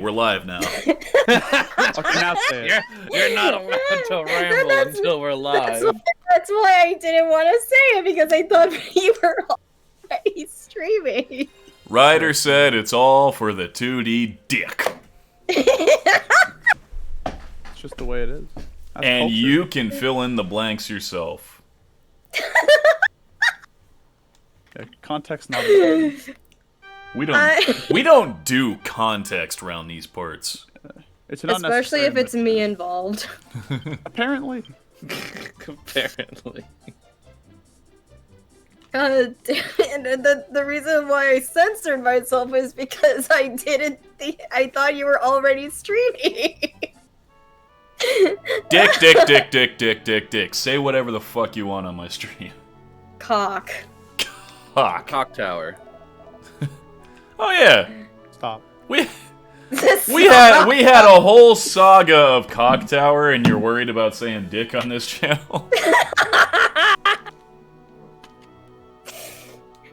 We're live now. Okay, now say it. You're not allowed to ramble until we're live. That's why I didn't want to say it, because I thought you were already streaming. Ryder said it's all for the 2D dick. It's just the way it is. That's And culture. you can fill in the blanks yourself. Yeah, context not important. We don't do context around these parts. It's an Especially if it's me involved. Apparently. Apparently. And the reason why I censored myself is because I thought you were already streaming. Dick. Say whatever the fuck you want on my stream. Cock. Cock. Cock Tower. Oh yeah. Stop. We had a whole saga of Cock Tower, and you're worried about saying dick on this channel?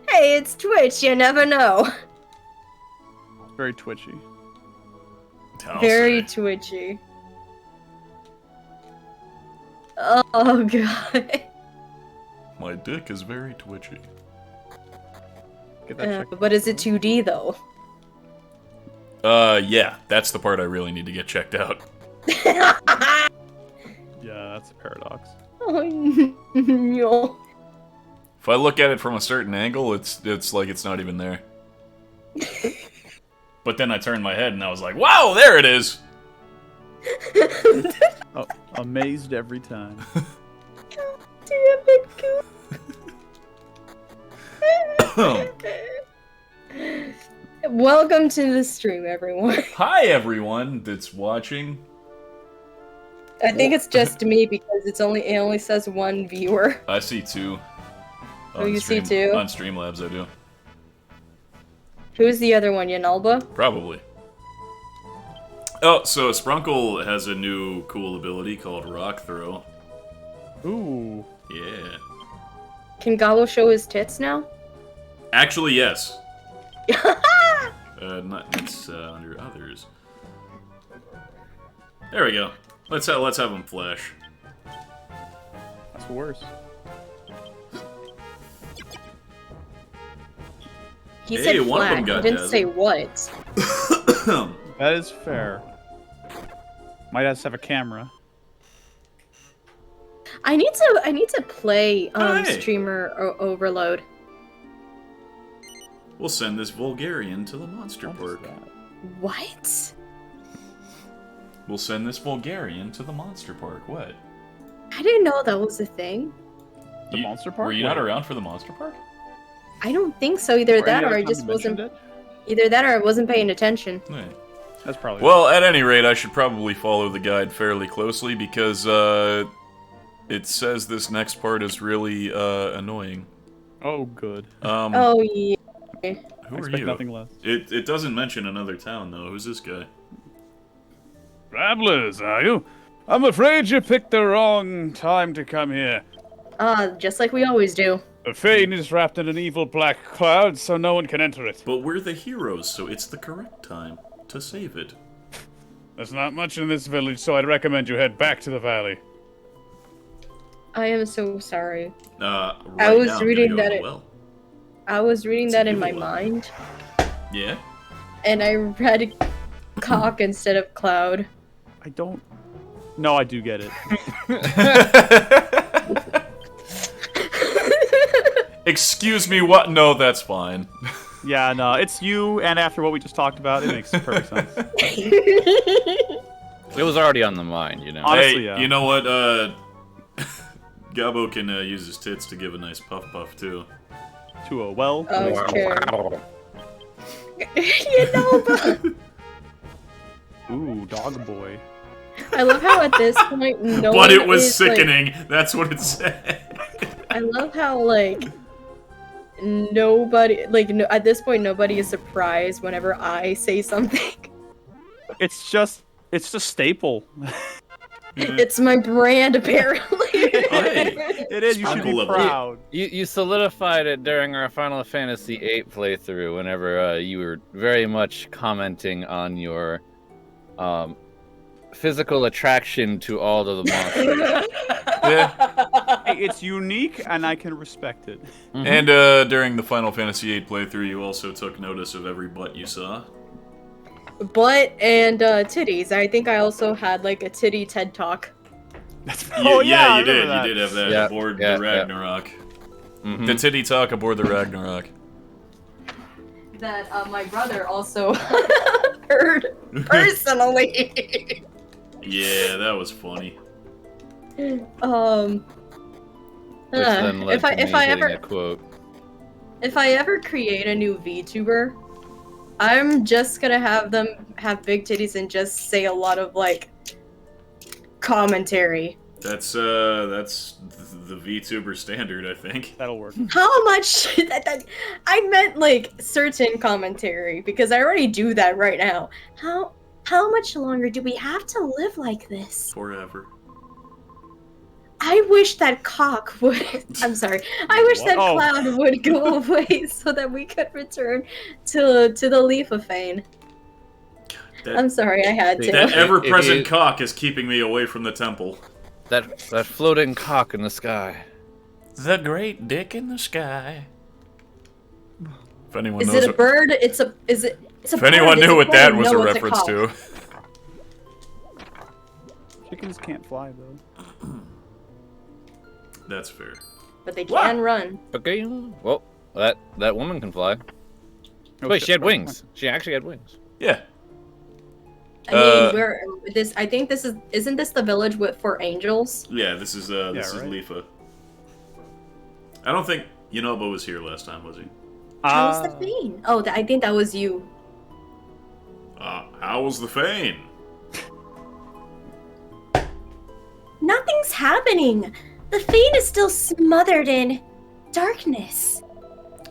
Hey, it's Twitch, you never know. Very twitchy. Very twitchy. Oh god. My dick is very twitchy. Get that checked. But is it 2D though? Yeah, that's the part I really need to get checked out. Yeah, that's a paradox. Oh no. If I look at it from a certain angle, it's like it's not even there. But then I turned my head and I was like, wow, there it is! Oh, amazed every time. Damn it, cool. Welcome to the stream, everyone. Hi, everyone that's watching. I think it's just me because it only says one viewer. I see two. Oh, you see two? On Streamlabs, I do. Who's the other one, Yanalba? Probably. Oh, so Sprunkle has a new cool ability called Rock Throw. Ooh. Yeah. Can Gobble show his tits now? Actually, yes. It's under others. There we go. Let's have him flash. That's worse. He Hey, said one of them flat. got He didn't dazzled. say what. That is fair. Might just have a camera. I need to play Hey. Streamer Overload. We'll send this Vulgarian to the monster What is park. that? What? We'll send this Vulgarian to the monster park. What? I didn't know that was a thing. The monster park? Were you not around for the monster park? I don't think so. Either Or that any or other I time just you mentioned wasn't. it? Either that or I wasn't paying attention. Yeah. That's probably Well, at any rate, I should probably follow the guide fairly closely because it says this next part is really annoying. Oh, good. Oh yeah. Who I are expect you? nothing less. It doesn't mention another town though. Who's this guy? Travelers, are you? I'm afraid you picked the wrong time to come here. Just like we always do. The Fane is wrapped in an evil black cloud, so no one can enter it. But we're the heroes, so it's the correct time to save it. There's not much in this village, so I'd recommend you head back to the valley. I am so sorry. Right I was now, I'm gonna reading go that to the it- well. I was reading It's that an in my evil one. mind, Yeah. and I read cock instead of cloud. I don't... No, I do get it. Excuse me, what? No, that's fine. Yeah, no, it's you, and after what we just talked about, it makes perfect sense. It was already on the mind, you know. Honestly, Hey, yeah. you know what? Gabo can use his tits to give a nice puff too. To a well. Oh, sure. You know, but Ooh, dog boy. I love how at this point no But one it was is, like- sickening. That's what it said. I love how like nobody at this point nobody is surprised whenever I say something. It's just staple. It's my brand apparently. Hey. It is. You should be Sprinkle of it. proud. You solidified it during our Final Fantasy VIII playthrough whenever you were very much commenting on your physical attraction to all of the monsters. Yeah. Hey, it's unique, and I can respect it. And during the Final Fantasy VIII playthrough, you also took notice of every butt you saw. Butt and titties. I think I also had like a titty TED talk. Oh yeah, I you did. remember that. You did have that Yeah, aboard yeah, the Ragnarok. Mhm. The titty talk aboard the Ragnarok. That my brother also heard personally. Yeah, that was funny. Which then led if I to if me I hitting ever a quote. if I ever create a new VTuber, I'm just gonna have them have big titties and just say a lot of like commentary. That's the VTuber standard, I think. That'll work. How much? I meant like certain commentary because I already do that right now. How much longer do we have to live like this? Forever. I wish that cock would. I'm sorry. I wish that Oh. cloud would go away so that we could return to the Leafa Fane. I'm sorry, I had to. That ever-present If you- cock is keeping me away from the temple. That floating cock in the sky. The great dick in the sky. If anyone Is knows it a bird? It's a. Is it? It's a if anyone bird. It's knew a what bird. that was No, a it's reference cock. to. Chickens can't fly though. That's fair. But they can run. Okay, well, that woman can fly. Oh, Wait, shit. she had wings. She actually had wings. Yeah. I mean, we're this. I think this is. Isn't this the village with for angels? Yeah, this is right. Leafa. I don't think Yunobo was here last time, was he? How's the Fane? Oh, I think that was you. How was the Fane? Nothing's happening. The Fane is still smothered in darkness.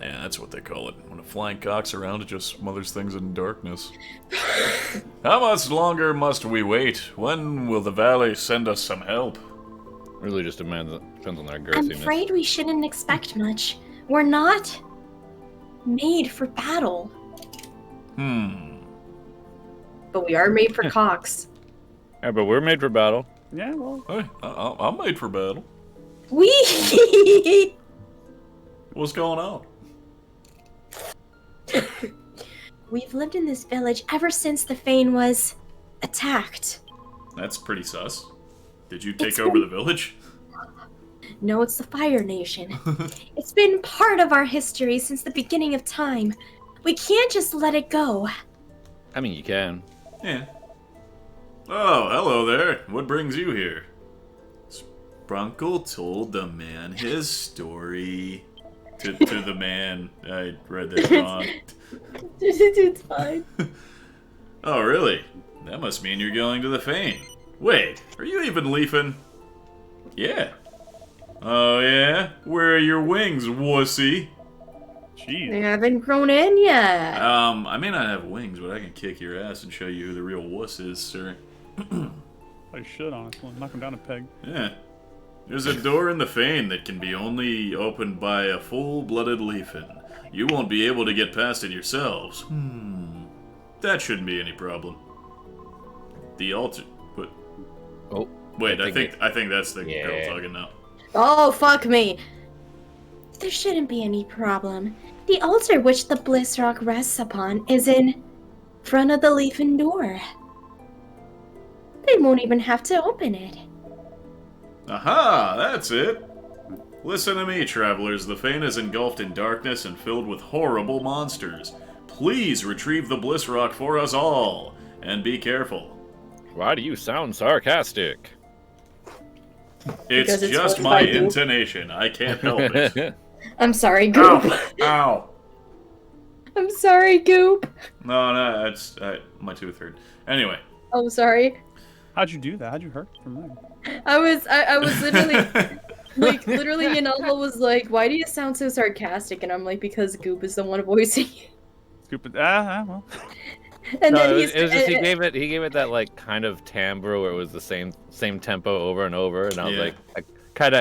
Yeah, that's what they call it. When a flying cock's around, it just smothers things in darkness. How much longer must we wait? When will the valley send us some help? Really just depends on their I'm girthiness. afraid we shouldn't expect much. We're not made for battle, but we are made for cocks. Yeah, but we're made for battle. Yeah, well. Hey, I'm made for battle. We. What's going on? We've lived in this village ever since the Fane was attacked. That's pretty sus. Did you take It's over been- the village? No, it's the Fire Nation. It's been part of our history since the beginning of time. We can't just let it go. I mean, you can. Yeah. Oh, hello there. What brings you here? Sprunkle told the man his story. To the man. I read that wrong. It's fine. Oh, really? That must mean you're going to the Fane. Wait, are you even leafing? Yeah. Oh, yeah? Where are your wings, wussy? Jeez. They haven't grown in yet. I may not have wings, but I can kick your ass and show you who the real wuss is, sir. I should, honestly. Knock him down a peg. Yeah. There's a door in the Fane that can be only opened by a full-blooded Leafin. You won't be able to get past it yourselves. That shouldn't be any problem. The altar... What? Oh. Wait, I think that's the Yeah. girl talking now. Oh, fuck me. There shouldn't be any problem. The altar which the Bliss Rock rests upon is in front of the Leafin door. They won't even have to open it. Aha! That's it! Listen to me, travelers. The Fane is engulfed in darkness and filled with horrible monsters. Please retrieve the Bliss Rock for us all, and be careful. Why do you sound sarcastic? It's Because it's just what my I do. intonation. I can't help it. I'm sorry, Goop. Ow! Ow! I'm sorry, Goop. No, it's my tooth hurt. Anyway. Oh, sorry. How'd you do that? How'd you hurt from there? I was literally, Yanala was like, "Why do you sound so sarcastic?" And I'm like, "Because Goop is the one voicing it." Scoop it. well. And No, then it he's was just he gave it that like kind of timbre where it was the same tempo over and over, and I was Yeah. like, kind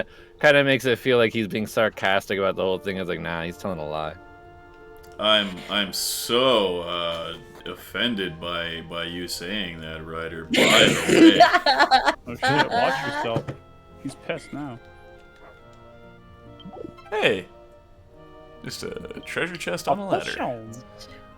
of makes it feel like he's being sarcastic about the whole thing. I was like, nah, he's telling a lie. I'm so offended by you saying that, Ryder. By the way. Oh shit! Watch yourself. He's pissed now. Hey. Just a treasure chest on a ladder.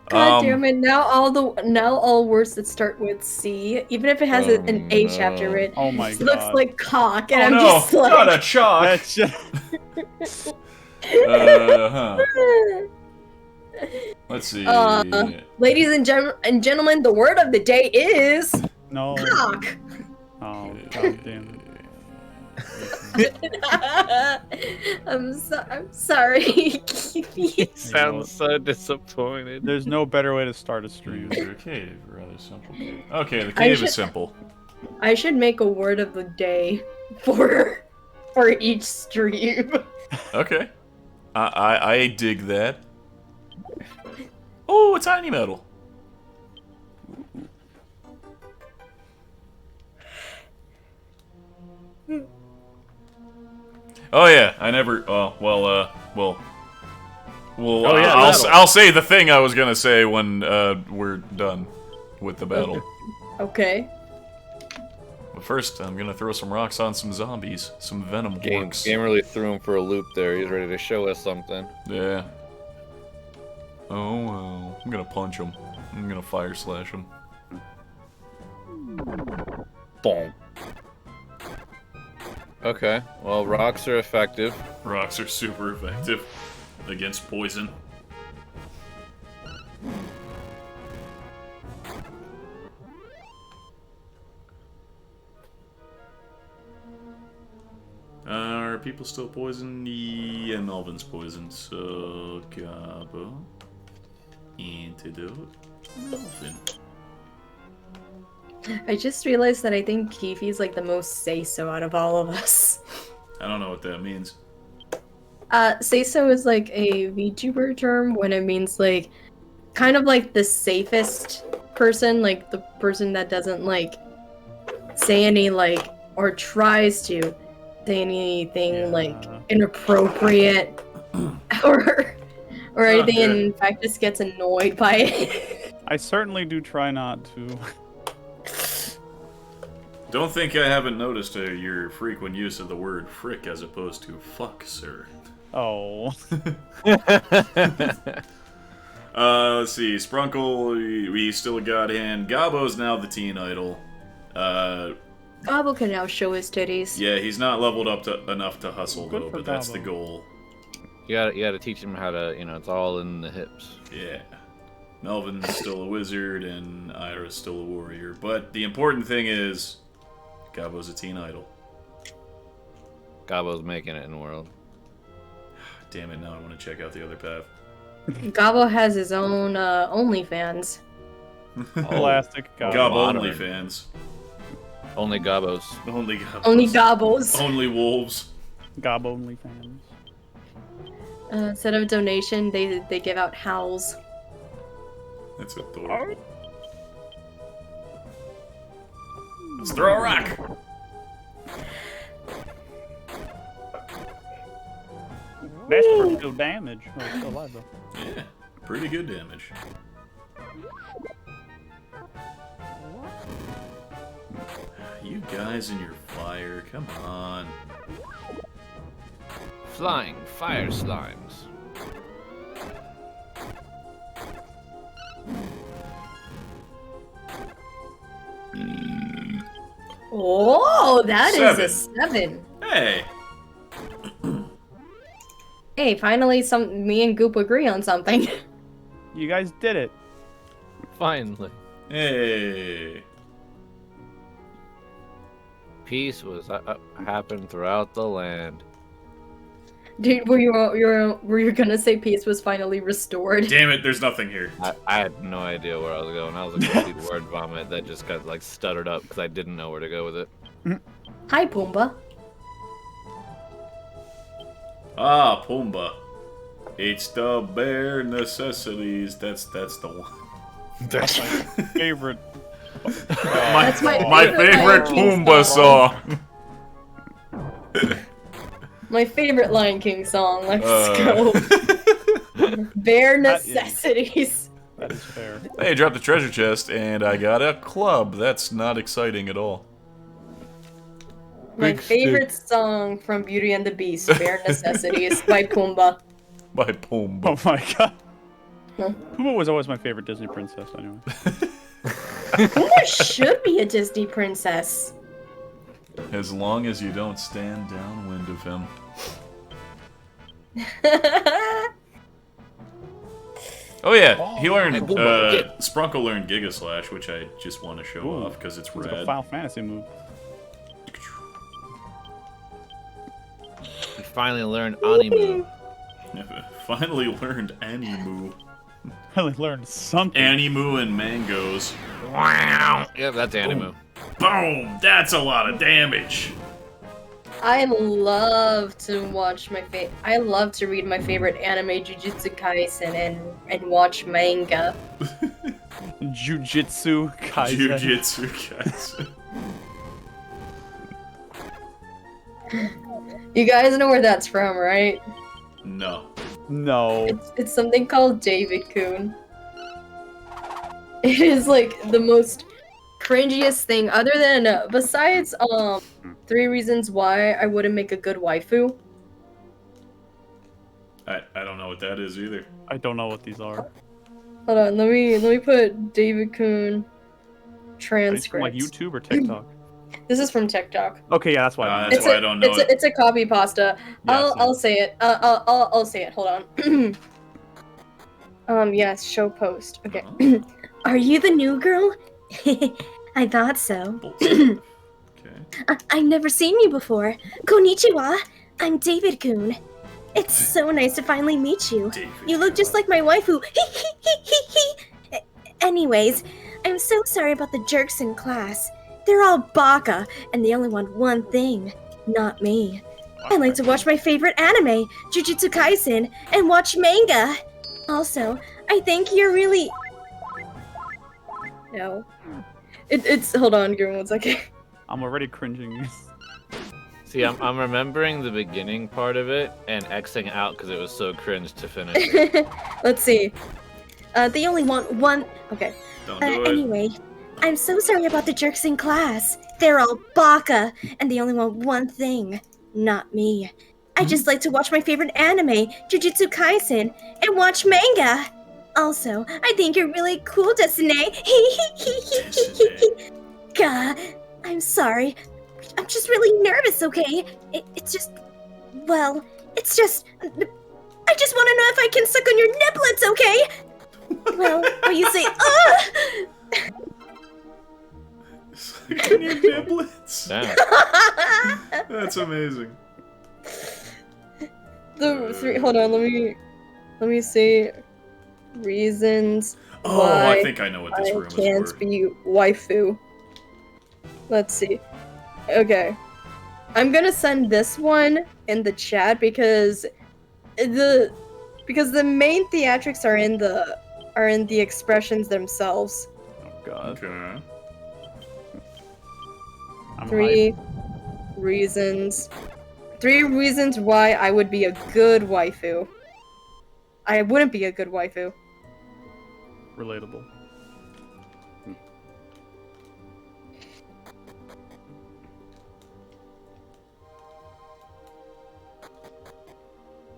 God damn it! Now all words that start with C, even if it has an A chapter written, Oh my it god. looks like cock, and Oh I'm no! just like, Not a chalk! That's just... Huh. Let's see. ladies and gentlemen, the word of the day is No. cock. Oh god damn it. I'm sorry. Sounds so disappointed. There's no better way to start a stream. The cave, rather simple. Okay, the cave is simple. I should make a word of the day for each stream. Okay. I dig that. Oh, a tiny metal. Oh yeah, I never. Well. Oh, yeah, I'll say the thing I was gonna say when we're done with the battle. Okay. But first, I'm gonna throw some rocks on some zombies, some venom Game orcs. really threw him for a loop there. He's ready to show us something. Yeah. Oh well, I'm gonna punch him. I'm gonna fire slash him. Boom. Okay, well, rocks are effective. Rocks are super effective against poison. Are people still poisoned? Yeah, Melvin's poisoned, so Gabo. Antidote. Melvin. I just realized that I think Kifi's like the most say-so out of all of us. I don't know what that means. Say-so is like a VTuber term when it means like kind of like the safest person, like the person that doesn't like say any like or tries to say anything like inappropriate or anything, and in fact just gets annoyed by it. I certainly do try not to. Don't think I haven't noticed your frequent use of the word frick as opposed to fuck, sir. Oh. Let's see. Sprunkle, we still got him. Gabo's now the teen idol. Gabo can now show his titties. Yeah, he's not leveled up enough to hustle, Good though, for but that's Gabo. the goal. You gotta teach him how to, it's all in the hips. Yeah. Melvin's still a wizard, and Ira's still a warrior. But the important thing is, Gabo's a teen idol. Gabo's making it in the world. Damn it, now I want to check out the other path. Gabo has his own OnlyFans. Elastic god. Gabo modern. only fans. Only Gabos. Only Gabos. Only Gabos. Only wolves. Gob only fans. Instead of donation, they give out howls. That's adorable. Let's throw a rock! That's pretty good damage. Oh, it's still alive though. Yeah, pretty good damage. You guys and your fire, come on. Flying fire slimes. Oh, that is a 7. 7. Hey! Hey, finally, me and Goop agree on something. You guys did it. Finally. Hey! Peace was happened throughout the land. Dude, were you gonna say peace was finally restored? Damn it, there's nothing here. I had no idea where I was going. I was a complete word vomit that just got like stuttered up because I didn't know where to go with it. Hi, Pumbaa. Ah, Pumbaa. It's the bare necessities. That's the one. That's my favorite. That's my favorite Lion King Pumbaa song. song. My favorite Lion King song. Let's go. Bare necessities. That is fair. Hey, I dropped the treasure chest, and I got a club. That's not exciting at all. My Big favorite song from Beauty and the Beast, Bare Necessities by Pumbaa. By Pumbaa. Oh my god. Huh? Pumbaa was always my favorite Disney princess, anyway. Pumbaa should be a Disney princess. As long as you don't stand downwind of him. Oh yeah, he learned, Sprunkle learned Gigaslash, which I just want to show off because it's It's like a rad. Final Fantasy move. He finally learned Animu. Finally learned Animu. Really learned something. Animu and mangoes. Wow. Yep, that's Animu. Boom! That's a lot of damage. I love to watch I love to read my favorite anime, Jujutsu Kaisen, and watch manga. Jujutsu Kaisen. Jujutsu Kaisen. You guys know where that's from, right? No. No. It's something called David Kun. It is like the most cringiest thing, other than besides 3 reasons why I wouldn't make a good waifu. I don't know what that is either. I don't know what these are. Hold on, let me put David Kun Are these from transcript. like YouTube or TikTok? This is from TikTok. Okay, yeah, that's why. That's why I don't know it. It's a copy pasta. Yeah, I'll say it. I'll say it. Hold on. Yes, show post. Okay. Are you the new girl? I thought so. Okay. I've never seen you before. Konnichiwa. I'm David Kun. It's so nice to finally meet you. David You look just like my waifu. Anyways, I'm so sorry about the jerks in class. They're all baka, and they only want one thing. Not me. I like to watch my favorite anime, Jujutsu Kaisen, and watch manga. Also, I think you're really... No. It's... Hold on, give me 1 second. I'm already cringing. See, I'm remembering the beginning part of it and Xing out because it was so cringe to finish. Let's see. They only want one... Okay. Don't do it. Anyway, I'm so sorry about the jerks in class. They're all baka, and they only want one thing. Not me. I just like to watch my favorite anime, Jujutsu Kaisen, and watch manga. Also, I think you're really cool, Desune. Gah, I'm sorry. I'm just really nervous, okay? It's just... Well, it's just... I just want to know if I can suck on your niblets, okay? Well, when you say, Sucking your niblets. Damn. That's amazing. Hold on, let me see reasons Oh, why I think I know what this room I is can't for. be waifu. Let's see. Okay. I'm gonna send this one in the chat because the main theatrics are in the expressions themselves. Oh god. Okay. I'm 3 hyped. reasons. 3 reasons why I would be a good waifu. I wouldn't be a good waifu. Relatable.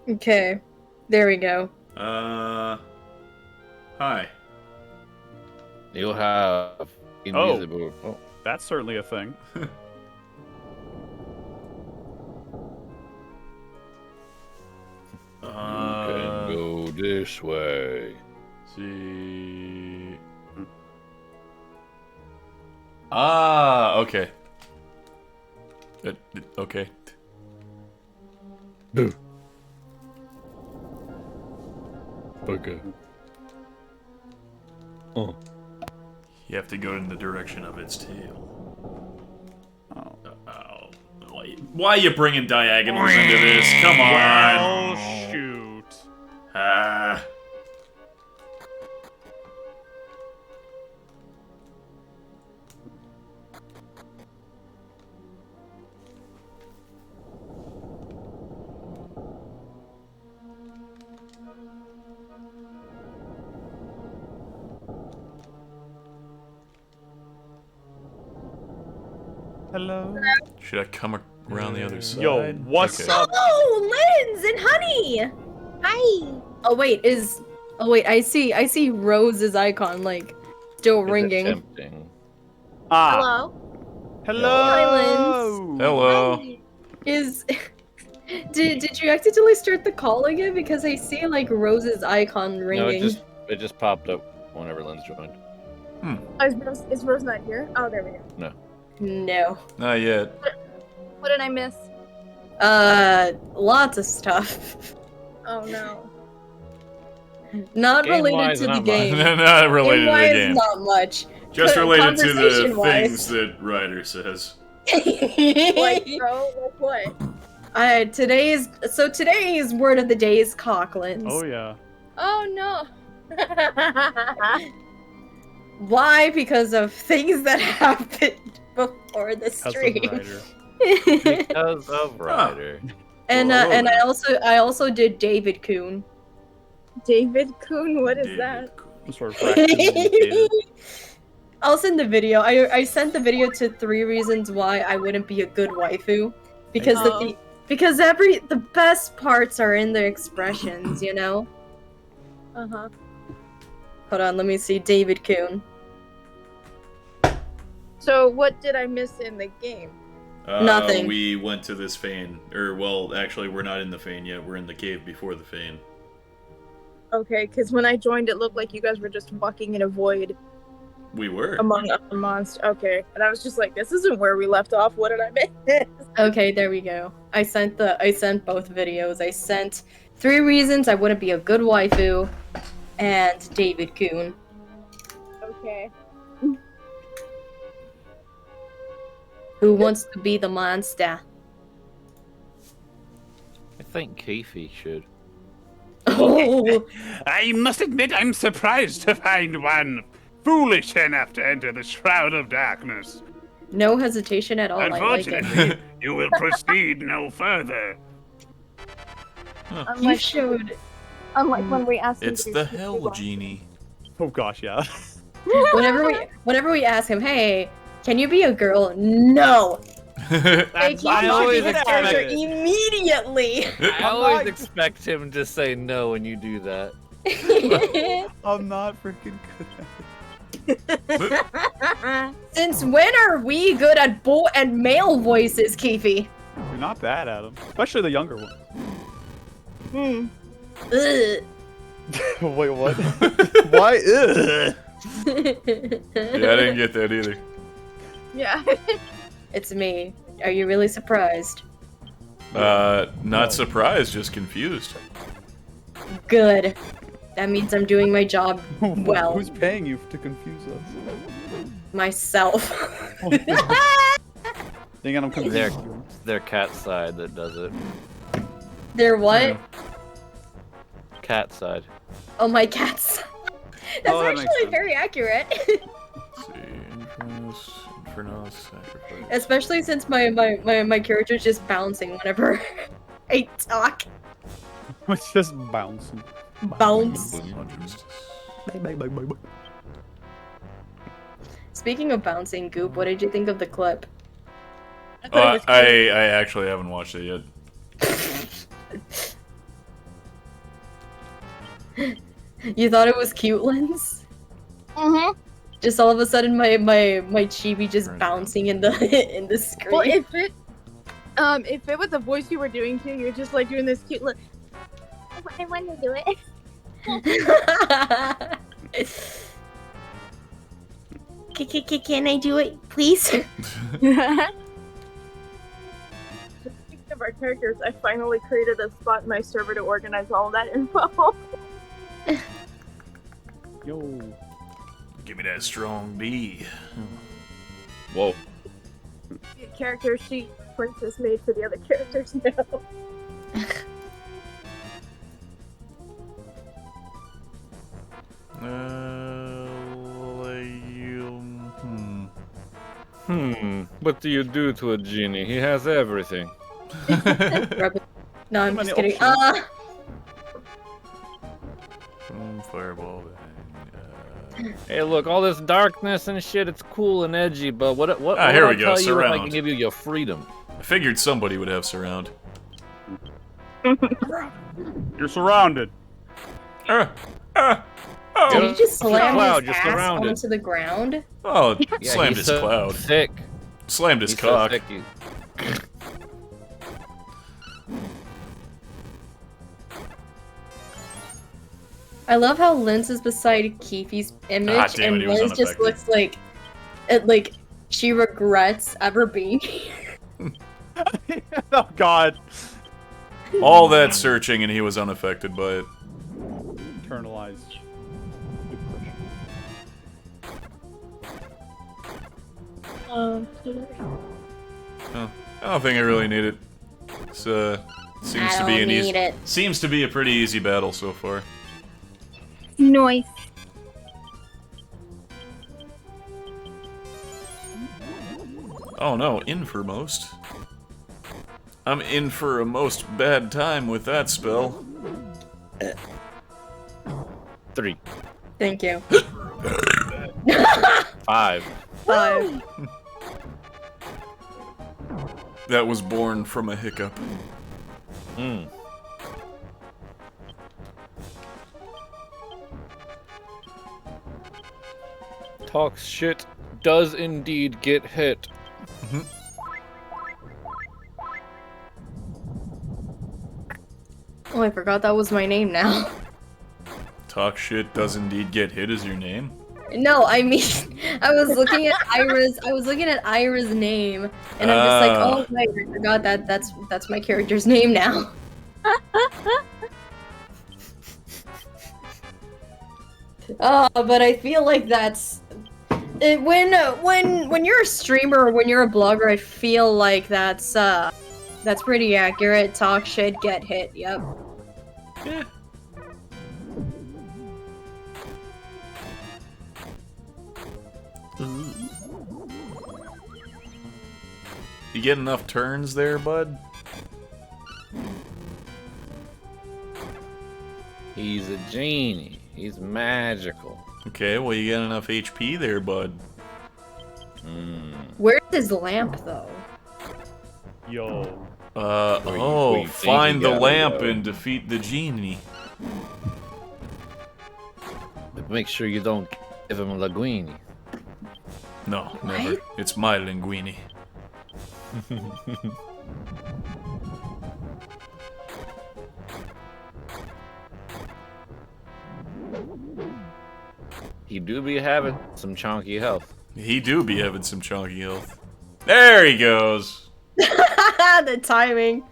Okay. There we go. Hi. You'll have invisible. Oh. That's certainly a thing. Can go this way. See. Ah, okay. Okay. Okay. Oh. You have to go in the direction of its tail. Oh. Oh. Why are you bringing diagonals into this? Come on. Oh, shoot. Ah. Hello. Should I come around the other side? Yo, what's Okay. up? Oh, Linz and Honey! Hi! Oh wait, I see Rose's icon, like, still Is it ringing. tempting? Ah. Hello. Hello. Hello. Is... Did you accidentally start the call again? Because I see, like, Rose's icon ringing. No, it just popped up whenever Lynn's joined. Oh, is Rose not here? Oh, there we go. No. Not yet. What did I miss? Lots of stuff. Oh no. Not related Game-wise, to the not game. Not related to the Game-wise, game. not much. Just related to the Conversation-wise. things that Ryder says. Like, bro, like what? Today's word of the day is cocklins. Oh yeah. Oh no. Why? Because of things that happened before the That's a stream. writer. Because of Ryder. and I also did David Coon. David Coon, what is David that? Coon. Some sort of fraction indicator. I'll send the video. I sent the video to 3 reasons why I wouldn't be a good waifu. Because Oh. because the best parts are in the expressions, you know? Uh-huh. Hold on, let me see. David Coon. So what did I miss in the game? Nothing. We went to this Fane. Or, well, actually, we're not in the Fane yet. We're in the cave before the Fane. Okay, because when I joined, it looked like you guys were just walking in a void We were. among other monsters. Okay, and I was just like, this isn't where we left off. What did I miss? Okay, there we go. I sent both videos. I sent 3 reasons I wouldn't be a good waifu and David Coon. Okay. Who wants to be the monster? I think Keefe should. Oh, I must admit I'm surprised to find one foolish enough to enter the Shroud of Darkness. no hesitation at all. I like it. Unfortunately, you will proceed no further. You showed. Unlike when we asked him It's to do the Stupid Hell One. Genie. Oh gosh, yeah. Whenever we ask him, hey, can you be a girl? No. Like, you I should always be the expect character it. immediately. I always expect him to say no when you do that. I'm not freaking good at it. Since when are we good at male voices, Keefe? You're not bad at them. Especially the younger one. Ugh. Wait, what? Why? Ugh. Yeah, I didn't get that either. Yeah. It's me. Are you really surprised? Not surprised, just confused. Good. That means I'm doing my job well. Who's paying you to confuse us? Myself. Dang it, I'm confused. Their, their cat side that does it. They're what? Cat side. Oh, my cats. That's Oh, that makes actually sense. very accurate. Let's see. Infernus, Sacrifice. Especially since my character's just bouncing whenever I talk. It's just bouncing. Bounce. Bye, bye, bye, bye, bye. Speaking of bouncing, Goop, what did you think of the clip? I actually haven't watched it yet. You thought it was cute, Lens? Mm-hmm. Just all of a sudden, my chibi just bouncing in the in the screen. Well, if it was the voice you were doing too, you're just like doing this cute look. I want to do it. Can I do it, please? Speaking of our characters, I finally created a spot in my server to organize all of that info. Yo. Give me that strong D. Whoa. Character sheet Princess made for the other characters now. What do you do to a genie? He has everything. No, I'm Too just many kidding. options. Fireball. Bang. Hey, look, all this darkness and shit, it's cool and edgy, but what here would we I go, tell you if I surround. can give you your freedom? I figured somebody would have surround. You're surrounded. Did Oh, he just slam Cloud, his just ass surrounded. onto the ground? oh Yeah, slammed he's his so cloud. Thick. Slammed his He's cock. so thick. I love how Linz is beside Keefe's image, Ah, damn it, and he was Linz just unaffected. looks like she regrets ever being here. Oh God. All that searching and he was unaffected by it. Internalized. Oh, I don't think I really need it. It's seems to be an easy. it. Seems to be a pretty easy battle so far. Noise. Oh no, in for most. I'm in for a most bad time with that spell. 3, Thank you. 5. 5. That was born from a hiccup. Mm. Talks shit, does indeed get hit. Oh, I forgot that was my name now. Talk shit does indeed get hit is your name. No, I mean, I was looking at Ira's name, and I'm just like, oh wait, I forgot that's my character's name now. But I feel like that's when you're a streamer or when you're a blogger, I feel like that's pretty accurate. Talk shit, get hit. Yep. Yeah. You get enough turns there, bud? He's a genie. He's magical. Okay, well you get enough HP there, bud. Where's his lamp though? Yo. where you think Find you the gotta lamp go. and defeat the genie. But make sure you don't give him a linguini. No, never. It's my linguini. He do be having some chunky health. He do be having some chunky health. There he goes! The timing.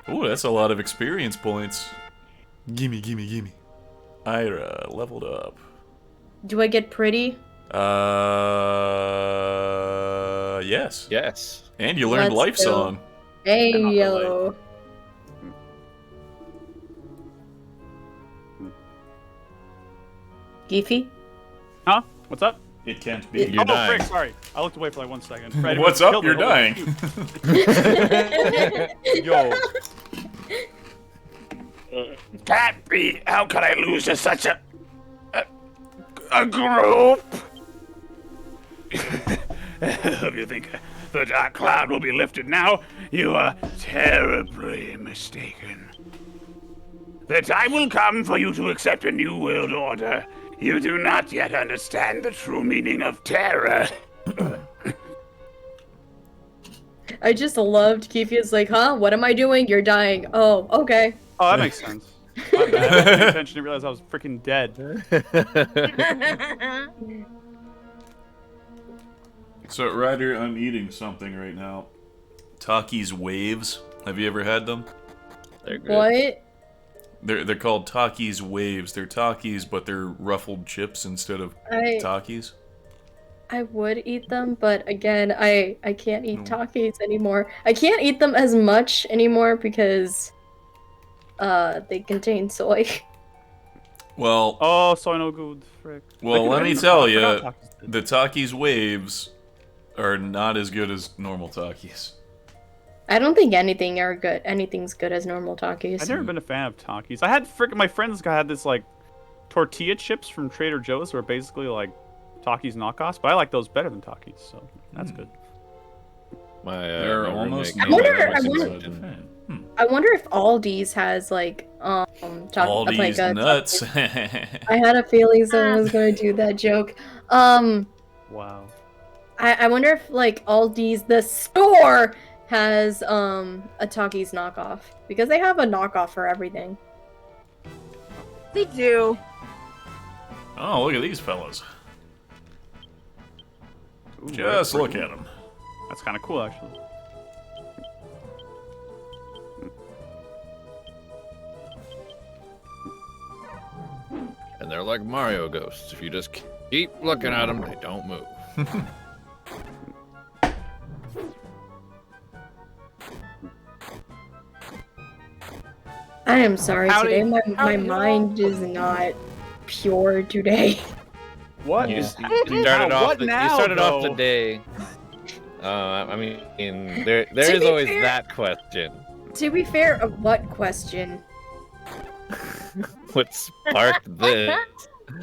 Ooh, that's a lot of experience points. Gimme, gimme, gimme. Ira, leveled up. Do I get pretty? Yes. Yes. And you learned Let's Life go. Song. Hey Not yo. Geefy? Huh? What's up? It can't be. You're Oh, dying. frick, sorry. I looked away for like 1 second. Fred, if What's you up? killed You're me, dying. Yo. Can't be. How could I lose to such a group? If you think the dark cloud will be lifted now, you are terribly mistaken. The time will come for you to accept a new world order. You do not yet understand the true meaning of terror. I just loved Keefy's like, huh? What am I doing? You're dying. Oh, okay. Oh, that makes sense. My bad. I didn't pay attention to realize I was freaking dead. So, Ryder, I'm eating something right now. Takis Waves. Have you ever had them? They're good. What? They're called Takis Waves. They're Takis, but they're ruffled chips instead of Takis. I would eat them, but again, I can't eat Takis anymore. I can't eat them as much anymore because they contain soy. Well, Oh, so no good. Frick. well, Like, let I me forgot tell you, Takis did. the Takis Waves are not as good as normal Takis. I don't think anything's good as normal Takis. I've never been a fan of Takis. I had my friends had this like tortilla chips from Trader Joe's are basically like Takis knockoffs, but I like those better than Takis, so that's good. They're my almost roommate no gave wonder- me I some wonder- suggestion. I wonder if Aldi's has like Aldi's like a nuts. I had a feeling someone was gonna do that joke. Wow. I wonder if like Aldi's the store has a Takis knockoff because they have a knockoff for everything. They do. Oh, look at these fellas. Ooh, Just look at them. That's kind of cool, actually. And they're like Mario ghosts. If you just keep looking at them, they don't move. I am sorry Howdy- today. My howdy, mind is not pure today. What? You is- started Now, off what the, now, you started off the though? day. I mean, there To is be always fair- that question. To be fair, what question? What sparked this?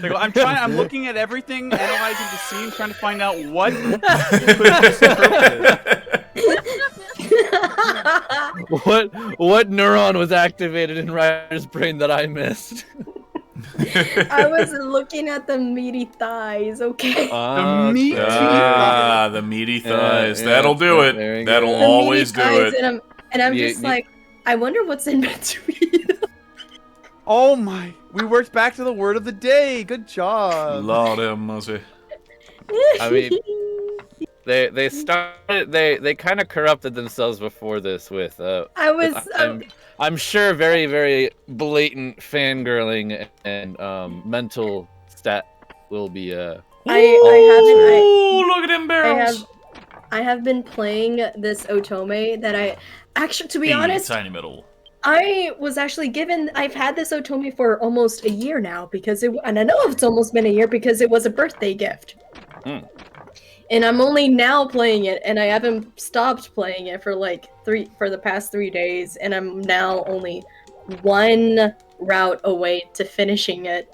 Like, I'm looking at everything, analyzing the scene, trying to find out what could have disrupted. What neuron was activated in Ryder's brain that I missed? I was looking at the meaty thighs, okay? The meat Okay. Ah, the meaty thighs. yeah, That'll do yeah, there it. you That'll go. The always do meaty thighs, it. and I'm You- just you- like, I wonder what's in between. Oh my! We worked back to the word of the day. Good job. Lord have mercy. I mean, they started they kind of corrupted themselves before this with I was. I'm sure very very blatant fangirling and mental stat will be I Ooh, look at them barrels. I have been playing this Otome that I actually, to be Hey, honest, tiny metal. I was actually given. I've had this Otome for almost a year now because and I know it's almost been a year because it was a birthday gift. And I'm only now playing it, and I haven't stopped playing it for like the past 3 days, and I'm now only one route away to finishing it.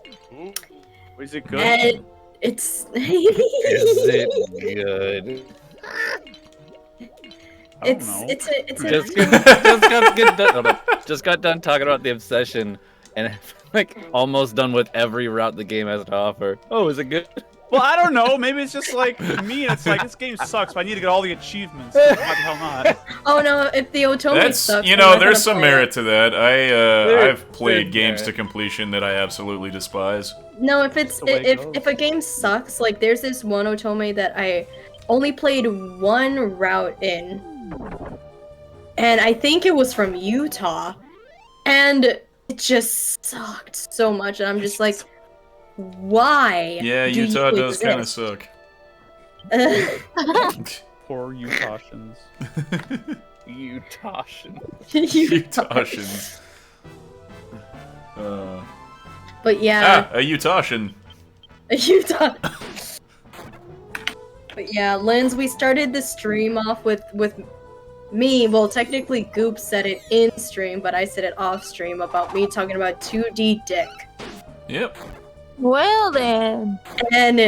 Is it good? And it's Is it good? I don't know. it's Just got done talking about the obsession, and like almost done with every route the game has to offer. Oh, is it good? Well, I don't know. Maybe it's just like me. It's like this game sucks, but I need to get all the achievements. Why the hell not? Oh no, if the Otome That's sucks, you I'm know, not there's gonna some play merit it. to that. I've played there's games merit. to completion that I absolutely despise. No, if it's the way it if a game sucks, like there's this one Otome that I only played one route in, and I think it was from Utah, and it just sucked so much, and I'm just like, why? Yeah, do Utah you does kind of exist? suck. Poor Utahsians. Utahsians. But yeah, a Utahian. Utah. But yeah, Linz, we started the stream off with me. Well, technically, Goop said it in stream, but I said it off stream about me talking about 2D dick. Yep. Well then. And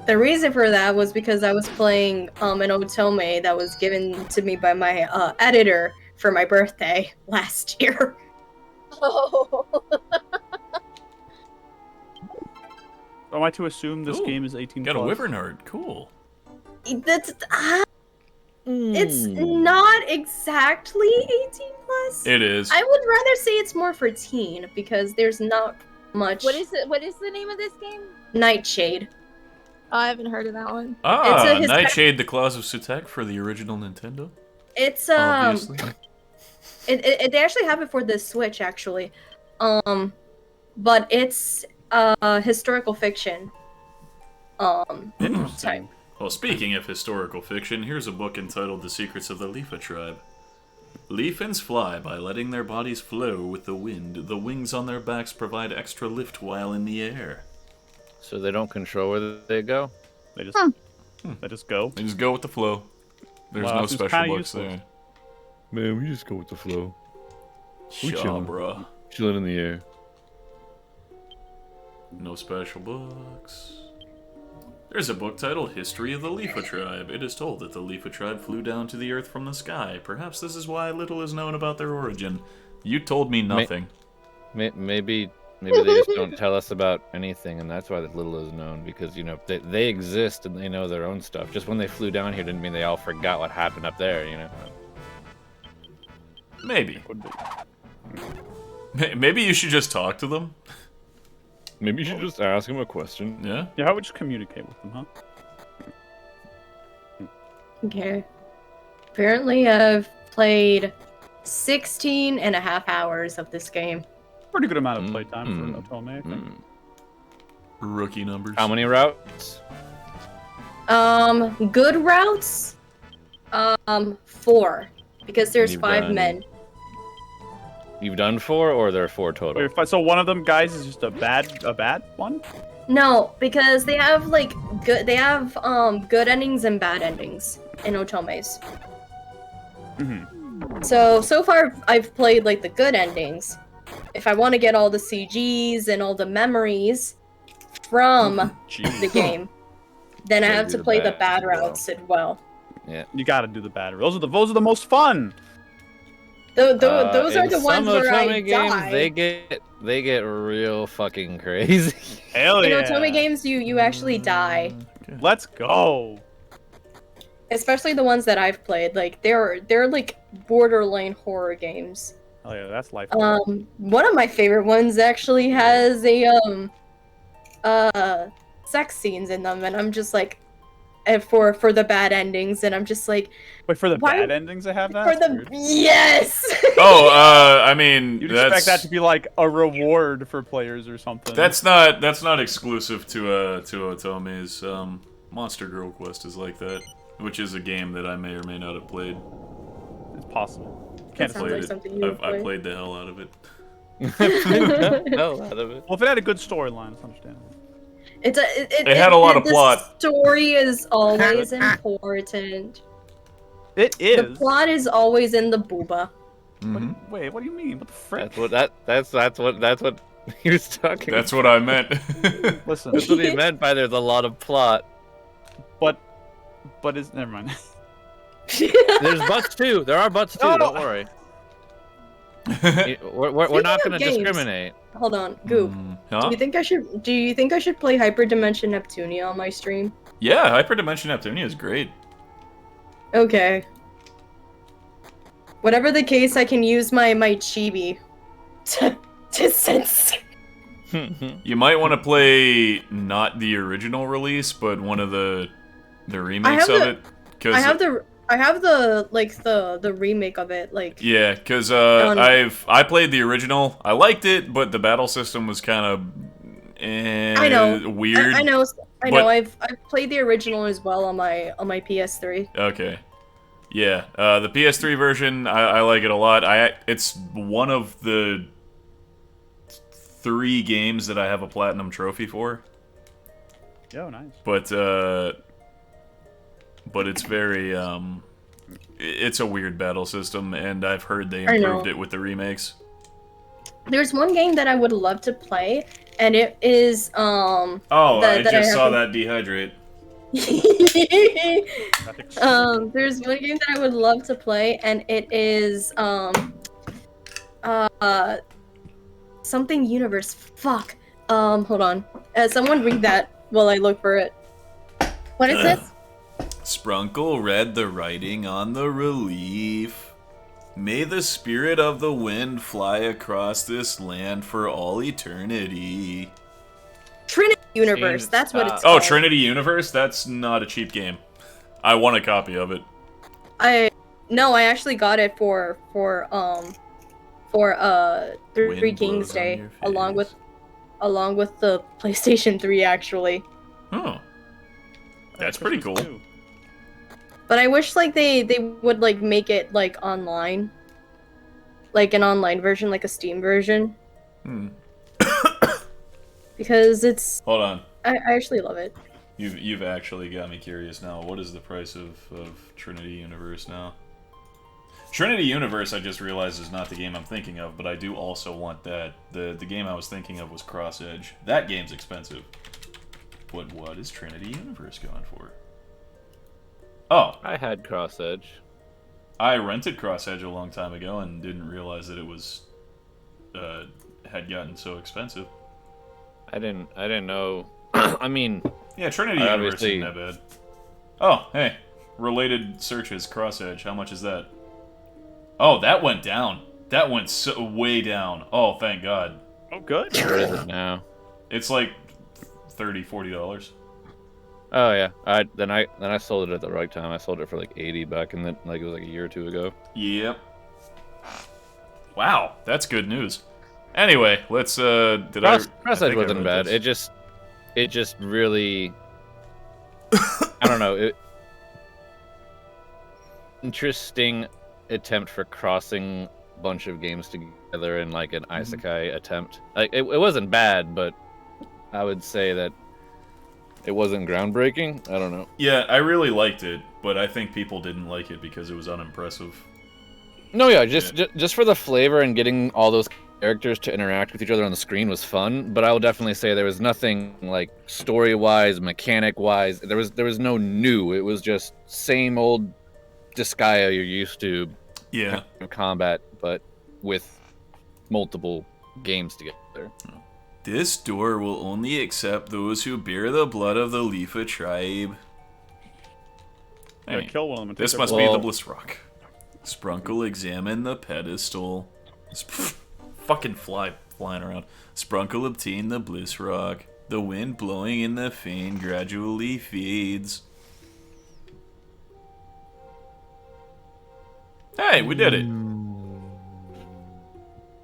the reason for that was because I was playing an Otome that was given to me by my editor for my birthday last year. Oh. Am I to assume this Ooh, game is 18+? Got a Wyvernard. Cool. That's it's not exactly 18 plus. It is. I would rather say it's more for teen because there's not much. What is it? What is the name of this game? Nightshade? Oh, I haven't heard of that one. Ah, his- Nightshade, the Claws of Sutek for the original Nintendo. It's Obviously. they actually have it for the Switch actually, but it's historical fiction. Type. Well, speaking of historical fiction, here's a book entitled The Secrets of the Leafa Tribe. Leafans fly by letting their bodies flow with the wind. The wings on their backs provide extra lift while in the air. So they don't control where they go? They just go. They just go with the flow. There's Wow, no it's special kinda books useless. there. Man, we just go with the flow. We Shaw, chillin'. bruh. Chilling in the air. No special books. There's a book titled History of the Leafa Tribe. It is told that the Leafa Tribe flew down to the earth from the sky. Perhaps this is why little is known about their origin. You told me nothing. Maybe they just don't tell us about anything, and that's why little is known. Because, you know, they exist and they know their own stuff. Just when they flew down here didn't mean they all forgot what happened up there, you know? Maybe. Maybe you should just talk to them. Maybe you should just ask him a question. Yeah? Yeah, how would you communicate with them, huh? Okay. Apparently, I've played 16 and a half hours of this game. Pretty good amount of playtime for Otome, I think. Rookie numbers. How many routes? Good routes? 4. Because there's You've 5 done- men. You've done 4, or there are 4 total? Wait, so one of them guys is just a bad one? No, because they have like good good endings and bad endings in Otomes. So far I've played like the good endings. If I want to get all the CGs and all the memories from the game, then I have to play the bad routes as well. Yeah. You gotta do the bad. Those are the most fun. Those are in the ones some where I Otome games, die. they get real fucking crazy. Hell In yeah. Otome games, you actually die. Let's go. Especially the ones that I've played. Like they're like borderline horror games. Oh yeah, that's life. One of my favorite ones actually has a sex scenes in them, and I'm just like, for the bad endings, and I'm just like, Wait, for the why- bad endings they have that? for the Weird. yes. Oh, I mean, You'd that's... expect that to be like a reward for players or something. That's not exclusive to Otome's. Monster Girl Quest is like that, which is a game that I may or may not have played. It's possible. That Can't sounds play like it. something you would I play. played the hell out of it. Hell out of it. Well, if it had a good storyline, it's understandable. It had a lot of plot. The story is always important. It The is. plot is always in the booba. Wait, what do you mean? What the frick? That's what he was talking. That's what I meant. Listen, That's what he meant by there's a lot of plot. but is never mind. There's butts too. There are butts too. No. Don't worry. We're not going to games. discriminate. Hold on, Goop. Huh? Do you think I should play Hyperdimension Neptunia on my stream? Yeah, Hyperdimension Neptunia is great. Okay. Whatever the case, I can use my chibi to sense. You might want to play not the original release, but one of the remakes of it. I have the remake of it, like. Yeah, because On- I played the original. I liked it, but the battle system was kind of I know. weird. I know. but- I've played the original as well on my PS3. Okay. Yeah, the PS3 version, I like it a lot. It's one of the 3 games that I have a platinum trophy for. Yo, nice. But it's very it's a weird battle system, and I've heard they I know. improved it with the remakes. There's one game that I would love to play, and it is Oh, that I I just saw haven't- that dehydrate. There's one game that I would love to play, and it is something universe. Fuck. Hold on. Someone read that while I look for it. What is this? Sprunkle read the writing on the relief. May the spirit of the wind fly across this land for all eternity. Trinity Universe. Change That's what it's stop. Oh, called. Trinity Universe? That's not a cheap game. I want a copy of it. I actually got it for 3 Wind Kings blows on Day your along with the PlayStation 3 actually. Oh. That's pretty cool. But I wish like they would like make it like online. Like an online version, like a Steam version. Because it's Hold on. I actually love it. You've actually got me curious now. What is the price of Trinity Universe now? Trinity Universe, I just realized, is not the game I'm thinking of, but I do also want that. The game I was thinking of was Cross Edge. That game's expensive. But what is Trinity Universe going for? Oh. I had Cross Edge. I rented Cross Edge a long time ago and didn't realize that it was had gotten so expensive. I didn't know. I mean, yeah, Trinity Universe isn't that bad. Oh, hey, related searches, Cross Edge. How much is that? Oh, that went down. That went way down. Oh, thank God. Oh, good. What is it now? It's like $30, $40. Oh yeah, then I sold it at the right time. I sold it for like 80 back in it was like a year or two ago. Yep. Wow, that's good news. Anyway, let's Cross Edge wasn't bad. It just really I don't know. Interesting attempt for crossing a bunch of games together in like an isekai attempt. Like it wasn't bad, but I would say that it wasn't groundbreaking. I don't know. Yeah, I really liked it, but I think people didn't like it because it was unimpressive. No, yeah, just for the flavor and getting all those characters to interact with each other on the screen was fun. But I will definitely say there was nothing like story-wise, mechanic-wise. There was no new. It was just same old Disgaea you're used to. Yeah. Combat, but with multiple games together. This door will only accept those who bear the blood of the Leafa tribe. Hey, kill one of them. And this must be the Bliss Rock. Sprunkle, examine the pedestal. Fucking flying around. Sprunkle, obtain the Bliss Rock. The wind blowing in the fane gradually fades. Hey, we did it.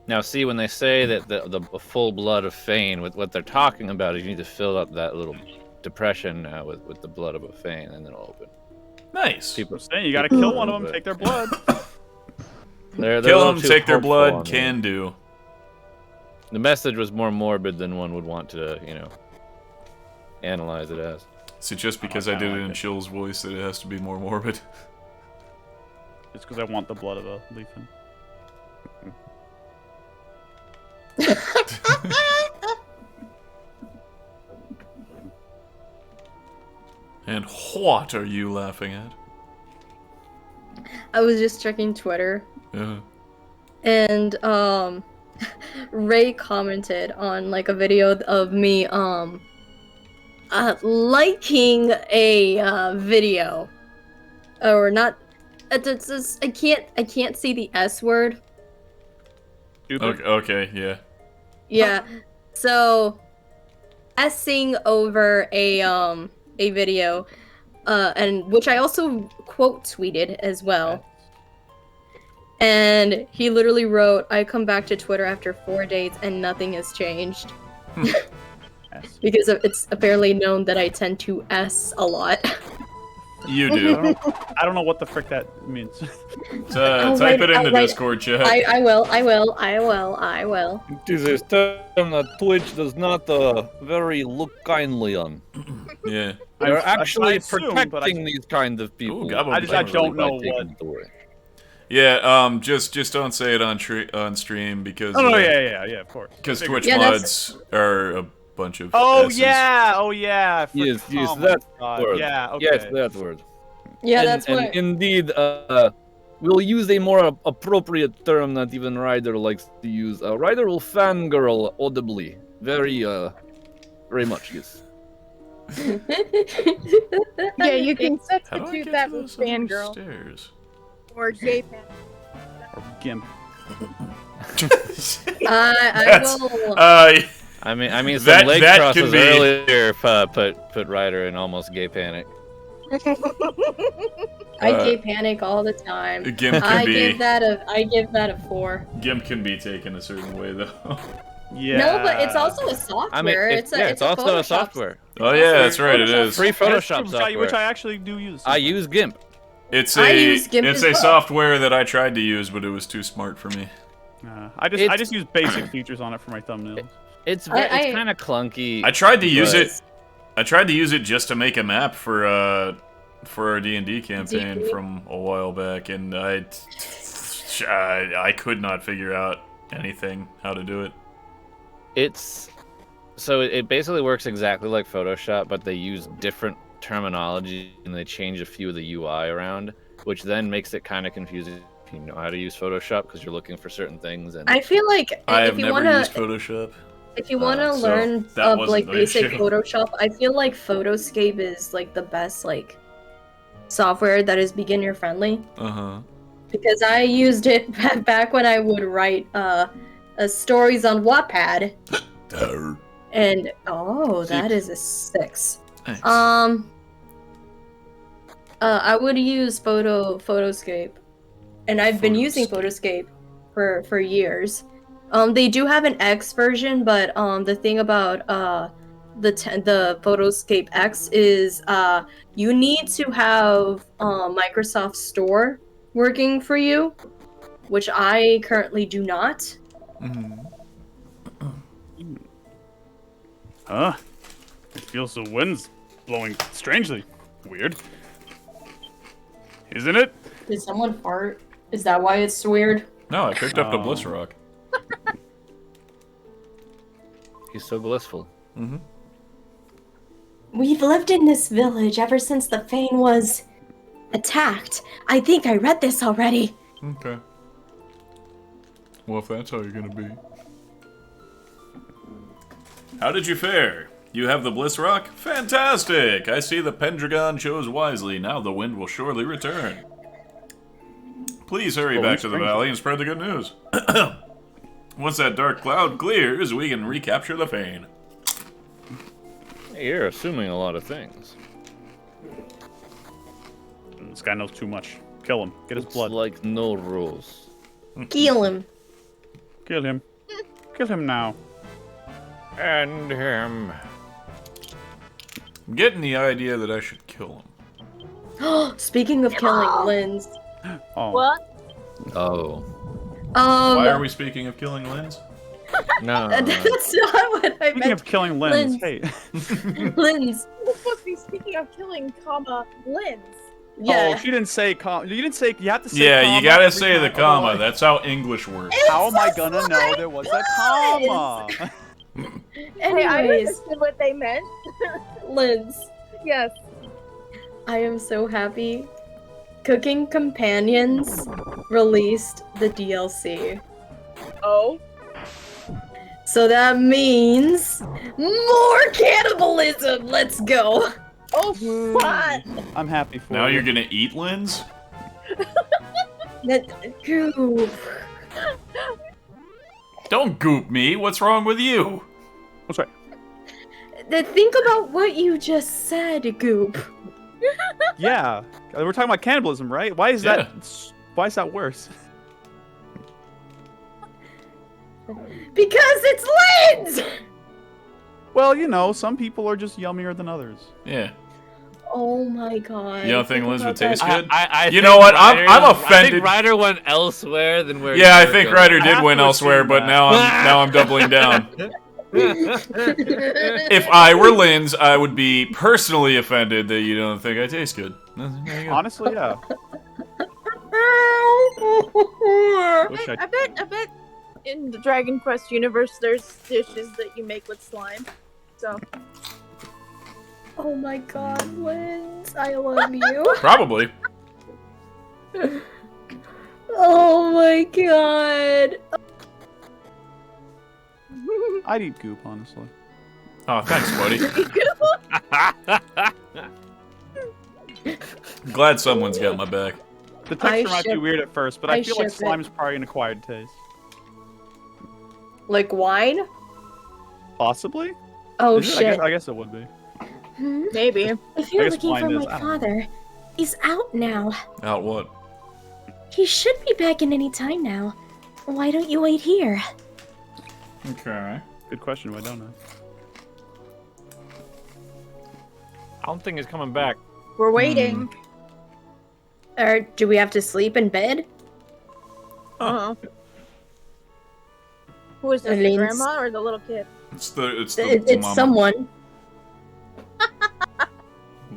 Now, see, when they say that the full blood of Fane, what they're talking about is you need to fill up that little depression with the blood of a Fane, and then it'll open. Nice. People are saying you gotta kill one of them, take their blood. They're kill them, take their blood, can do. The message was more morbid than one would want to, analyze it as. Is it just because I did it in Chill's voice that it has to be more morbid? It's because I want the blood of a Leafin. And what are you laughing at? I was just checking Twitter. Yeah. And Ray commented on like a video of me liking a video. Or not I can't see the S word. Okay, yeah. Yeah. So S-ing over a video, and which I also quote tweeted as well. And he literally wrote, "I come back to Twitter after 4 days and nothing has changed." Because it's apparently known that I tend to S a lot. You do. I don't know what the frick that means. Type it in the Discord chat. I will. This is term that Twitch does not very look kindly on. Yeah. They're actually assume, protecting these kind of people. Ooh, I don't know what. Yeah, just don't say it on stream because. Oh yeah, of course. Because Twitch mods are a bunch of. Oh S's. yeah. Yes, oh that God. word. Yeah, okay. Yes, that word. Yeah, that's what. And indeed, we'll use a more appropriate term that even Ryder likes to use. Ryder will fangirl audibly, very much. Yes. Yeah, you can How do I substitute get that to with those fangirl stairs? or gay pan. Or Gimp. I will. I mean, some That- leg that crosses could be- earlier put Ryder in almost gay panic. I gay panic all the time. Gimp I can be. give that a 4. Gimp can be taken a certain way though. Yeah. No, but it's also a software. I mean, it's also a Photoshop. software. Oh yeah, that's right. It is. Free Photoshop Which software. I actually do use. I use GIMP. It's I a use GIMP it's as a well. software that I tried to use, but it was too smart for me. I just use basic features on it for my thumbnails. It's I- kind of clunky. I tried to use but- it. I tried to use it just to make a map for our D&D campaign D&D? from a while back, and I could not figure out anything how to do it. It basically works exactly like Photoshop, but they use different terminology and they change a few of the UI around, which then makes it kind of confusing if you know how to use Photoshop because you're looking for certain things. And I feel like I if have you never wanna, used Photoshop. if you wanna so learn that of wasn't like the basic issue. Photoshop, I feel like Photoscape is like the best like software that is beginner friendly. Because I used it back when I would write stories on Wattpad. And that is a 6. Nice. I would use Photoscape, and I've been using Photoscape for years. They do have an X version, but the thing about the Photoscape X is you need to have Microsoft Store working for you, which I currently do not. Huh? It feels the wind's blowing strangely. Weird. Isn't it? Did someone fart? Is that why it's weird? No, I picked up the Bliss Rock. he's so blissful. We've lived in this village ever since the Fane was attacked. I think I read this already. Okay. Well, if that's how you're gonna be. How did you fare? You have the Bliss Rock? Fantastic! I see the Pendragon chose wisely. Now the wind will surely return. Please hurry back to the valley and spread the good news. Once that dark cloud clears, we can recapture the Fane. You're assuming a lot of things. This guy knows too much. Kill him. Get his It's blood. like no rules. Kill him. Kill him. Kill him now. And him. I'm getting the idea that I should kill him. Speaking of killing Linz. Oh. What? Oh. Why are we speaking of killing Linz? No. That's not what I Speaking meant. of killing Linz, hey. Linz. We're supposed to be speaking of killing, Linz. Yeah. Oh, she didn't say comma. You didn't say. You have to say. Yeah, comma you gotta every say the time. comma. Otherwise- That's how English works. How am I gonna know there was a comma? Hey, I Anyways, understood what they meant. Linz, Yes. I am so happy. Cooking Companions released the DLC. Oh. So that means more cannibalism. Let's go. Oh, fun. I'm happy for Now you. you're gonna eat Linz? That goop. Don't goop me. What's wrong with you? What's right? Think about what you just said, Goop. Yeah, we're talking about cannibalism, right? Why is that? Why is that worse? Because it's Linz! Well, you know, some people are just yummier than others. Yeah. Oh my god. You don't think Linz would about taste that. good? I You think know what? I'm I offended. think Ryder went elsewhere than where. Yeah, you I were think going. Ryder I did have win to elsewhere, assume but that. now I'm doubling down. If I were Linz, I would be personally offended that you don't think I taste good. There you go. Honestly, yeah. Wish I- I bet in the Dragon Quest universe there's dishes that you make with slime. So. Oh my god, Linz, I love you. Probably. Oh my god. I'd eat goop, honestly. Oh, thanks, buddy. Glad someone's got my back. The texture might be ship- weird at first, but I I feel like ship slime it. is probably an acquired taste. Like wine? Possibly? Oh Is it? shit. I guess it would be. Maybe. If you're I guess looking wine for is my out. father, he's out now. Out what? He should be back in any time now. Why don't you wait here? Okay. Good question. Why don't I? I don't think he's coming back. We're waiting. Or do we have to sleep in bed? Uh-huh. Who is this, the Linz. grandma or the little kid? It's the It's mama. someone.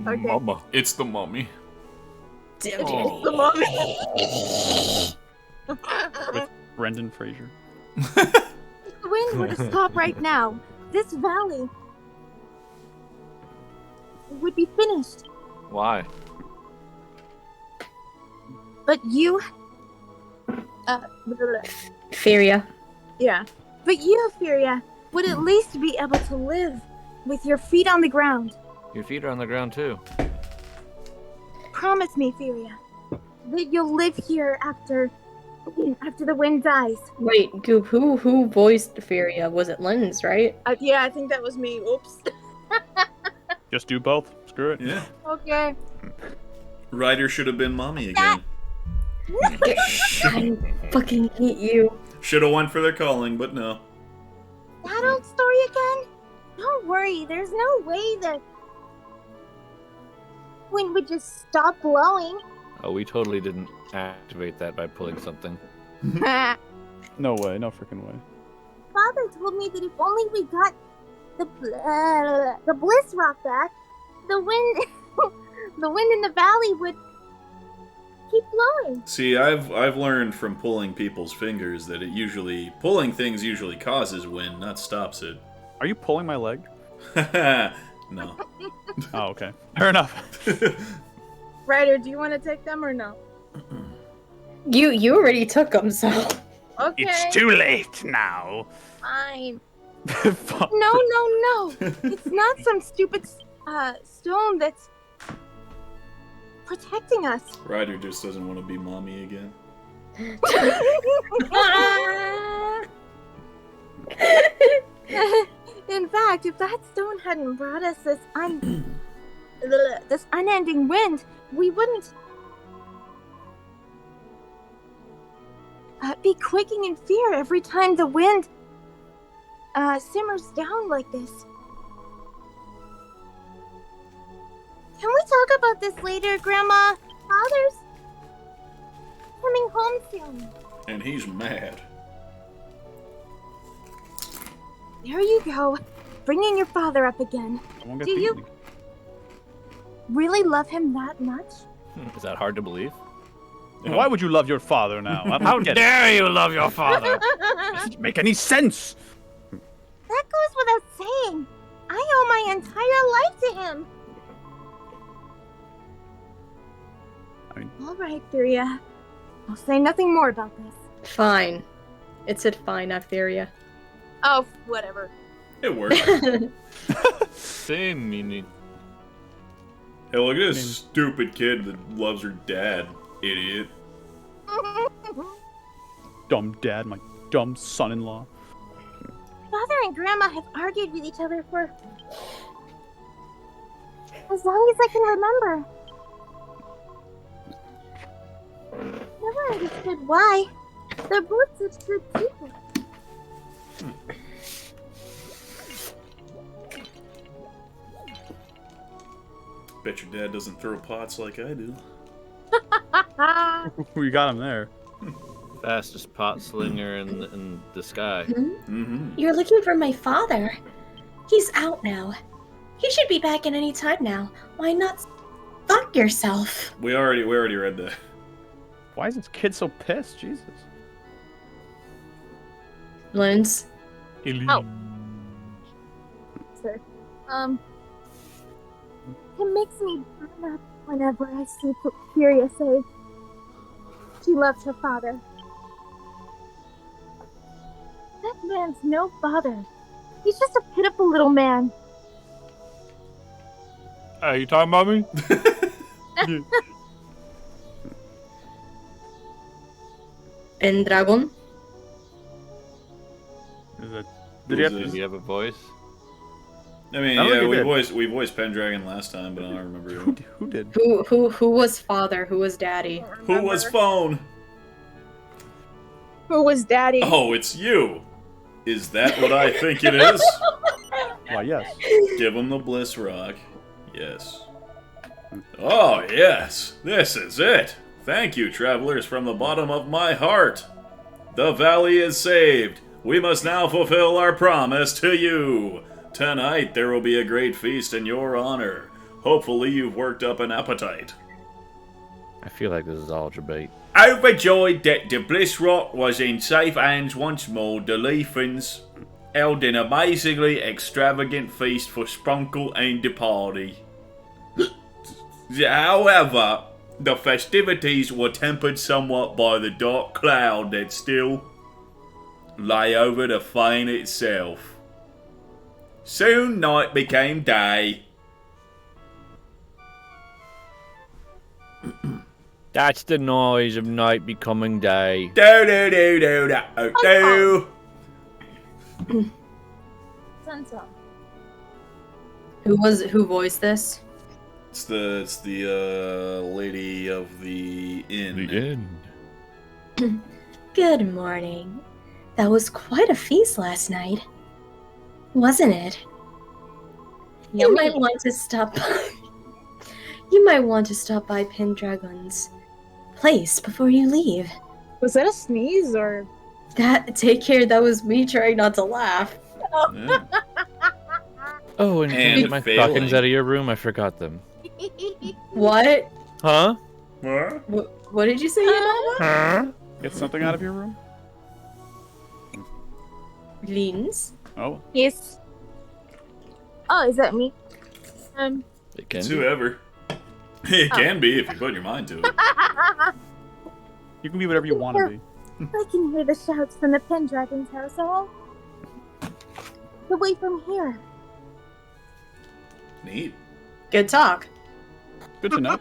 Okay. Mama. It's the mummy. The mommy. With Brendan Fraser. If the wind were to stop right now, this valley would be finished. Why? But you... Feria. Yeah. But you, Furia, would at least be able to live with your feet on the ground. Your feet are on the ground too. Promise me, Furia, that you'll live here after the wind dies. Wait, Goop, who voiced Feria? Was it Lens, right? Yeah, I think that was me. Oops. Just do both. Screw it. Yeah. Okay. Ryder should have been mommy again. I fucking hate you. Should have went for their calling, but no. That old story again? Don't worry, there's no way the wind would just stop blowing. Oh, we totally didn't activate that by pulling something. No way. No freaking way. Father told me that if only we got the Bliss Rock back, the wind the wind in the valley would keep blowing. See, I've learned from pulling people's fingers that pulling things usually causes wind, not stops it. Are you pulling my leg? No. Oh, okay. Fair enough. Ryder, do you want to take them or no? You already took them, so. Okay. It's too late now. Fine. Fuck. No. It's not some stupid stone that's protecting us. Ryder just doesn't want to be mommy again. In fact, if that stone hadn't brought us this unending wind, we wouldn't be quaking in fear every time the wind simmers down like this. Can we talk about this later, Grandma? Father's coming home soon. And he's mad. There you go, bringing your father up again. I won't get Do you- beaten. Really love him that much? Is that hard to believe? Why would you love your father now? I How don't get it. dare you love your father? Doesn't make any sense. That goes without saying. I owe my entire life to him. I mean- All right, Furia. I'll say nothing more about this. Fine. It said fine, not Feria. Oh, whatever. It worked. Same meaning. Hey, look at this stupid kid that loves her dad. Idiot. Dumb dad, my dumb son-in-law. Father and Grandma have argued with each other for as long as I can remember. Never understood why. They're both such good people. Bet your dad doesn't throw pots like I do. We got him there. Fastest pot slinger in the sky. Mm-hmm. You're looking for my father. He's out now. He should be back in any time now. Why not fuck yourself? We already read that. Why is this kid so pissed? Jesus. Lens. Oh. Sir. It makes me burn up whenever I see Furia say she loves her father. That man's no father. He's just a pitiful little man. Are you talking about me? Pendragon. Is it? Did you have Did to? you have a voice? I mean, I don't yeah, think it we did. voiced Pendragon last time, but I don't remember Who, who did? Who was father? Who was daddy? who was phone. Who was daddy? Oh, it's you. Is that what I think it is? Why, yes. Give him the Bliss Rock. Yes. Oh, yes. This is it. Thank you, travelers, from the bottom of my heart. The valley is saved. We must now fulfill our promise to you. Tonight there will be a great feast in your honor. Hopefully you've worked up an appetite. I feel like this is all debate. Overjoyed that the Bliss Rock was in safe hands once more, the Leafans held an amazingly extravagant feast for Spunkle and the party. However, the festivities were tempered somewhat by the dark cloud that still lay over the fane itself. Soon night became day. That's the noise of night becoming day. Do do do do do do. Sunso. Who voiced this? It's the lady of the inn. Good morning. That was quite a feast last night, wasn't it? You might want to stop by. You might want to stop by Pendragon's place before you leave. Was that a sneeze or? Take care. That was me trying not to laugh. Yeah. Oh, and can And you get my failing. stockings out of your room? I forgot them. What? Huh? What did you say, Mama? Get something out of your room? Lins? Oh. Yes. Oh, is that me? It can It's be. whoever. It can be if you put your mind to it. You can be whatever you want to be. I can hear the shouts from the Pendragon's house all the way from here. Neat. Good talk. Good to know.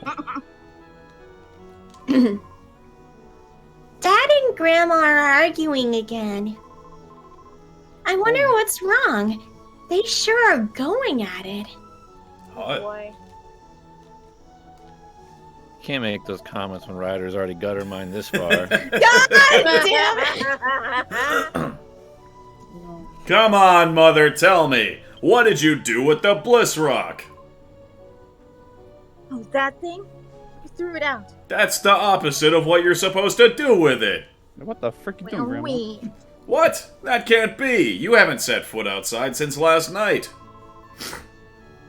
Dad and Grandma are arguing again. I wonder what's wrong. They sure are going at it. Hot. Boy. Can't make those comments when Ryder's already gutter mine this far. God damn it! Come on, Mother, tell me. What did you do with the Bliss Rock? Oh, that thing? You threw it out. That's the opposite of what you're supposed to do with it. What the frick you doing, Well, Grandma? we. What? That can't be. You haven't set foot outside since last night.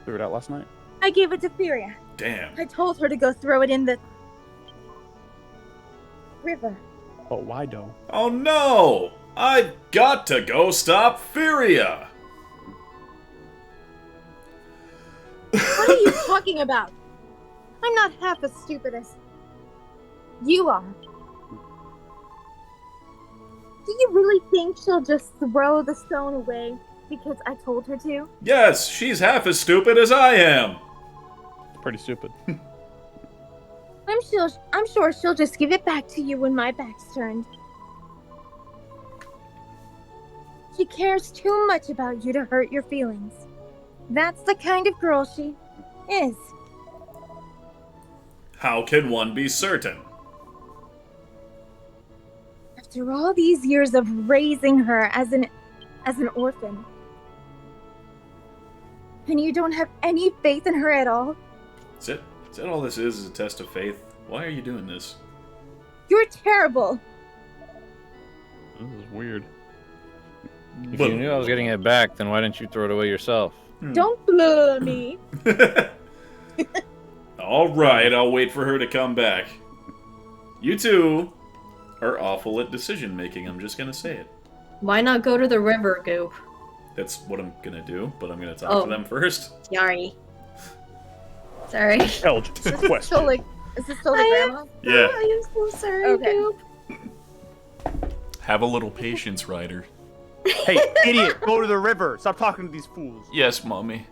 Threw it out last night. I gave it to Furia. Damn. I told her to go throw it in the river. Oh, why though? Oh no! I've got to go stop Furia! What are you talking about? I'm not half as stupid as you are. Do you really think she'll just throw the stone away because I told her to? Yes, she's half as stupid as I am. Pretty stupid. I'm sure she'll just give it back to you when my back's turned. She cares too much about you to hurt your feelings. That's the kind of girl she is. How can one be certain? After all these years of raising her as an orphan, and you don't have any faith in her at all, Is that all this is a test of faith? Why are you doing this? you're terrible. This is weird. If you knew I was getting it back, then why didn't you throw it away yourself? Don't blur me. Alright, I'll wait for her to come back. You two are awful at decision making, I'm just gonna say it. Why not go to the river, Goop? That's what I'm gonna do, but I'm gonna talk Oh. to them first. Sorry. Sorry. Elge, Is this question. still the grandma? Yeah. I am so sorry, Okay. Goop. Have a little patience, Ryder. Hey, idiot! Go to the river. Stop talking to these fools. Yes, Mommy.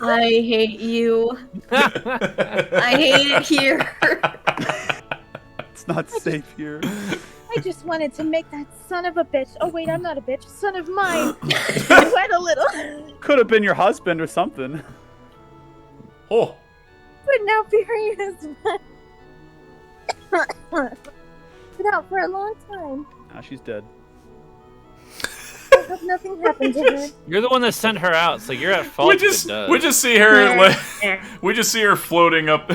I hate you. I hate it here. It's not safe here. I just wanted to make that son of a bitch. Oh wait, I'm not a bitch. Son of mine. Sweat a little. Could have been your husband or something. Oh, But now Fury has been out for a long time. Now she's dead. I hope nothing happened to her. You're the one that sent her out, so you're at fault. we if it just does. see her we just see her floating up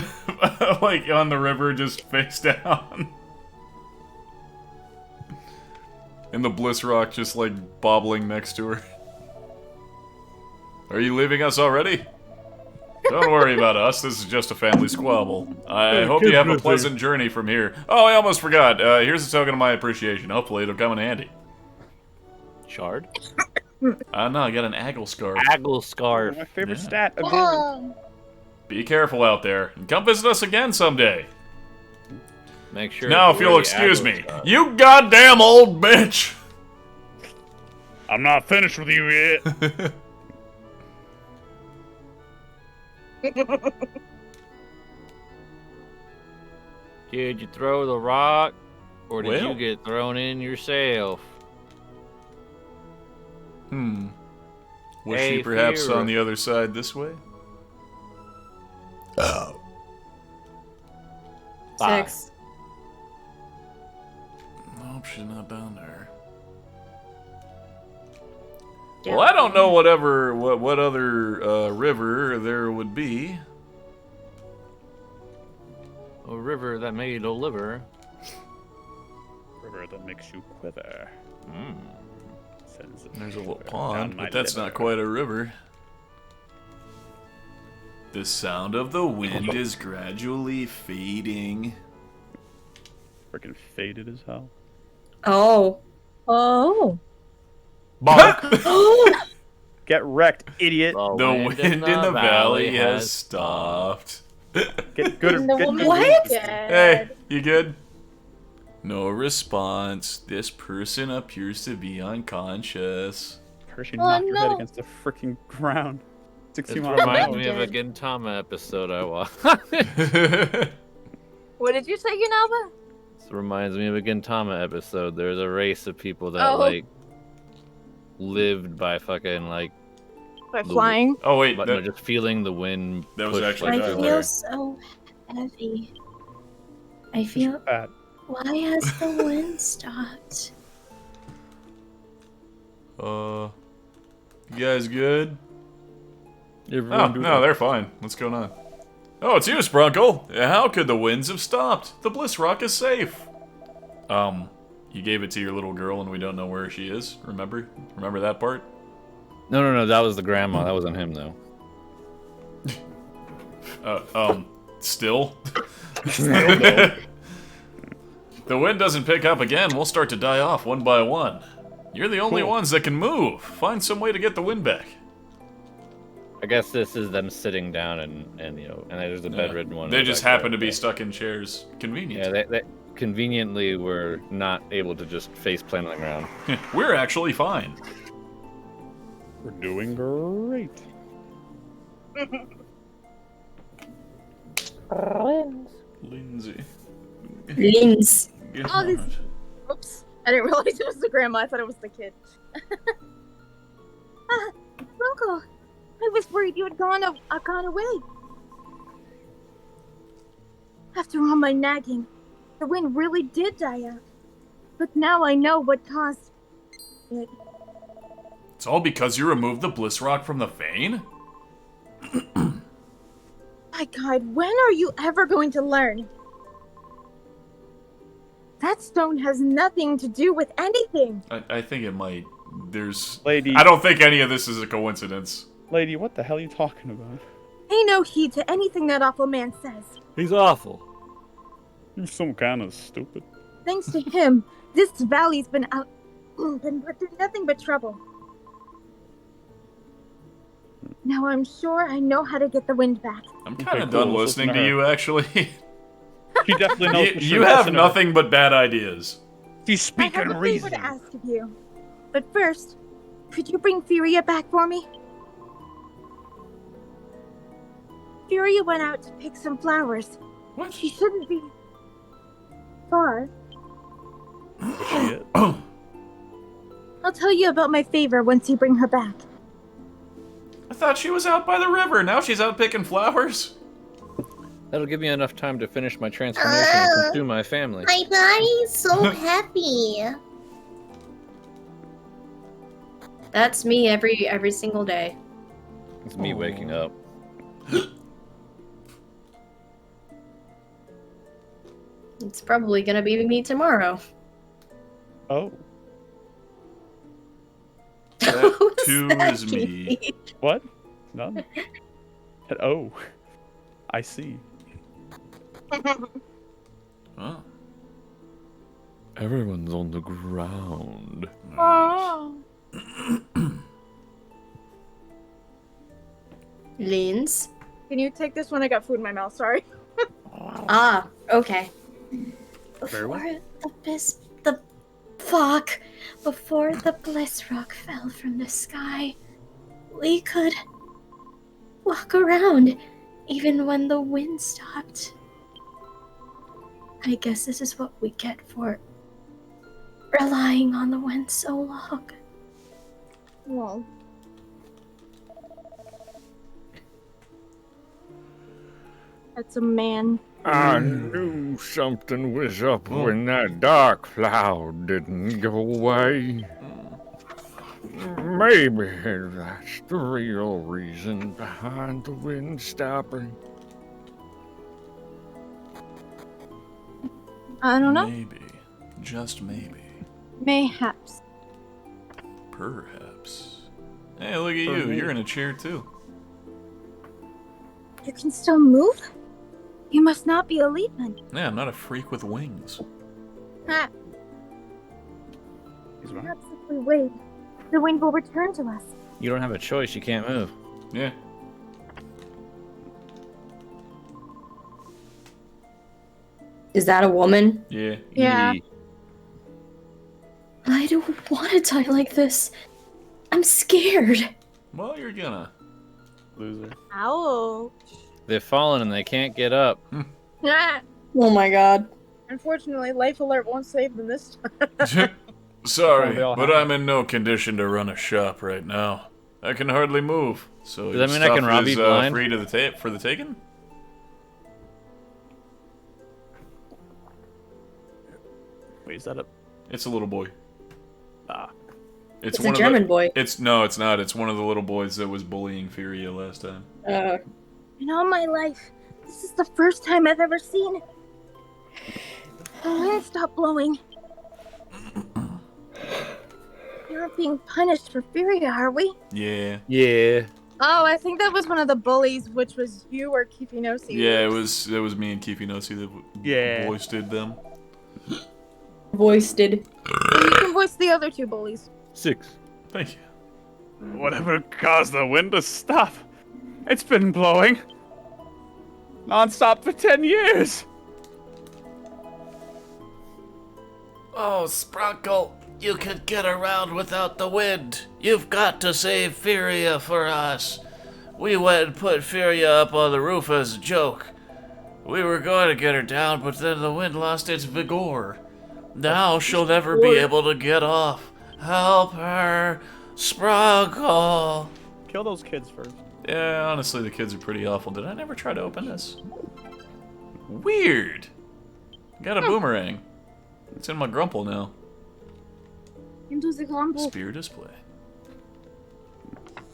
like on the river, just face down. And the Bliss Rock just like bobbling next to her. Are you leaving us already? Don't worry about us. This is just a family squabble. I hope you have a pleasant journey from here. Oh, I almost forgot. Here's a token of my appreciation. Hopefully it'll come in handy. Shard? No, I got an Aggle scarf. Aggle scarf. My favorite Yeah. stat. Ability. Oh, Be careful out there, and come visit us again someday. Make sure. Now, to if wear you'll the excuse Aggle me, scarf. you goddamn old bitch. I'm not finished with you yet. Did you throw the rock, or did Well. you get thrown in yourself? Was Hey, she perhaps Fear. on the other side this way? Oh. 6. Nope, she's not down there. Yeah. Well, I don't know what other river there would be. A river that made a liver. River that makes you quiver. Sends There's a little down pond, my but that's liver. not quite a river. The sound of the wind is gradually fading. Freaking faded as hell. Oh. Oh. Oh. Get wrecked, idiot. The wind in the valley has stopped. Get good. And the Get woman What? Hey, you good? No response. This person appears to be unconscious. Hershey, Oh, knock your head no. against the freaking ground. 60 This miles an reminds hour. me of a Dead. Gintama episode I watched. what did you say, Yanaba? This reminds me of a Gintama episode. There's a race of people that Oh. like lived by fucking like, By The- flying. Oh wait, but no, just feeling the wind. that was push, actually like, I bad. the feel way. so heavy. I feel. Bad. Why has the wind stopped? You guys good? Everyone Oh, do no, they're fine. What's going on? Oh, it's you, Sprunkle. How could the winds have stopped? The Bliss Rock is safe. You gave it to your little girl and we don't know where she is. Remember? Remember that part? No, that was the grandma. That wasn't him though. Still? Still no. The wind doesn't pick up again, we'll start to die off one by one. You're the only Cool. ones that can move. Find some way to get the wind back. I guess this is them sitting down and you know, and there's a bedridden one. They in the just back happen to there. be stuck in chairs. Convenient. Yeah, they conveniently were not able to just face plant on the ground. We're actually fine. We're doing great. Lindsay. Lins. Get Oh, this- on it. Oops. I didn't realize it was the grandma. I thought it was the kid. Uncle, I was worried you had gone away. After all my nagging, the wind really did die out. But now I know what caused it. It's all because you removed the Bliss Rock from the vein? My God, when are you ever going to learn? That stone has nothing to do with anything. I think it might. There's... Lady, I don't think any of this is a coincidence. lady, what the hell are you talking about? Pay no heed to anything that awful man says. He's awful. You're some kind of stupid. Thanks to him, this valley's been put through nothing but trouble. Now I'm sure I know how to get the wind back. I'm kind of Okay, cool. done Let's listen listening to to her. you, actually. She definitely knows for you sure. have Listen to her. nothing but bad ideas. She's I have speaking a favor reason. to ask of you. But first, could you bring Furia back for me? Furia went out to pick some flowers. What? She shouldn't be far. But she is. I'll tell you about my favor once you bring her back. I thought she was out by the river. Now she's out picking flowers. That'll give me enough time to finish my transformation and consume my family. My body's so happy. That's me every single day. It's me waking up. It's probably gonna be me tomorrow. Oh, That Who's too that is me. be? what? None. Oh, I see. Oh. Everyone's on the ground. Oh. Lins? Can you take this one? I got food in my mouth. Sorry. Ah, okay. Very well. Before the bliss rock fell from the sky, we could walk around even when the wind stopped. I guess this is what we get for relying on the wind so long. Well, that's a man. I knew something was up when that dark cloud didn't go away. Maybe that's the real reason behind the wind stopping. I don't know. Maybe. Just maybe. Mayhaps. Perhaps. Hey, look at you. You're in a chair too. You can still move? You must not be a Leafman. Yeah, I'm not a freak with wings. Ha! He's right. Perhaps if we wait, the wind will return to us. You don't have a choice, you can't move. Yeah. Is that a woman? Yeah. Yeah. I don't want to die like this. I'm scared. Well, you're gonna. Loser. Ow. They've fallen and they can't get up. Ah, Oh my god. unfortunately, life alert won't save them this time. Sorry, they all but have I'm in no condition to run a shop right now. I can hardly move. So Does that your mean I can stuff rob is, you blind? free to the for the taking? Wait, is that a... It's a little boy. Ah. It's one a of German the, boy. It's no, it's not. It's one of the little boys that was bullying Furia last time. In all my life, this is the first time I've ever seen the wind stop blowing. You're not being punished for Furia, are we? Yeah. Yeah. Oh, I think that was one of the bullies, which was you or Kifinosi. Yeah, it was me and Kifinosi that Yeah. voiced them. Voiced it. Well, you can voice the other two bullies. 6. Thank you. Whatever caused the wind to stop? It's been blowing non-stop for 10 years. Oh, Sprockle, you could get around without the wind. You've got to save Furia for us. We went and put Furia up on the roof as a joke. We were going to get her down, but then the wind lost its vigor. Now she'll never be able to get off. Help her, Sprockle. Kill those kids first. Yeah, honestly, the kids are pretty awful. Did I never try to open this? Weird. Got a boomerang. It's in my grumple now. Into the grumble. Spear display.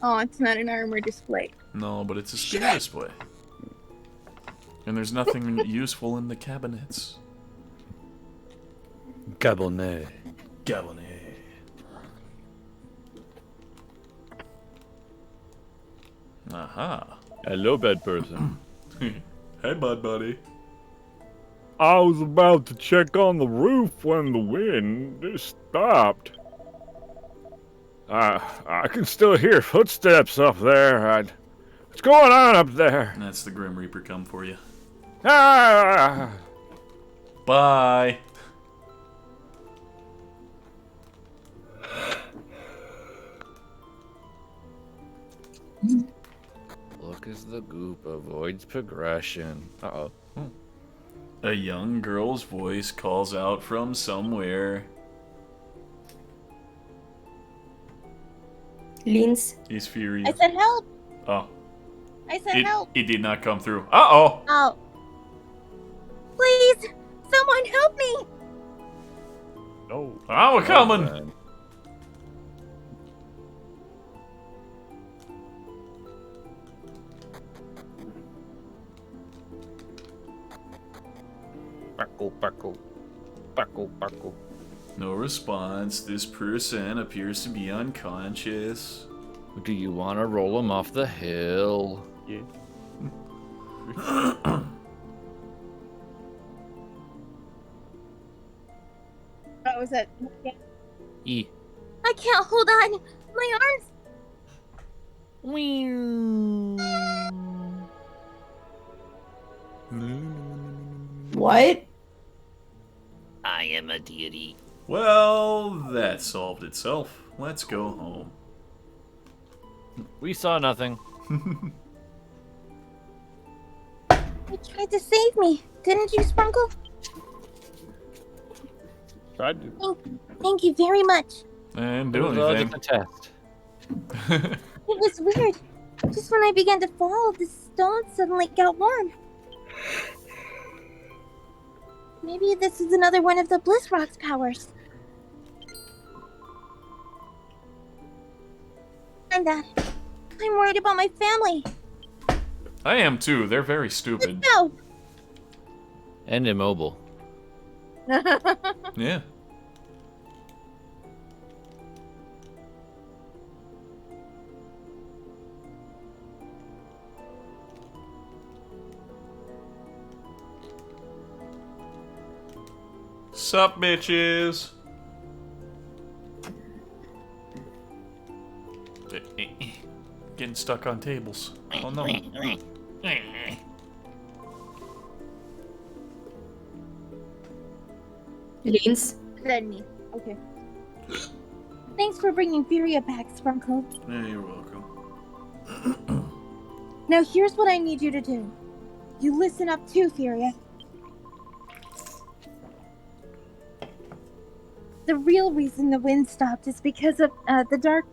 Oh, it's not an armor display. No, but it's a spear display. And there's nothing useful in the cabinets. Cabernet. Cabinet. Aha. Hello, bad person. Hey, bud buddy. I was about to check on the roof when the wind stopped. I can still hear footsteps up there. What's going on up there? That's the Grim Reaper come for you. Ah! Bye. Look as the goop avoids progression. Uh-oh. A young girl's voice calls out from somewhere. Lins. He's furious. I said help! Oh. I said help! It did not come through. Uh-oh! Oh. Please! Someone help me! No. Oh, we're coming! Paco, Paco. Paco, Paco. No response. This person appears to be unconscious. Do you want to roll him off the hill? Yeah. Oh, is that? E. I can't hold on. My arms. What? I am a deity. Well, that solved itself. Let's go home. We saw nothing. You tried to save me, didn't you, Sprinkle? Tried to. Thank you very much. And It do was all anything. just a test. It was weird. Just when I began to fall, the stone suddenly got warm. Maybe this is another one of the Bliss Rock's powers. And I'm worried about my family. I am too. They're very stupid. No. And immobile. Yeah. Sup, bitches? Getting stuck on tables. Oh no. Jeans? Then me. Okay. Thanks for bringing Furia back, Sprinkle. Yeah, you're welcome. Now here's what I need you to do. You listen up too, Furia. The real reason the wind stopped is because of the dark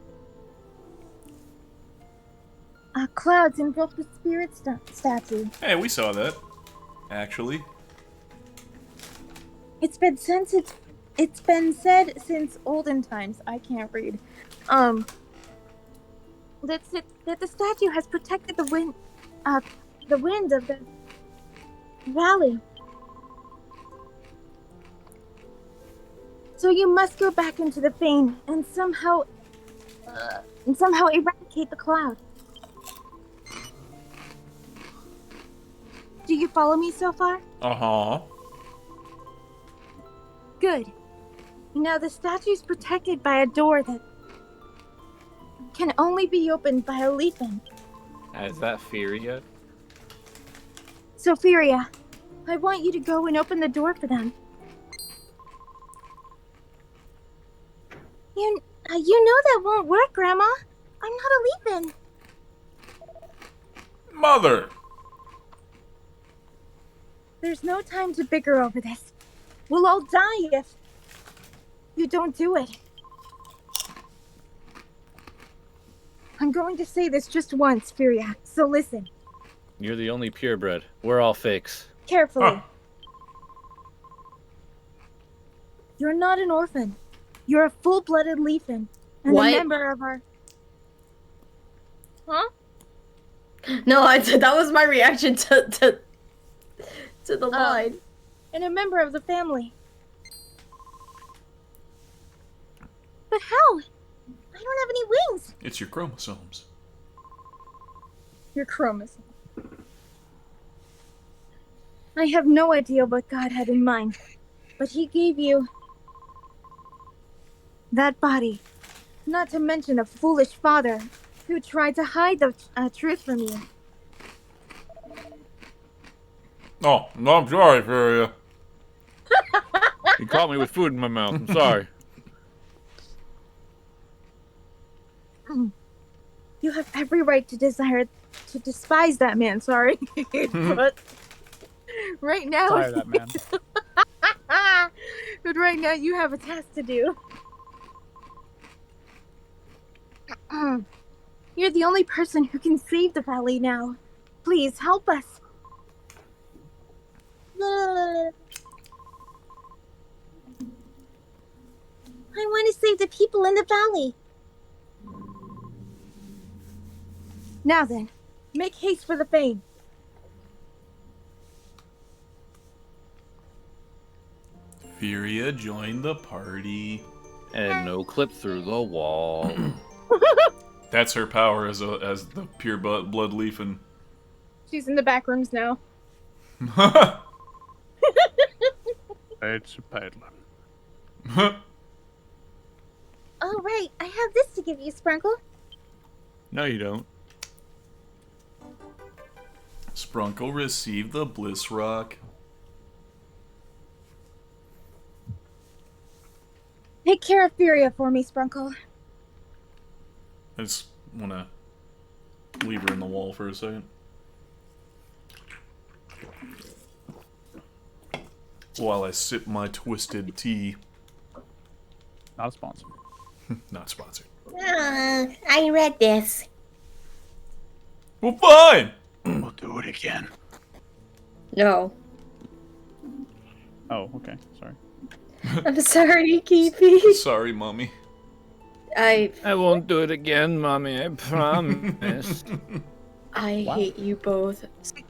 clouds engulfed the spirit statue. Hey, we saw that. Actually. It's been said since olden times. I can't read. That the statue has protected the wind of the valley. So you must go back into the vein and somehow eradicate the cloud. Do you follow me so far? Uh-huh. Good. Now the statue's protected by a door that can only be opened by a Leafa. Is that Furia? So Furia, I want you to go and open the door for them. You know that won't work, Grandma. I'm not a Leafin. Mother! There's no time to bicker over this. We'll all die if you don't do it. I'm going to say this just once, Furia, so listen. You're the only purebred. We're all fakes. Carefully. Huh. You're not an orphan. You're a full-blooded Leafin. And What? a member of our... Huh? No, that was my reaction to the line. And a member of the family. But how? I don't have any wings. It's your chromosomes. Your chromosome. I have no idea what God had in mind, but he gave you that body. Not to mention a foolish father who tried to hide the truth from you. Oh, no, I'm sorry, Furia. You caught me with food in my mouth. I'm sorry. You have every right to despise that man, sorry. But right now... Sorry, that man. But right now you have a task to do. You're the only person who can save the valley now. Please, help us. I want to save the people in the valley. Now then, make haste for the fane. Furia joined the party. And no clip through the wall. That's her power as the pure blood Leafin. She's in the back rooms now. It's a peddler. Oh, right. I have this to give you, Sprinkle. No, you don't. Sprunkle received the Bliss Rock. Take care of Furia for me, Sprinkle. I just want to leave her in the wall for a second. While I sip my twisted tea. Not a sponsor. Not sponsored. I read this. Well, fine! We'll do it again. No. Oh, okay. Sorry. I'm sorry, Keepy. Sorry, Mommy. I won't do it again, Mommy. I promise. hate you both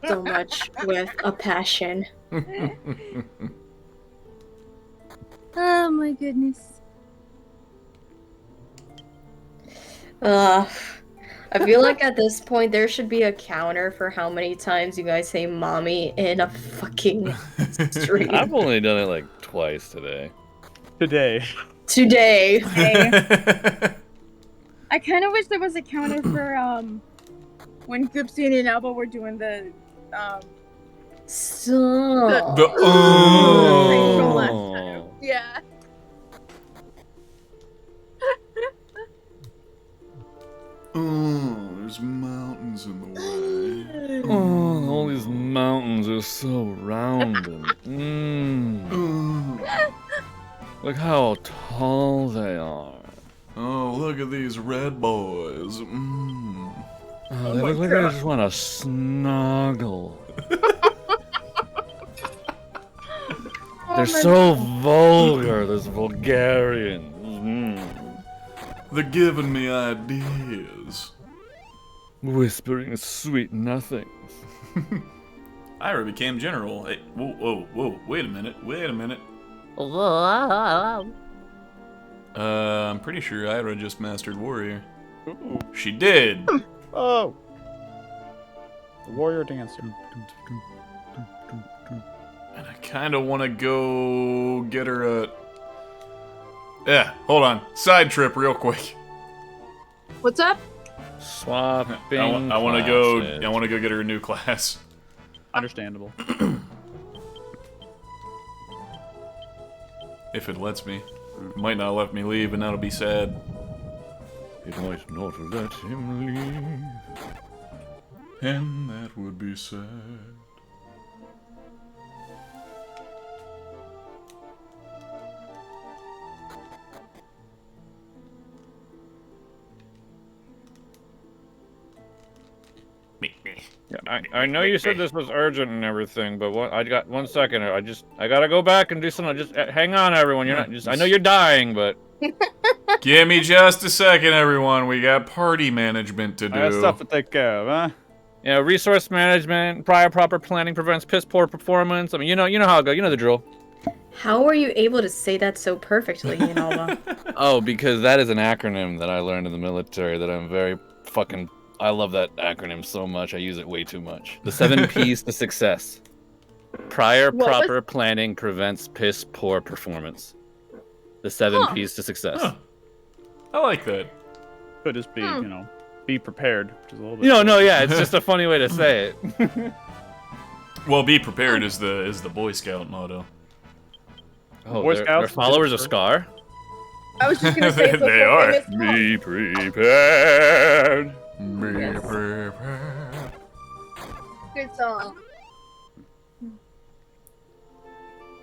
so much with a passion. Oh my goodness. I feel like at this point there should be a counter for how many times you guys say mommy in a fucking stream. I've only done it like twice today. Today. Today. I kind of wish there was a counter for when Goopsie and Elba were doing the So. from last time. Yeah. Oh, there's mountains in the way. Oh, all these mountains are so round and look how tall they are. Oh, look at these red boys. Oh, they look like they just want to snuggle. They're so vulgar, those vulgarians. They're giving me ideas. Whispering sweet nothings. Ira became general. Hey, whoa, wait a minute. I'm pretty sure Ira just mastered warrior. Ooh. She did! Oh! The warrior dancer. And I kinda wanna go get her a... Yeah, hold on. Side trip real quick. What's up? Swapping. I wanna go get her a new class. Understandable. If it lets me. It might not let me leave, and that'll be sad. It might not let him leave. And that would be sad. Yeah, I know you said this was urgent and everything, but I got 1 second. I gotta go back and do something. Just hang on, everyone. You're not. I know you're dying, but Give me just a second, everyone. We got party management to do. I got stuff to take care of, huh? yeah, resource management, prior proper planning prevents piss poor performance. I mean, you know how it goes. You know the drill. How are you able to say that so perfectly, Inalba? Oh, because that is an acronym that I learned in the military that I'm very fucking... I love that acronym so much. I use it way too much. The 7 P's to success. Prior proper planning prevents piss poor performance. The 7 P's to success. Huh. I like that. Could just be, be prepared, which is a little bit... Yeah, it's just a funny way to say it. Well, be prepared is the Boy Scout motto. Oh, Boy they're Scouts followers of Scar? I was just gonna say it's They are. Be prepared. Be Yes. prepared. Good song.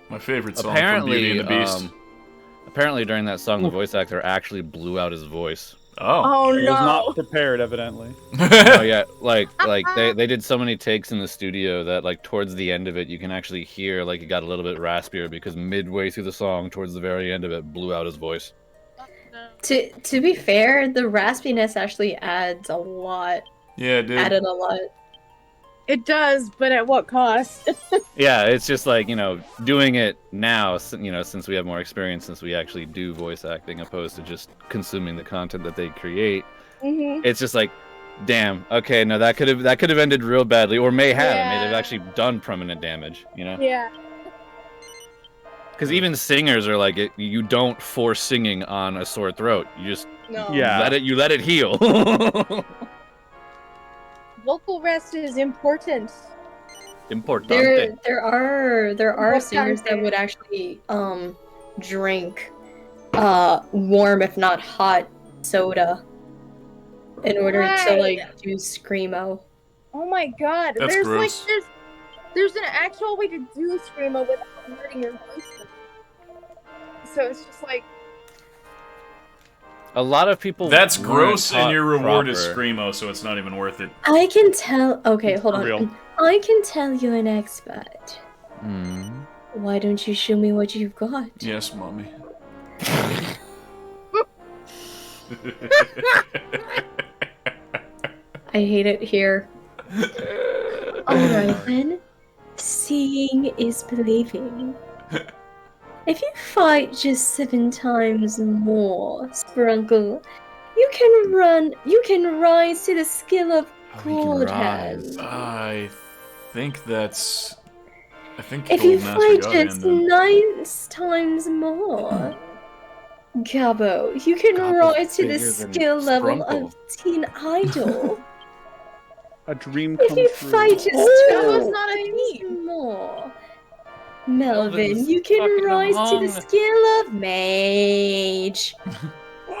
My favorite song from Beauty and the Beast. Apparently during that song, the voice actor actually blew out his voice. Oh. Oh He was no. not prepared, evidently. Oh yeah, like they did so many takes in the studio that like towards the end of it, you can actually hear like it got a little bit raspier because midway through the song, towards the very end of it, blew out his voice. To be fair, the raspiness actually adds a lot. Yeah, it did. Added a lot. It does, but at what cost? Yeah, it's just like, doing it now, since we have more experience, since we actually do voice acting, opposed to just consuming the content that they create. Mm-hmm. It's just like, Damn. Okay, no, that could have ended real badly, or may have. It may have Yeah. actually done permanent damage. You know. Yeah. Because even singers are like, you don't force singing on a sore throat. You just No. Yeah. let it heal. Vocal rest is important. Importante. There are singers that Importante. would actually drink warm if not hot soda in order to Right. like do screamo. Oh my god. That's there's gross. like there's an actual way to do screamo without hurting your voice. So it's just like A lot of people. That's weren't gross, and taught your reward is proper. screamo, so it's not even worth it. I can tell. Okay, hold on. Real. I can tell you're an expert. Hmm. Why don't you show me what you've got? Yes, mommy. I hate it here. Alright then. Seeing is believing. If you fight just 7 times more, Sprunkle, you can rise to the skill of God Hand. I think that's. I think If you Gold Master fight got just him. 9 times more, Gabo, you can Gabo's rise to the bigger than skill level Sprunkle. of Teen Idol. A dream If come you true. fight just Gabo's 2 not a times more, Melvin, Melvin's you can fucking rise to the hung. skill of Mage.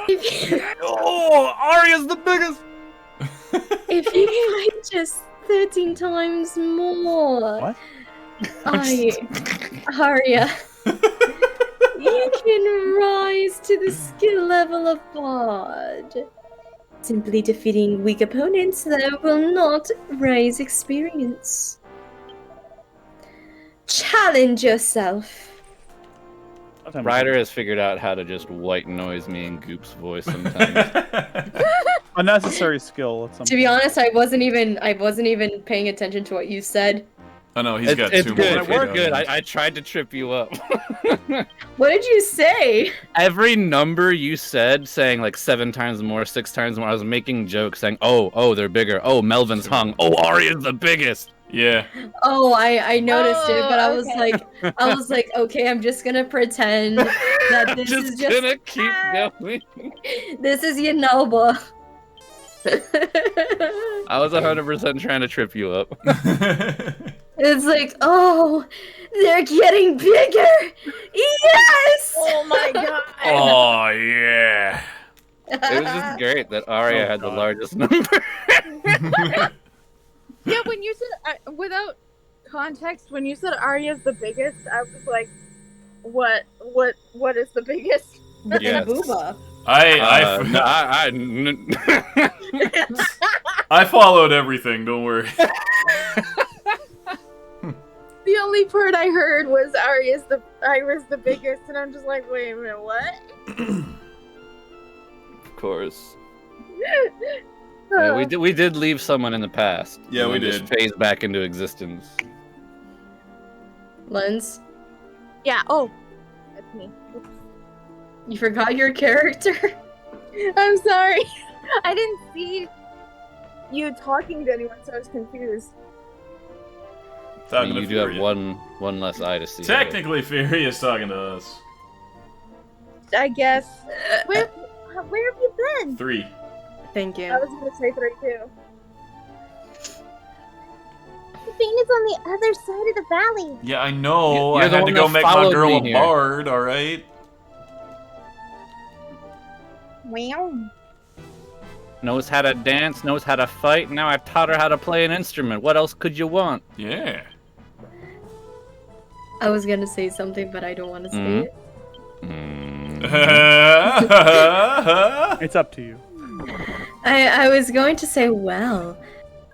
If you, Oh, Arya's the biggest. if you fight just 13 times more, What? Arya, you can rise to the skill level of Bard. Simply defeating weak opponents that will not raise experience. Challenge yourself. Ryder has figured out how to just white noise me in Goop's voice sometimes. Unnecessary skill. At some To be point. honest, I wasn't even paying attention to what you said. Oh no, he's got it's 2 good. more. We're feet good. on him. I tried to trip you up. What did you say? Every number you said, saying like 7 times more, 6 times more, I was making jokes saying, oh, they're bigger. Oh, Melvin's hung. Oh, Arya's the biggest. Yeah. Oh, I noticed it, but I was okay. like, okay, I'm just gonna pretend that this just is just gonna keep going. this is Yanoba. I was 100% trying to trip you up. It's like, oh, they're getting bigger. Yes. Oh my god. Oh yeah. It was just great that Arya Oh, had the God. largest number. Yeah, when you said without context, when you said Arya's the biggest, I was like, what is the biggest? Yes. Booba. I followed everything. Don't worry. The only part I heard was Arya's the biggest, and I'm just like, wait a minute, what? Of course. Yeah, we did leave someone in the past. Yeah, we and just did. phased back into existence. Lens, Yeah. Oh, that's me. Oops. you forgot your character. I'm sorry. I didn't see you talking to anyone, so I was confused. Talking You to do have Furia. one less eye to see. Technically, Fury is talking to us. I guess. Where have you been? 3. Thank you. I was gonna say 3 too. Thane is on the other side of the valley. Yeah, I know. You're I the had one to go that make my followed girl a me here. bard. All right. Wow. Knows how to dance, knows how to fight. Now I've taught her how to play an instrument. What else could you want? Yeah. I was gonna say something, but I don't want to say Mhm. it. It's up to you. I was going to say, well,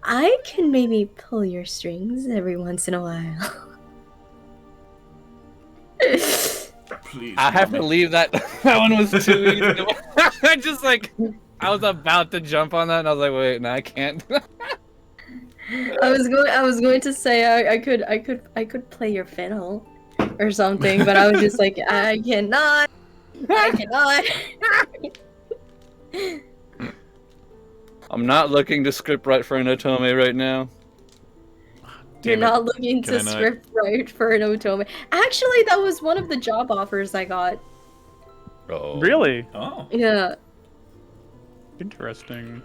I can maybe pull your strings every once in a while. Please. I have to mommy. leave that. That one was too easy. I just like, I was about to jump on that, and I was like, wait, no, I can't. I was going to say I could play your fiddle or something, but I was just like, I cannot. I'm not looking to script write for an Otome right now. You're Damn it. not looking Can to I not- script write for an Otome. Actually, that was one of the job offers I got. Oh. Really? Oh. Yeah. Interesting.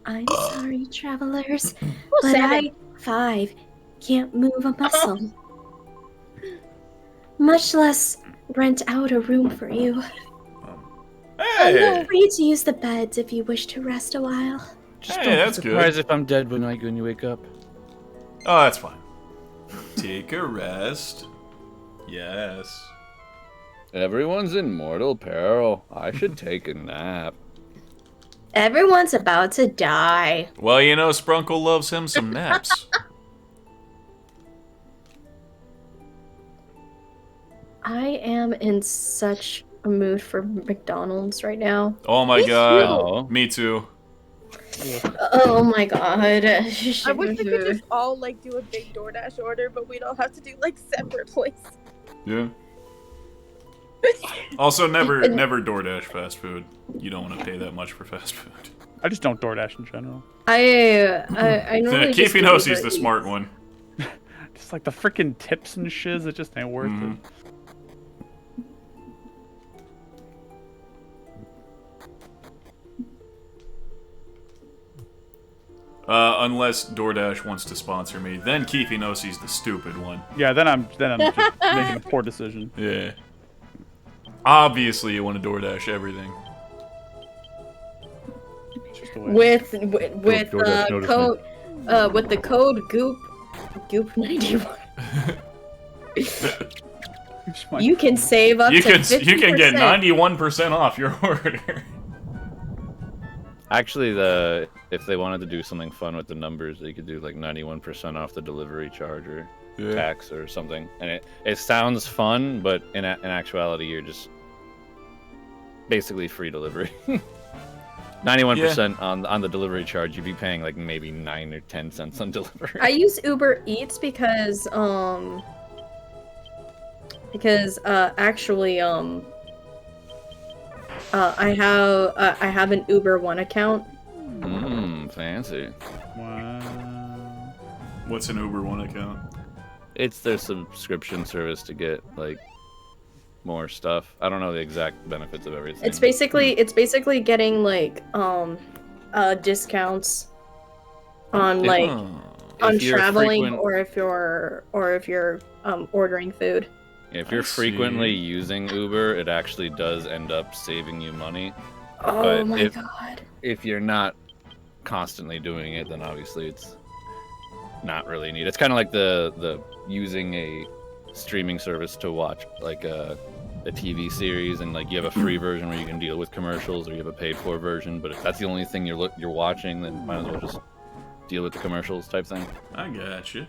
I'm sorry, travelers, but I, 5, can't move a muscle. Much less rent out a room for you. Hey! Feel free to use the beds if you wish to rest a while. Just Hey, don't that's be good. surprised if I'm dead when you wake up. Oh, that's fine. Take a rest. Yes. Everyone's in mortal peril. I should take a nap. Everyone's about to die. Well, you know, Sprunkle loves him some naps. I am in such a mood for McDonald's right now. Oh my Me god. Oh. Me too. Oh my god. I wish we could just all like do a big DoorDash order, but we'd all have to do like separate places. Yeah. Also, never DoorDash fast food. You don't want to pay that much for fast food. I just don't DoorDash in general. I normally just do Keefinosi's Uber the Eats. smart one. Just like the freaking tips and shiz, it just ain't worth it. Unless DoorDash wants to sponsor me, then Keefinosi's the stupid one. Yeah, then I'm just making a poor decision. Yeah. Obviously, you want to DoorDash everything. It's just the way. with DoorDash notice code with the code goop 91. You can save up You to can 50%. you can get 91% off your order. Actually, if they wanted to do something fun with the numbers, they could do like 91% off the delivery charge or tax or something. And it sounds fun, but in actuality, you're just basically free delivery. 91% on the delivery charge, you'd be paying like maybe 9 or 10 cents on delivery. I use Uber Eats because actually I have an Uber One account. Fancy. Wow. What's an Uber One account? It's their subscription service to get like more stuff. I don't know the exact benefits of everything. It's basically getting like discounts on like on If you're traveling frequent- or if you're ordering food. If you're I frequently see. using Uber, it actually does end up saving you money. Oh But my god. If you're not constantly doing it, then obviously it's not really neat. It's kind of like the using a streaming service to watch like a TV series, and like you have a free version where you can deal with commercials, or you have a paid for version. But if that's the only thing you're watching, then might as well just deal with the commercials type thing. I gotcha.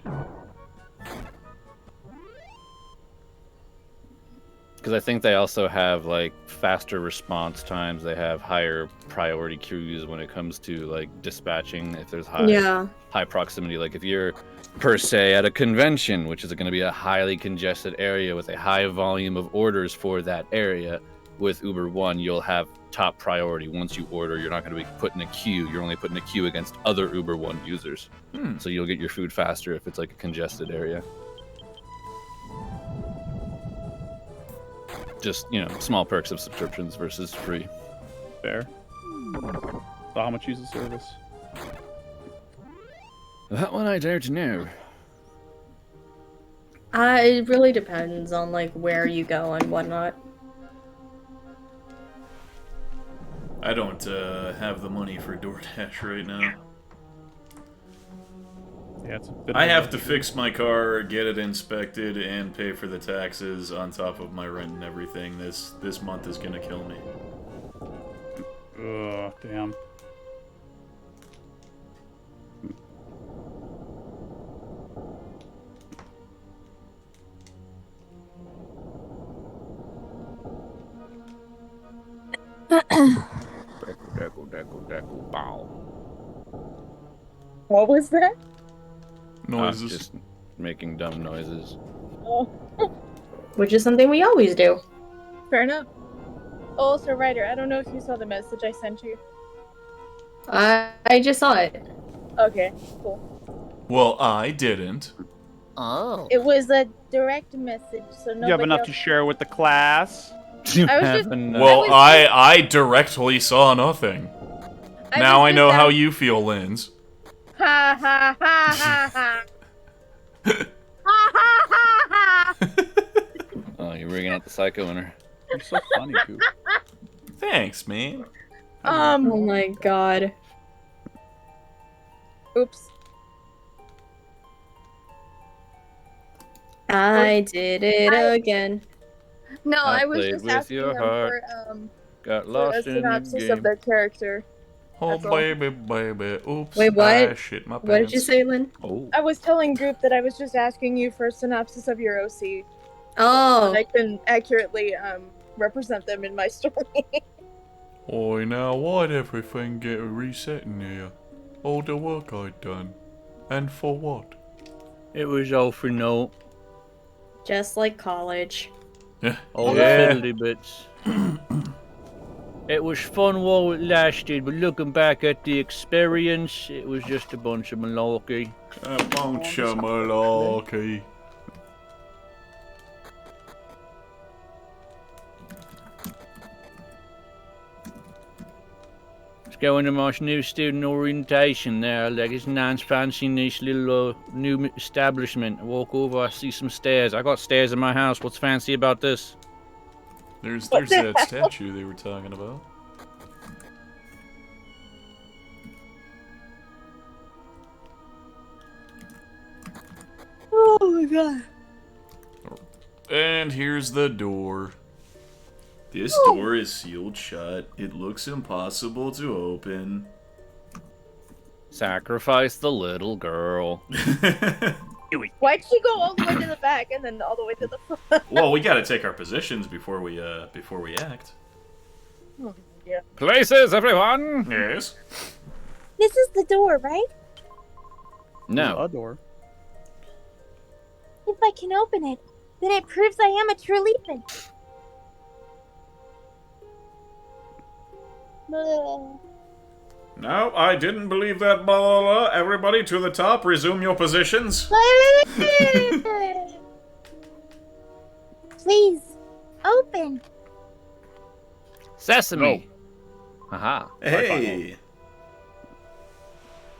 Because I think they also have like faster response times. They have higher priority queues when it comes to like dispatching. If there's high proximity, like if you're per se at a convention, which is going to be a highly congested area with a high volume of orders for that area, with Uber One, you'll have top priority. Once you order, you're not going to be put in a queue. You're only put in a queue against other Uber One users. So you'll get your food faster if it's like a congested area. Just, small perks of subscriptions versus free. Fair. So how much use the service? That one I don't know. It really depends on like where you go and whatnot. I don't have the money for DoorDash right now. Yeah, it's a bit I of a- have to fix my car, get it inspected, and pay for the taxes on top of my rent and everything. This month is gonna kill me. Ugh, damn. What was that? Noises. Just making dumb noises. Oh, Which is something we always do. fair enough. also, Ryder, I don't know if you saw the message I sent you. I just saw it. Okay, cool. Well, I didn't. Oh. It was a direct message, so nobody You have enough else... to share with the class? You I was have just- enough. Well, was I directly saw nothing. Now I know how you feel, Linz. Ha ha ha ha ha. Ha ha ha ha. Oh, you're bringing out the psycho in her. You're so funny, Coop. Thanks, man. Oh my god. Oops. I did it again. No, I I was played just with asking your them heart. Got for a lost in the synopsis game. of their character. Oh, That's all. baby, baby. Oops. Wait, what? I shit my pants. What did you say, Lynn? Oh. I was telling Group that I was just asking you for a synopsis of your OC. Oh. And I can accurately represent them in my story. Oi, now why'd everything get reset in here? All the work I'd done. And for what? It was all for no. Just like college. All the fiddly bits. It was fun while it lasted, but looking back at the experience, it was just a bunch of malarkey. A bunch of malarkey. Let's go into my new student orientation there. Like it's nice, fancy, nice little new establishment. I walk over, I see some stairs. I got stairs in my house. What's fancy about this? There's that statue they were talking about. Oh my god. And here's the door. This door is sealed shut. It looks impossible to open. Sacrifice the little girl. Why'd she go all the way to the back and then all the way to the front? Well, we gotta take our positions before we act. Oh, yeah. Places, everyone! Yes. This is the door, right? No. A door. If I can open it, then it proves I am a true Leafin. No, I didn't believe that. Blah, blah, blah. Everybody to the top. Resume your positions. Please, open. Sesame! Haha. Hey.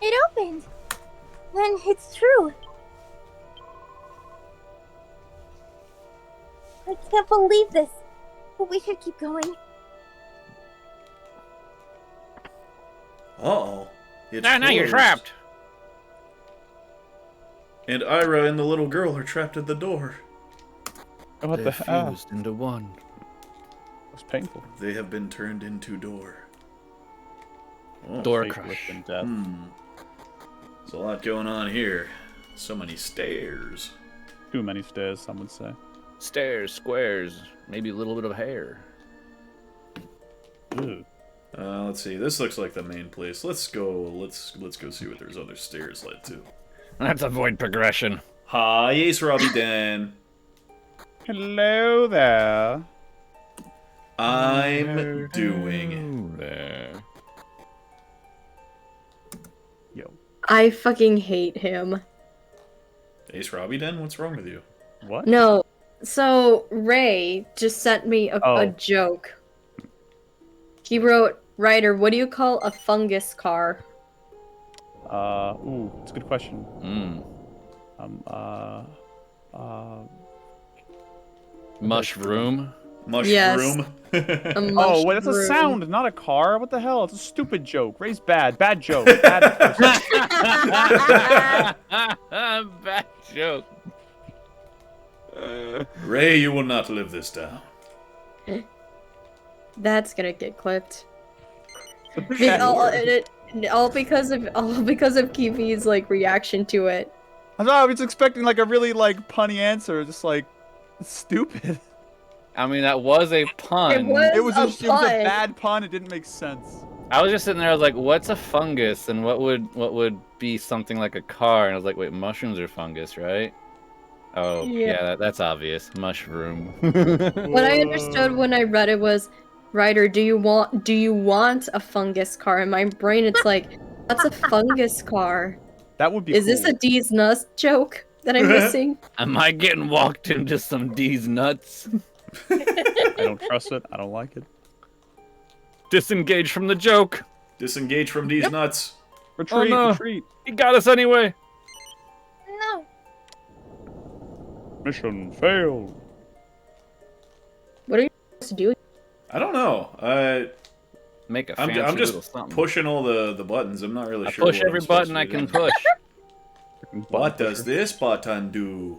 It opened. Then it's true. I can't believe this, but we should keep going. Uh-oh. It's No, you're closed. trapped! And Ira and the little girl are trapped at the door. What They're the hell? fused into one. That's painful. They have been turned into door. Oh, Door Fate crush. with and death. There's a lot going on here. So many stairs. Too many stairs, some would say. Stairs, squares, maybe a little bit of hair. Ew. Let's see. This looks like the main place. Let's go. Let's go see what there's other stairs led to. Let's avoid progression. Hi, Ace Robbie Dan. Hello there. I'm doing. There. Yo. I fucking hate him. Ace Robbie Dan, what's wrong with you? What? No. So, Ray just sent me a Oh. joke. He wrote, Ryder, what do you call a fungus car? Ooh, it's a good question. Mushroom. Mushroom. Oh, wait, that's a sound, not a car. What the hell? It's a stupid joke. Ray's bad. Bad joke. Bad person. Bad joke. Ray, you will not live this down. That's gonna get clipped. Bad all because of Kiwi's like reaction to it. I was expecting like a really like punny answer, just like stupid. I mean, that was a pun. It was It was a pun. bad pun. It didn't make sense. I was just sitting there, I was like, what's a fungus? And what would be something like a car? And I was like, wait, mushrooms are fungus, right? Oh, Yeah. yeah, that's obvious. Mushroom. What I understood when I read it was Ryder, do you want a fungus car? In my brain, it's like, what's a fungus car? That would be Is cool. this a D's nuts joke that I'm missing? Am I getting walked into some D's nuts? I don't trust it. I don't like it. Disengage from the joke. Disengage from these nuts. Retreat, no. retreat. He got us anyway. No. Mission failed. What are you supposed to do? I don't know. Make a I'm fancy just little something. pushing all the buttons. I'm not really I sure. push what every I'm supposed button I to can do. push. What does this button do?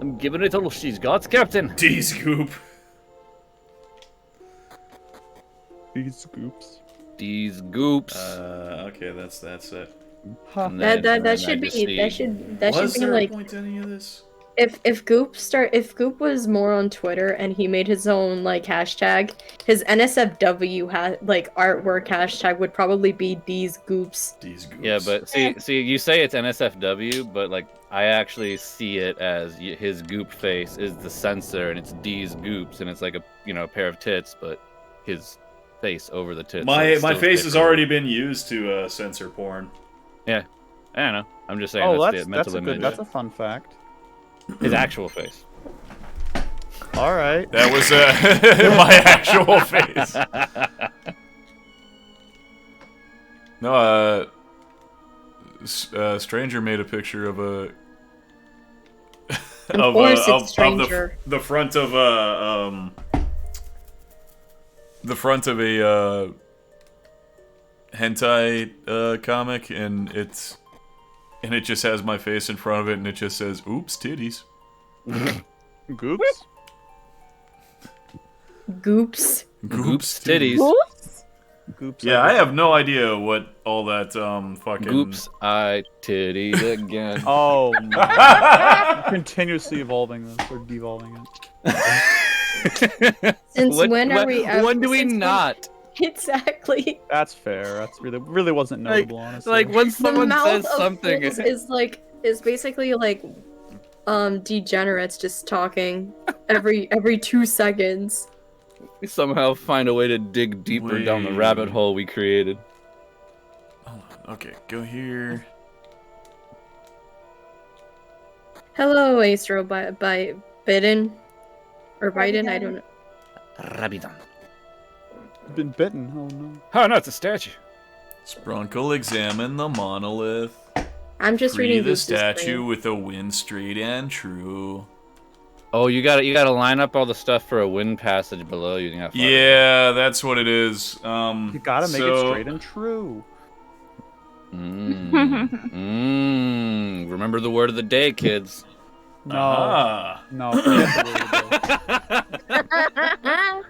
I'm giving it all she's got, Captain. D-scoop. These scoops. These goops. Okay, that's it. And That then should be Majesty. that should Was be there like a point to any of this? if Goop was more on Twitter and he made his own like hashtag, his NSFW artwork hashtag would probably be these goops. These goops. Yeah, but see, you say it's NSFW, but like I actually see it as his goop face is the censor, and it's D's goops, and it's like a pair of tits, but his face over the tits. My so face has already been used to censor porn. Yeah, I don't know. I'm just saying. Oh, that's the mental image. That's a fun fact. His actual face. All right. That was my actual face. No, Stranger made a picture of a Of course it's Stranger. the front of a hentai comic, and it just has my face in front of it, and it just says "Oops, titties." Goops? Goops. Goops titties. Oops. Goops. Yeah, I have no idea what all that fucking Goops I titties again. Oh, my. Continuously evolving this or devolving it. Since when are we? When do we since when- not? Exactly. That's fair. That's really wasn't notable, honestly. Like when The someone mouth says of something, fools is basically like degenerates just talking every 2 seconds. we somehow find a way to dig deeper down the rabbit hole we created. Hold on. Okay, go here. Hello, Astro by Biden or Biden, I don't know. Rabidan. Been bitten. Oh no. Oh no, it's a statue. Sprunkle, examine the monolith. I'm just Free reading the Goop's statue brain. with a wind straight and true. Oh, you gotta line up all the stuff for a wind passage below you. Yeah, that's what it is. You gotta make it straight and true. Remember the word of the day, kids. No. Ah. No. Forget the word of the day.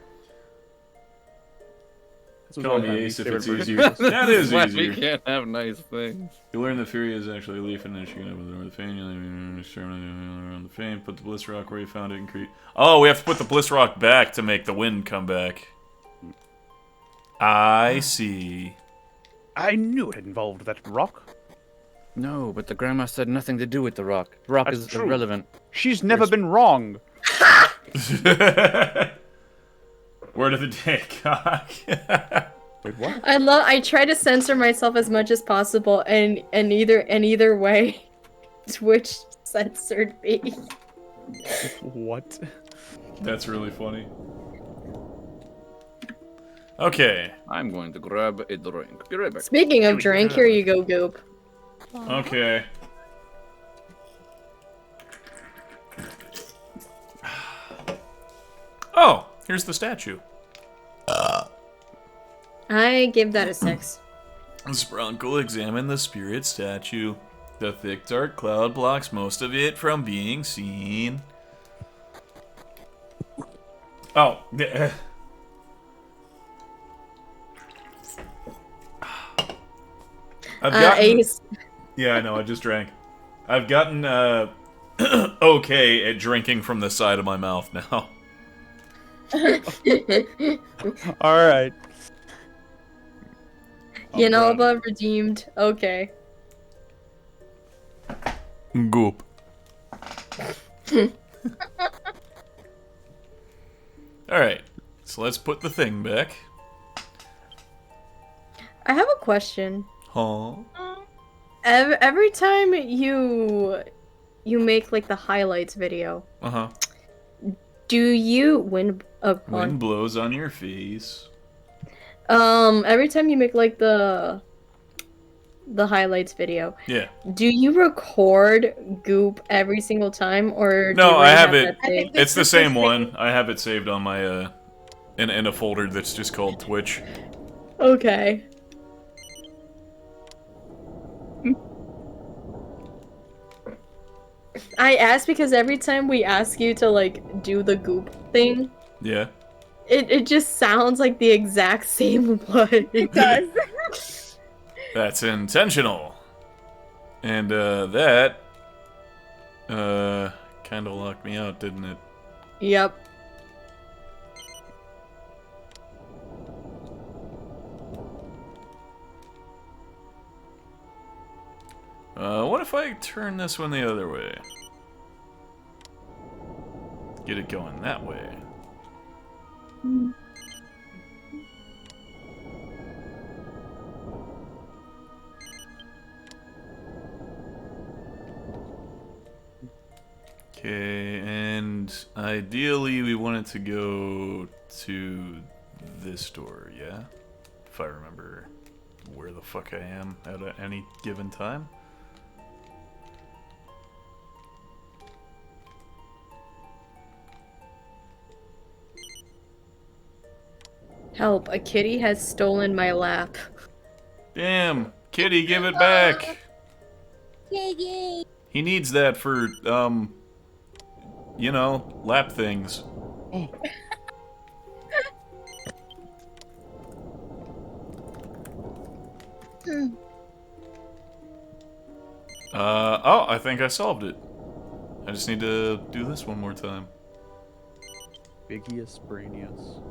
This was Call one me of my Ace if favorite it's versions. easier. That is Why easier. we can't have nice things. You learn the Fury is actually Leafa, and then she got up with the Fane. You around the Fane. Put the Bliss Rock where you found it in Crete. Oh, we have to put the Bliss Rock back to make the wind come back. I see. I knew it involved that rock. No, but the grandma said nothing to do with the rock. The rock That's is true. irrelevant. She's never been wrong. Word of the day, cock. Wait, what? I try to censor myself as much as possible, and either way, Twitch censored me. What? That's really funny. Okay. I'm going to grab a drink. Be right back. Speaking of drink, here you go, Goop. Okay. Oh, here's the statue. I give that a 6. Sprunkle, examine the spirit statue. The thick dark cloud blocks most of it from being seen. Oh. I've gotten... Ace. Yeah, I know, I just drank. I've gotten, okay at drinking from the side of my mouth now. Alright. You know about redeemed. Okay. Goop. Alright. So let's put the thing back. I have a question. Huh? Every time you make like the highlights video, do you wind blows on your face? Every time you make like the highlights video, Yeah. do you record goop every single time, or No, do you I have that it. saved? It's the same one. I have it saved on my in a folder that's just called Twitch. Okay. I asked because every time we ask you to like do the goop thing, Yeah. it just sounds like the exact same one. It does. That's intentional. And that kind of locked me out, didn't it? Yep. What if I turn this one the other way? Get it going that way. Okay, and ideally we want it to go to this door, yeah? If I remember where the fuck I am at any given time. Help, a kitty has stolen my lap. Damn, kitty, give it back! Yay! He needs that for, you know, lap things. Oh, I think I solved it. I just need to do this one more time. Biggius Brainius.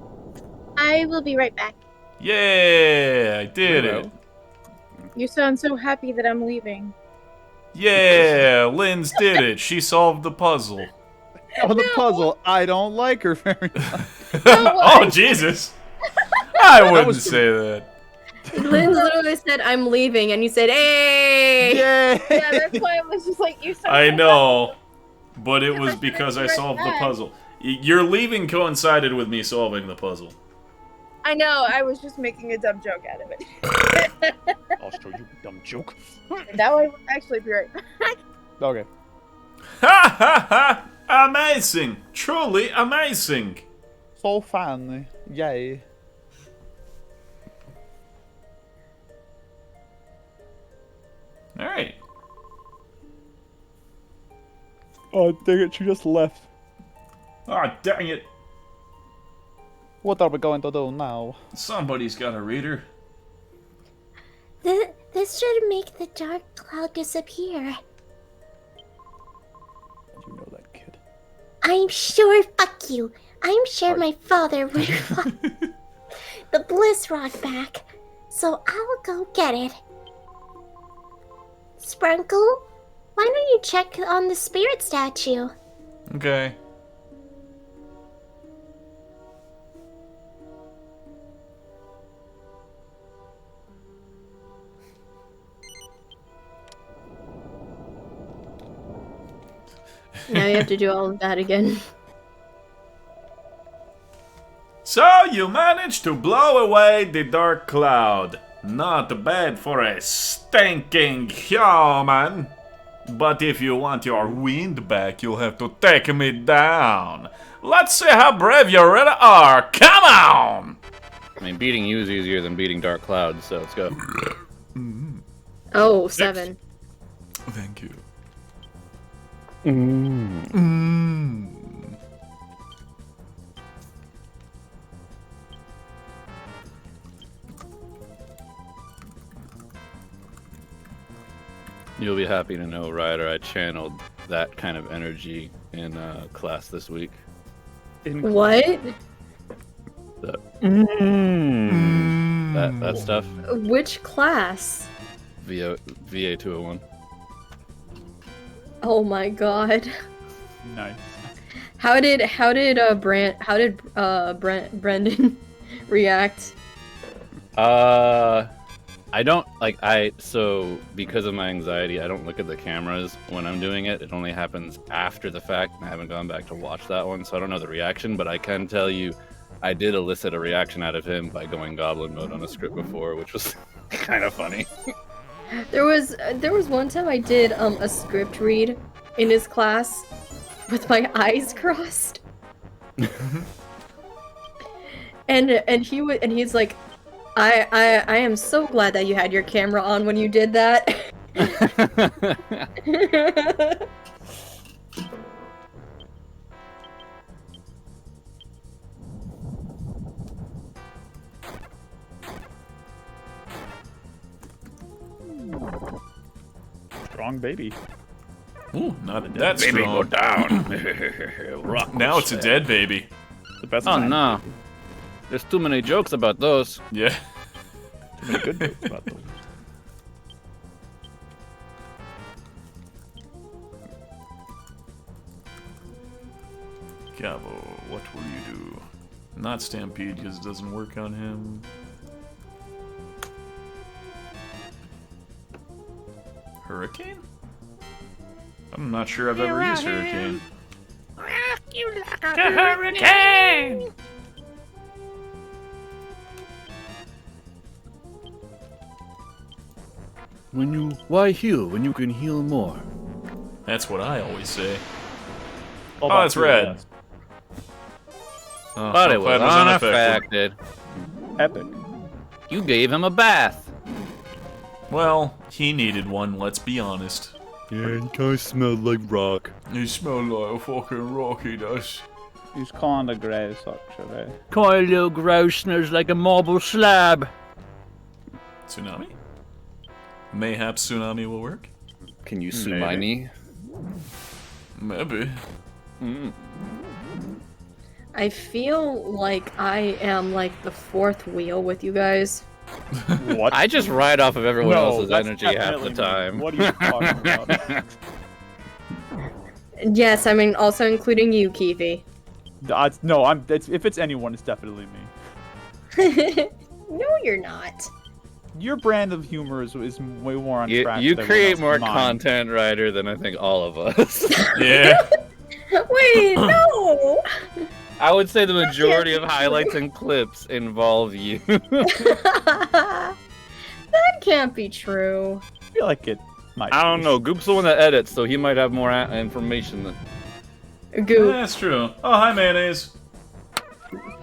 I will be right back. Yeah, I did it. You sound so happy that I'm leaving. Yeah, Lynn's did it. She solved the puzzle. Oh, the puzzle. I don't like her very much. Oh, Jesus. I wouldn't say that. Lynn literally said, "I'm leaving," and you said, "Hey!" Yay! Yeah, that's why I was just like, you sound I so know, but it was I'm because gonna I be right solved the back. puzzle. Your leaving coincided with me solving the puzzle. I know, I was just making a dumb joke out of it. I'll show you a dumb joke. That would actually be right back. Okay. Ha ha ha! Amazing! Truly amazing! So funny. Yay. Alright. Oh, dang it, she just left. Ah, dang it. What are we going to do now? Somebody's got a reader. This should make the dark cloud disappear. You know that kid. I'm sure, fuck you. I'm sure my father would want the Bliss Rock back. So I'll go get it. Sprinkle, why don't you check on the spirit statue? Okay. Now you have to do all of that again. So you managed to blow away the dark cloud. Not bad for a stinking human. But if you want your wind back, you'll have to take me down. Let's see how brave you really are. Come on! I mean, beating you is easier than beating Dark Cloud, so let's go. Oh, 7. Thank you. You'll be happy to know, Ryder, I channeled that kind of energy in class this week. What? That that stuff. Which class? VA 201. Oh my god. Nice. How did Brendan react? I don't so because of my anxiety, I don't look at the cameras when I'm doing it. It only happens after the fact, and I haven't gone back to watch that one, so I don't know the reaction, but I can tell you I did elicit a reaction out of him by going goblin mode on a script before, which was kind of funny. There was one time I did a script read in his class with my eyes crossed. and he's like, I am so glad that you had your camera on when you did that. Strong baby. Ooh, not that Baby, go strong. down. Rock Now it's a will dead baby. The best Oh kind. no. There's too many jokes about those. Yeah. Too many good jokes about those. Cabo, what will you do? Not Stampede because it doesn't work on him. Hurricane? I'm not sure I've ever used Hurricane. Hurricane! Why heal when you can heal more? That's what I always say. All Oh, about it's your red. ass. Oh, But I'm it was glad unaffected. Epic. You gave him a bath. Well, he needed one, let's be honest. Yeah, and kind of smelled like rock. He smelled like a fucking rock, he does. He's kind of gross, actually. Kind of little gross, smells like a marble slab. Tsunami? Mayhaps Tsunami will work? Can you sue my knee? Maybe. I feel like I am like the fourth wheel with you guys. What? I just ride off of everyone No, else's that's energy half definitely the me. time. What are you talking about? Yes, I mean also including you, Keefe. No, if it's anyone, it's definitely me. No, you're not. Your brand of humor is way more on track. You than create everyone more else's. Mine. content, Ryder, than I think all of us. Yeah. Wait, no! I would say the majority of highlights and clips involve you. That can't be true. I feel like it might. I don't be. know. Goop's the one that edits, so he might have more information than. Goop. That's true. Oh, hi, Mayonnaise.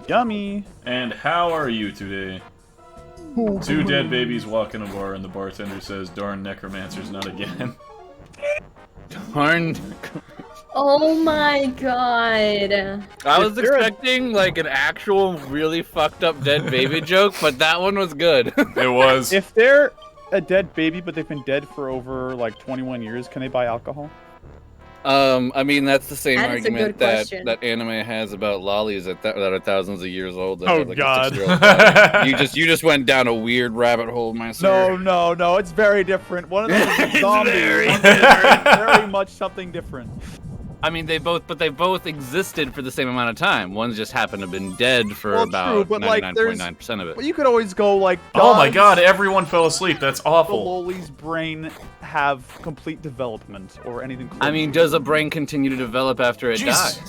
Yummy. And how are you today? Two dead babies walk in a bar and the bartender says, "Darn necromancers, not again." Darn. Oh my god. I was expecting like an actual really fucked up dead baby joke, but that one was good. It was. If they're a dead baby, but they've been dead for over like 21 years, can they buy alcohol? I mean that's the same That is a argument good that question. anime has about lollies that are thousands of years old. That Oh, are, like, a God. 6-year-old body. You just went down a weird rabbit hole, my sir. No, it's very different. One of them is a zombie. very One is very much something different. I mean they both existed for the same amount of time. One's just happened to have been dead for Well, about true, but, like, 99.9% of it. Well, you could always go like. Oh my does god, everyone fell asleep. That's The awful. loli's brain have complete development or anything close? I mean, does a brain continue to develop after it Jeez. dies?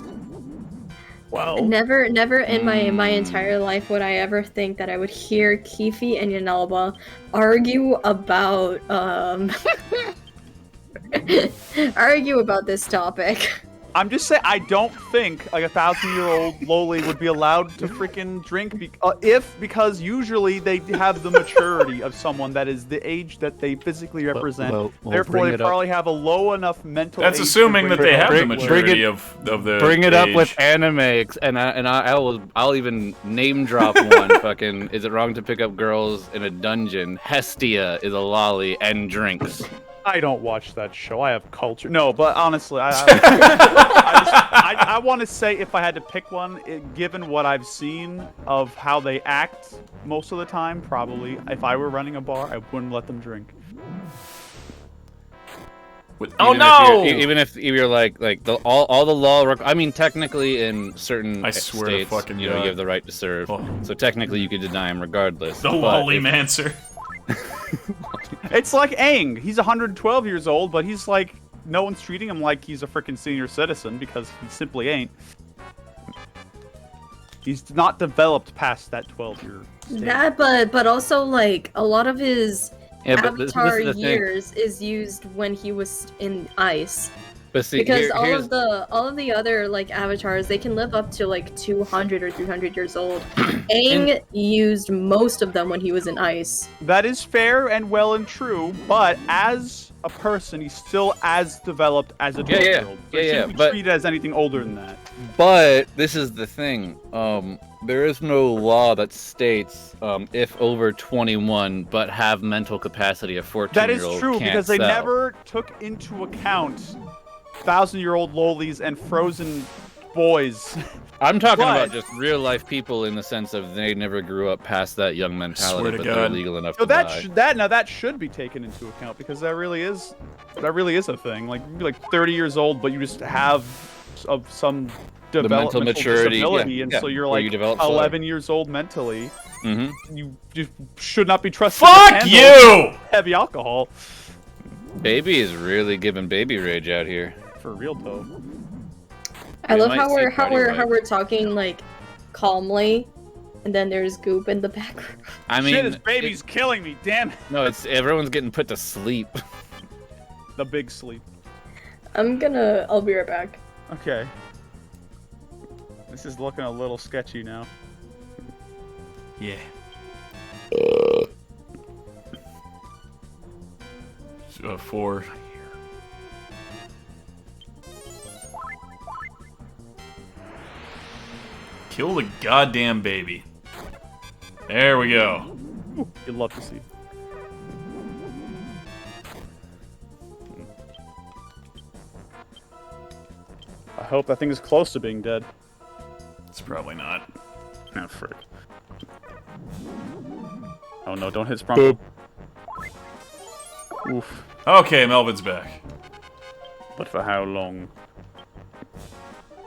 well, Never in my entire life would I ever think that I would hear Keefe and Yanalba argue about argue about this topic. I'm just saying, I don't think like a 1,000-year-old loli would be allowed to freaking drink because usually they have the maturity of someone that is the age that they physically represent. well, Therefore, bring they it up. probably have a low enough mental. That's age to assuming that bring they have the bring maturity it- of the Bring it up age. with anime, I'll even name drop one. Fucking, is it wrong to pick up girls in a dungeon? Hestia is a lolly and drinks. I don't watch that show. I have culture. No, but honestly, I want to say if I had to pick one, given what I've seen of how they act most of the time, probably if I were running a bar, I wouldn't let them drink. Oh no! Even if you're like all the law. I mean, technically, in certain I swear to states, fucking you God. have the right to serve. Oh. So technically, you could deny him regardless. The but Lollymancer. It's like Aang. He's 112 years old, but he's like, no one's treating him like he's a freaking senior citizen because he simply ain't. He's not developed past that 12-year stage. That, but also like a lot of his but this avatar is the thing. years is used when he was in ice. But see, Because here's all of the other like avatars, they can live up to like 200 or 300 years old. Aang used most of them when he was in ice. That is fair and well and true, but as a person, he's still as developed as a 12-year-old. So he shouldn't be treated as anything older than that. But this is the thing. There is no law that states if over 21 but have mental capacity of 14-year-old. That is true can't because they sell. never took into account 1,000-year-old lolis and frozen boys. I'm talking But- about just real life people in the sense of they never grew up past that young mentality, Swear to but they're God. legal enough So to buy. that should be taken into account because that really is a thing. Like you'd be like 30 years old, but you just have some mental developmental maturity, disability, yeah, and yeah, so you're where like you develop slower. 11 years old mentally. Mm-hmm. You just should not be trusted. Fuck to you! handle heavy alcohol. Baby is really giving baby rage out here. For real though. I You love might how see we're body we're talking like calmly, and then there's goop in the background. I mean, Shit, this baby's killing me. Damn it. no, it's everyone's getting put to sleep. The big sleep. I'll be right back. Okay. This is looking a little sketchy now. Yeah. Four. Kill the goddamn baby. There we go. You'd love to see. I hope that thing is close to being dead. It's probably not. Oh, frick. Oh no, don't hit Sprumple. Oof. Okay, Melvin's back. But for how long?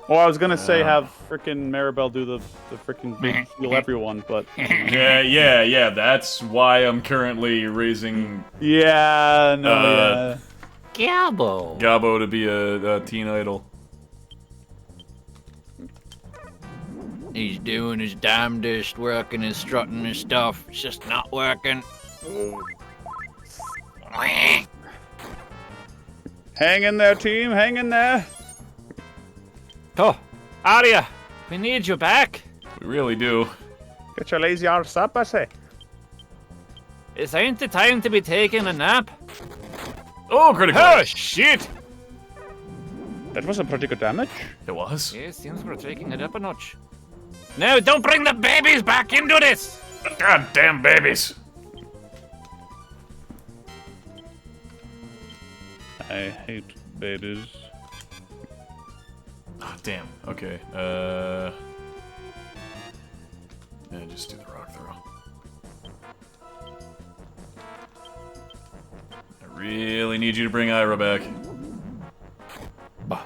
Oh, I was gonna say have frickin' Maribel do the frickin' big heal everyone, but... Yeah, that's why I'm currently raising Yeah, no, yeah. Gabo to be a teen idol. He's doing his damnedest, working and strutting his stuff. It's just not working. Hang in there, team, hang in there! Oh, Arya, we need you back. We really do. Get your lazy arse up, I say. Is ain't the time to be taking a nap? Oh, critical. Oh, shit! That wasn't pretty good damage. It was. Yes, seems we're taking it up a notch. No, don't bring the babies back into this! Goddamn babies. I hate babies. Oh, damn. Okay. Yeah, just do the rock throw. I really need you to bring Ira back. Oh,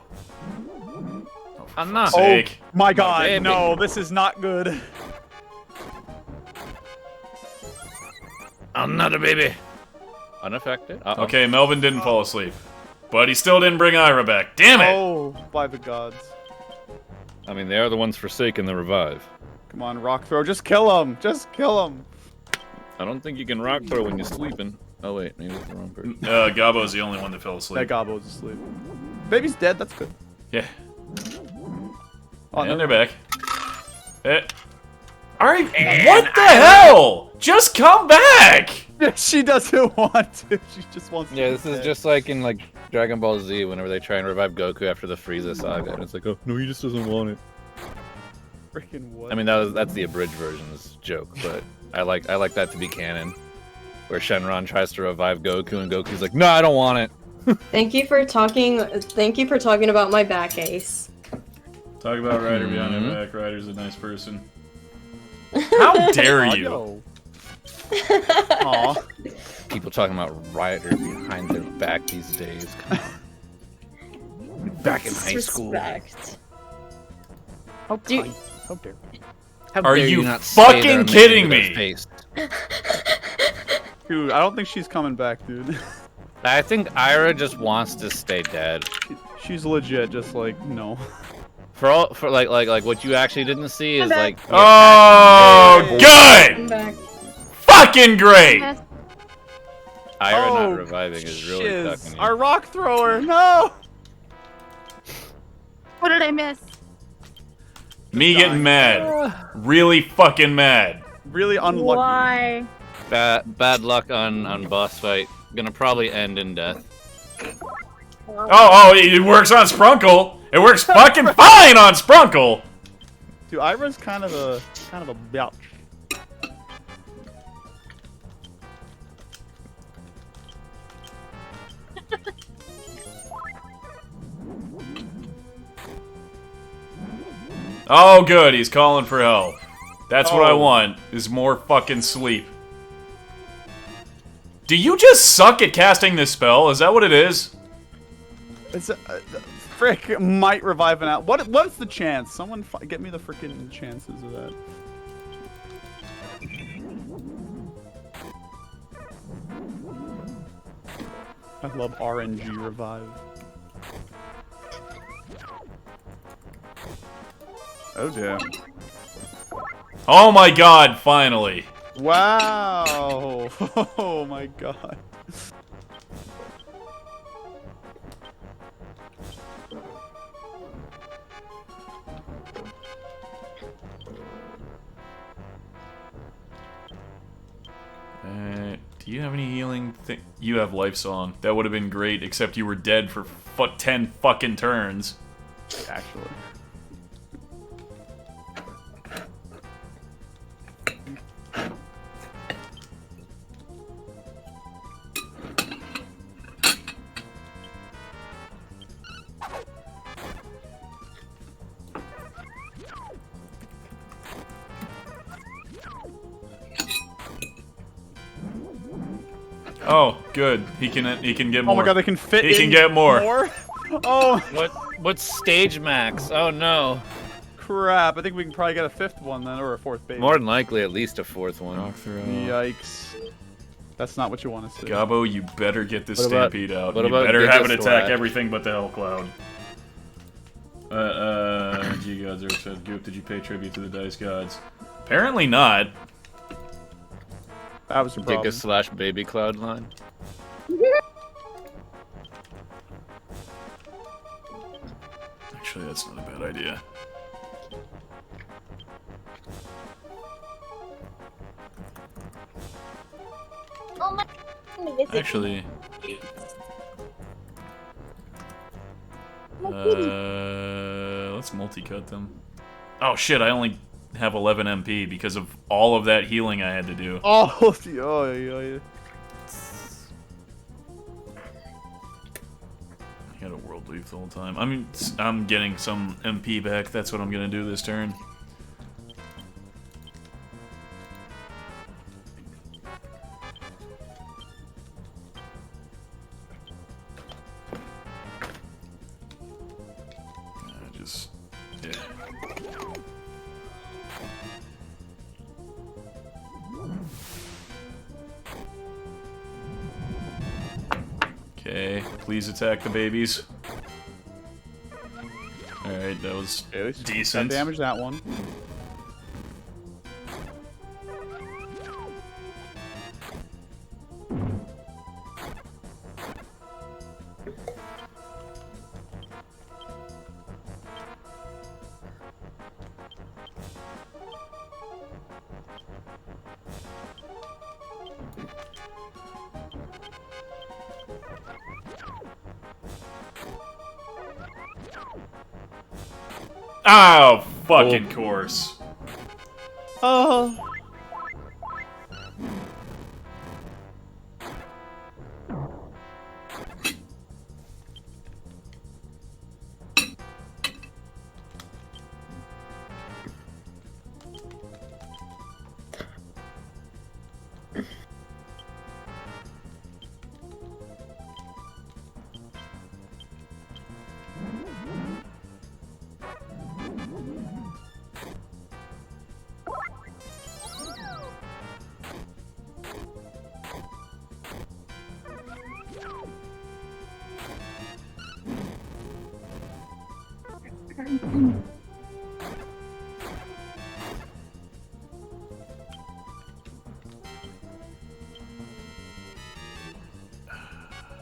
for Enough. fuck's sake. Oh my god, baby. no, this is not good. Another baby. Unaffected. Uh-oh. Okay, Melvin didn't fall asleep. But he still didn't bring Ira back. Damn it! Oh, by the gods. I mean, they are the ones forsaking the revive. Come on, rock throw, just kill him! Just kill him! I don't think you can rock throw when you're sleeping. Oh wait, maybe it's the wrong person. Gabo's the only one that fell That asleep. Gobbo's asleep. Baby's dead, that's good. Yeah. Oh, And no. they're back. Alright, what the hell? Just come back! She doesn't want to, she just wants to Yeah, be this is dead. just like in like Dragon Ball Z whenever they try and revive Goku after the Frieza saga, and it's like, oh no, he just doesn't want it. Freaking what? I mean, that's the abridged version of this joke, but I like that to be canon, where Shenron tries to revive Goku and Goku's like, no, I don't want it. Thank you for talking about my back ace. Talk about Ryder behind my back. Ryder's a nice person. How dare Aw, you? yo. Aw. People talking about Ryder behind their back these days. Come on. Back in high school. Disrespect. How Do- kind. How dare. How Are dare you not say that fucking and make it kidding into their me? face? Dude, I don't think she's coming back, dude. I think Ira just wants to stay dead. She's legit, just like, no. For like what you actually didn't see is like. Oh, I'm good! back. Fucking great! Yes. Ira Oh, not reviving is really shiz. fucking you. Our rock thrower, no! What did I miss? Me getting mad. Really fucking mad. Really unlucky. Why? Bad luck on boss fight. Gonna probably end in death. Oh, it works on Sprunkle. It works fucking fine on Sprunkle. Dude, Ira's kind of a biatch. Oh, good. He's calling for help. That's what I Oh. want, is more fucking sleep. Do you just suck at casting this spell? Is that what it is? It's frick might revive an out. What's the chance? Someone get me the freaking chances of that. I love RNG revive. Oh dear. Oh my god, finally. Wow! Oh my god. Do you have any healing thing? You have Life Song. That would have been great, except you were dead for 10 fucking turns. Actually. Oh, good. He can get more. Oh my god, they can fit He can in get more. Oh What stage max? Oh no. crap! I think we can probably get a fifth one then, or a fourth baby. More than likely, at least a fourth one. Yikes! That's not what you want to see. Gabo, you better get this What about- stampede out. what You about better have it Gigaslash? attack everything but the Hell Cloud. G-Gods are said, Goop, did you pay tribute to the Dice Gods? Apparently not. That was your problem. Gigaslash baby cloud line. Actually, that's not a bad idea. Oh my. Actually, let's multi-cut them. Oh shit, I only have 11 MP because of all of that healing I had to do. Oh, yeah. I got a world leaf the whole time. I mean, I'm getting some MP back. That's what I'm gonna do this turn. Yeah. Okay, please attack the babies. Alright, that was decent. Damage that one. Oh, fucking course. Oh.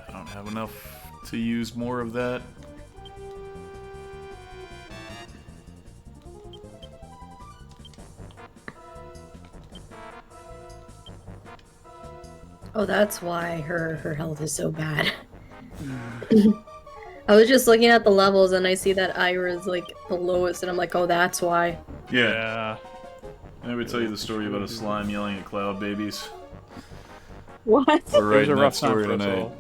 I don't have enough to use more of that. Oh, that's why her health is so bad. I was just looking at the levels and I see that Ira's like the lowest, and I'm like, oh, that's why. Yeah. I would tell you the story about a slime yelling at cloud babies. What? We're It was writing a that rough time story for us tonight. all.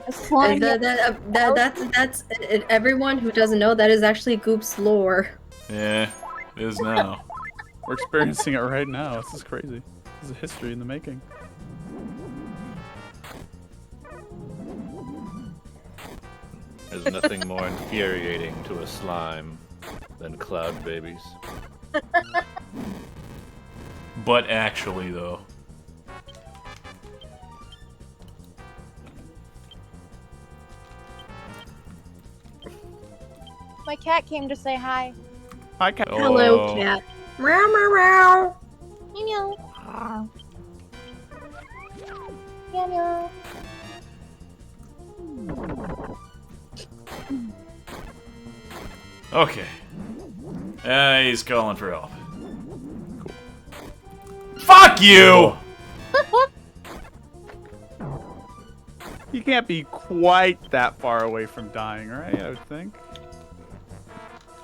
A slime. That's everyone who doesn't know that is actually Goop's lore. Yeah, it is now. We're experiencing it right now. This is crazy. This is a history in the making. There's nothing more infuriating to a slime than cloud babies. But actually, though. My cat came to say hi. Hi, cat. Hello, Oh. cat. Meow meow meow. Meow meow. Meow meow. Okay. He's calling for help. Cool. Fuck you! You can't be quite that far away from dying, right? I would think.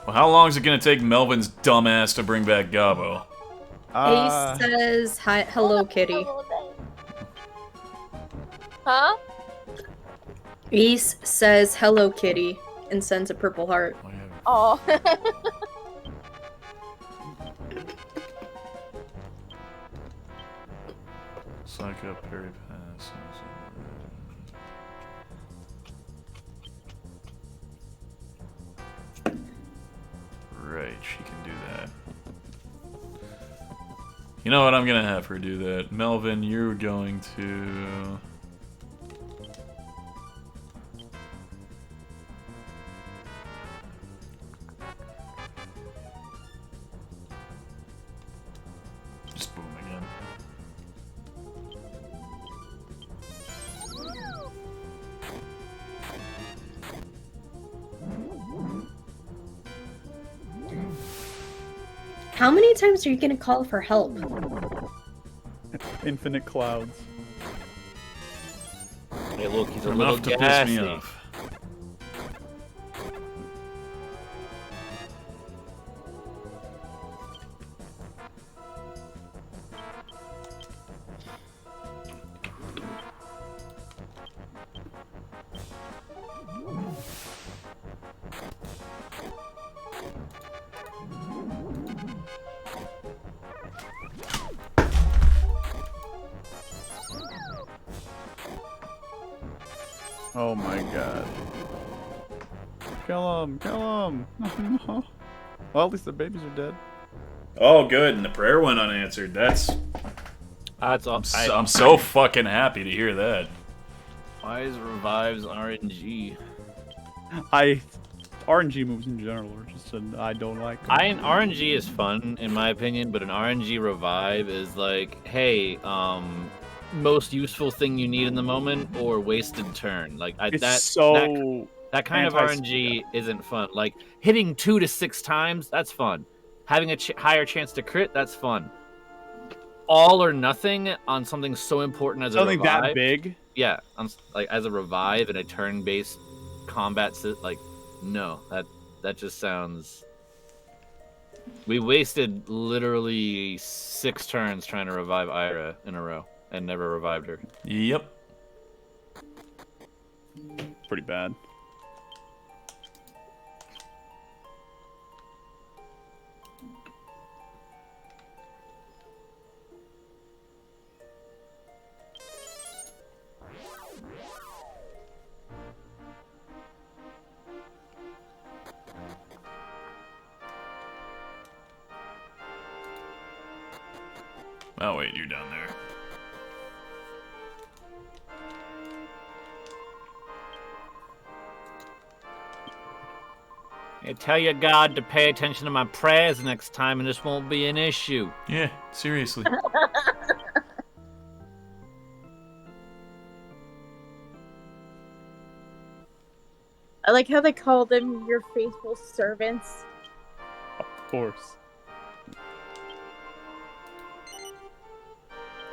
Well, how long is it gonna take Melvin's dumbass to bring back Gabo? Ace says hi, hello, kitty. Huh? Ace says hello, kitty, and sends a purple heart. Oh. Psych up, Perry Pass. Right, she can do that. You know what? I'm gonna have her do that. Melvin, you're going to... Just boom again. How many times are you gonna call for help? Infinite clouds. Hey, look, he's a little Enough to piss gassy. me off. Oh my god. Kill him! Kill him! No. Well, at least the babies are dead. Oh, good, and the prayer went unanswered. That's... That's all. I'm so fucking happy to hear that. Why is revives RNG? RNG moves in general are just I don't like them. An RNG is fun in my opinion, but an RNG revive is like, hey, most useful thing you need in the moment or wasted turn. Like It's that so that kind of RNG isn't fun. Like hitting 2 to 6 times, that's fun. Having a higher chance to crit, that's fun. All or nothing on something so important as something a revive. that big. Yeah, like as a revive in a turn-based combat, like no, that just sounds. We wasted literally 6 turns trying to revive Ira in a row and never revived her. Yep. Pretty bad. Oh, wait, you're down there. I tell your God to pay attention to my prayers next time and this won't be an issue. Yeah, seriously. I like how they call them your faithful servants. Of course.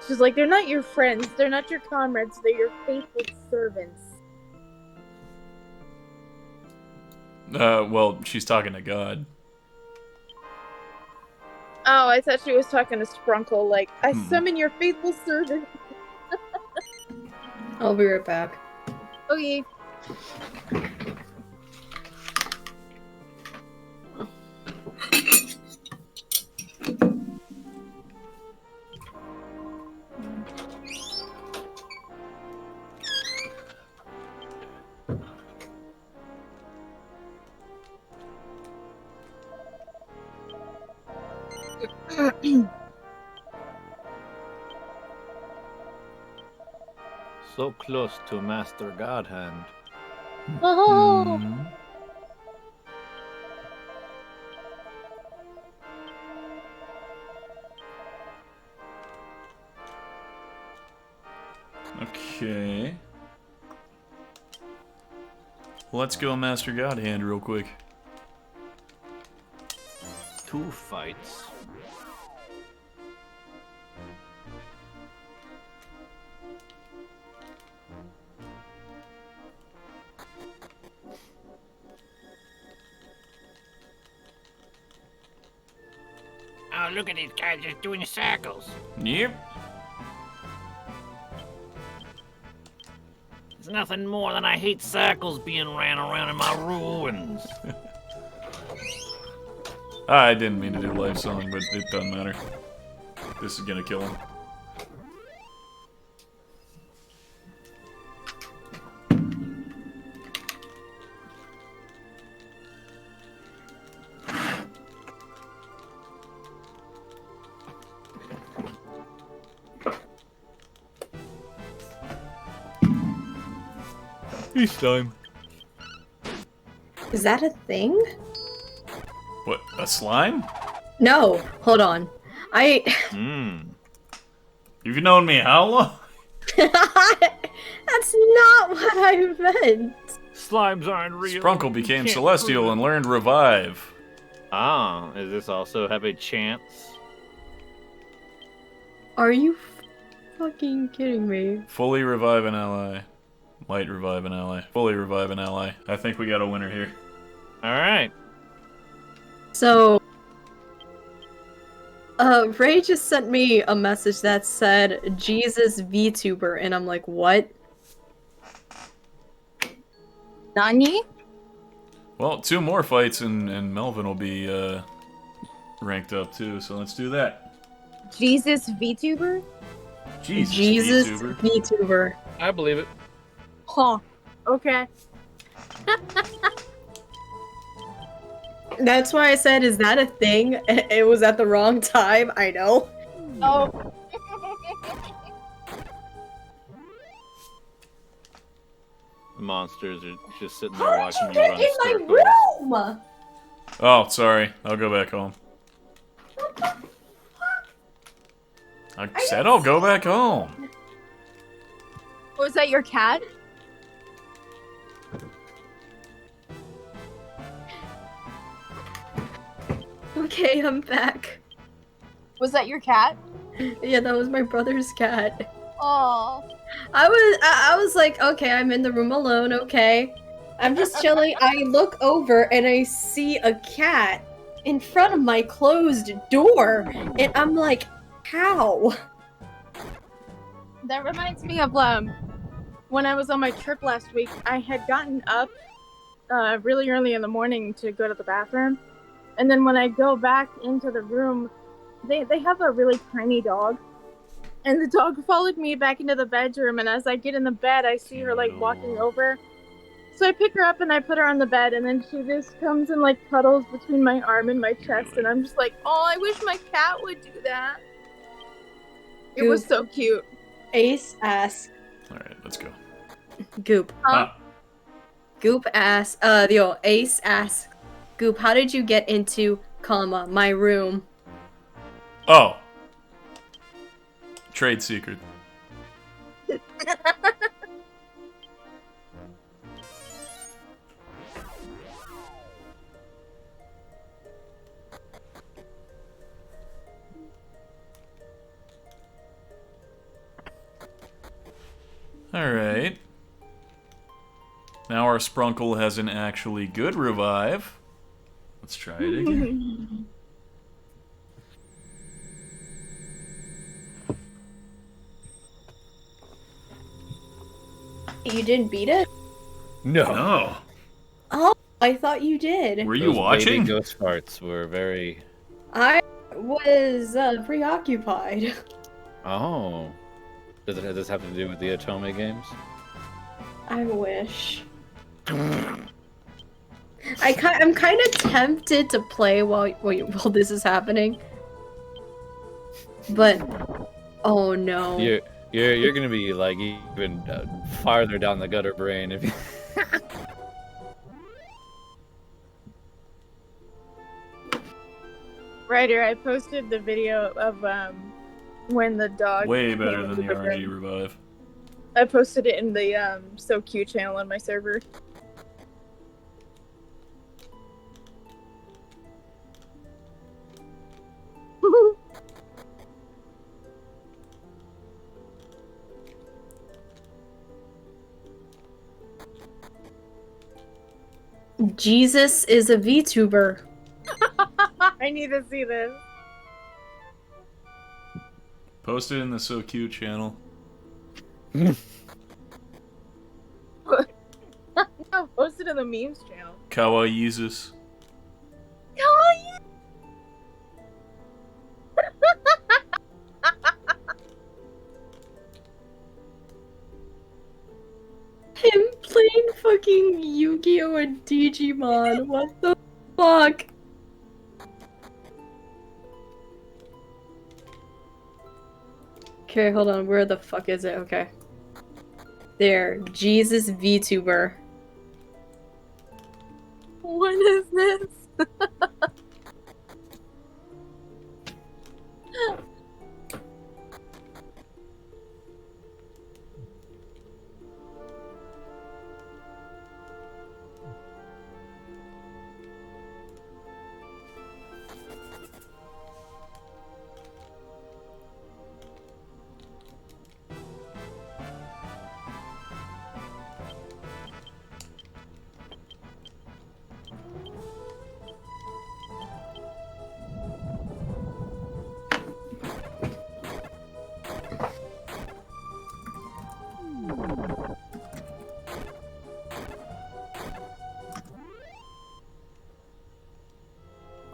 She's like, they're not your friends, they're not your comrades, they're your faithful servants. Well, she's talking to God. Oh, I thought she was talking to Sprunkle, like, I summon your faithful servant. I'll be right back. Okay. So close to Master Godhand. Oh. Okay. Let's go Master Godhand real quick. 2 fights. Oh, look at these guys just doing circles. Yep. There's nothing more than I hate circles being ran around in my ruins. I didn't mean to do life song, but it doesn't matter. This is gonna kill him. Each time. Is that a thing? What, a slime? No, hold on. You've known me how long? That's not what I meant. Slimes aren't real. Sprunkle became Can't celestial prove and learned revive. Ah, does this also have a chance? Are you fucking kidding me? Fully revive an ally. Might revive an ally. Fully revive an ally. I think we got a winner here. Alright. So, Ray just sent me a message that said, Jesus VTuber, and I'm like, what? Nani? Well, 2 more fights and Melvin will be ranked up too, so let's do that. Jesus VTuber? Jesus VTuber. VTuber. I believe it. Huh. Okay. That's why I said, is that a thing? It was at the wrong time, I know. Oh. The monsters are just sitting How there did watching you you run get in circles. my room? Oh, sorry. I'll go back home. I said I'll go back home. Was that your cat? Okay, I'm back. Was that your cat? Yeah, that was my brother's cat. Oh. I was like, okay, I'm in the room alone, okay. I'm just chilling. I look over and I see a cat in front of my closed door. And I'm like, how? That reminds me of when I was on my trip last week. I had gotten up really early in the morning to go to the bathroom, and then when I go back into the room, they have a really tiny dog, and the dog followed me back into the bedroom. And as I get in the bed, I see her like walking over. So I pick her up and I put her on the bed, and then she just comes and like cuddles between my arm and my chest, and I'm just like, oh, I wish my cat would do that. It was so cute. Ace asks, Alright, let's go. Goop. Huh? Goop asks, Ace asks, Goop, how did you get into, my room? Oh. Trade secret. Alright. Now our Sprunkle has an actually good revive. Let's try it again. You didn't beat it? No. Oh, I thought you did. Were you Those watching? Baby ghost farts were very... I was preoccupied. Oh. Does this have to do with the Otome games? I wish. I'm kind of tempted to play while this is happening. But, oh no. You're gonna be like even farther down the gutter brain if you... Ryder, I posted the video of when the dog. Way came better than into the room. RNG revive. I posted it in the So Cute channel on my server. Jesus is a VTuber. I need to see this. Post it in the So Cute channel. No, post it in the memes channel. Kawaiizus. Kawaii. Him playing fucking Yu-Gi-Oh! And Digimon. What the fuck? Okay, hold on. Where the fuck is it? Okay. There. Jesus VTuber. What is this?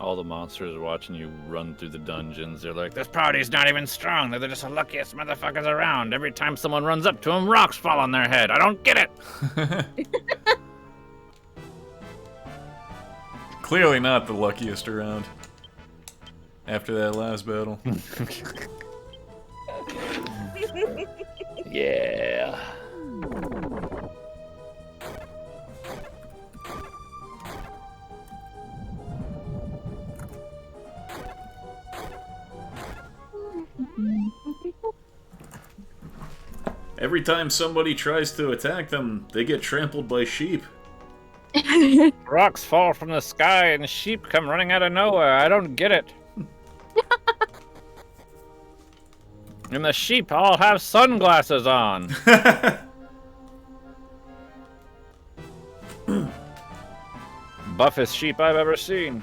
All the monsters are watching you run through the dungeons. They're like, this party's not even strong. They're just the luckiest motherfuckers around. Every time someone runs up to them, rocks fall on their head. I don't get it. Clearly not the luckiest around. After that last battle. Yeah. Every time somebody tries to attack them, they get trampled by sheep. Rocks fall from the sky and sheep come running out of nowhere. I don't get it. And the sheep all have sunglasses on. Buffest sheep I've ever seen.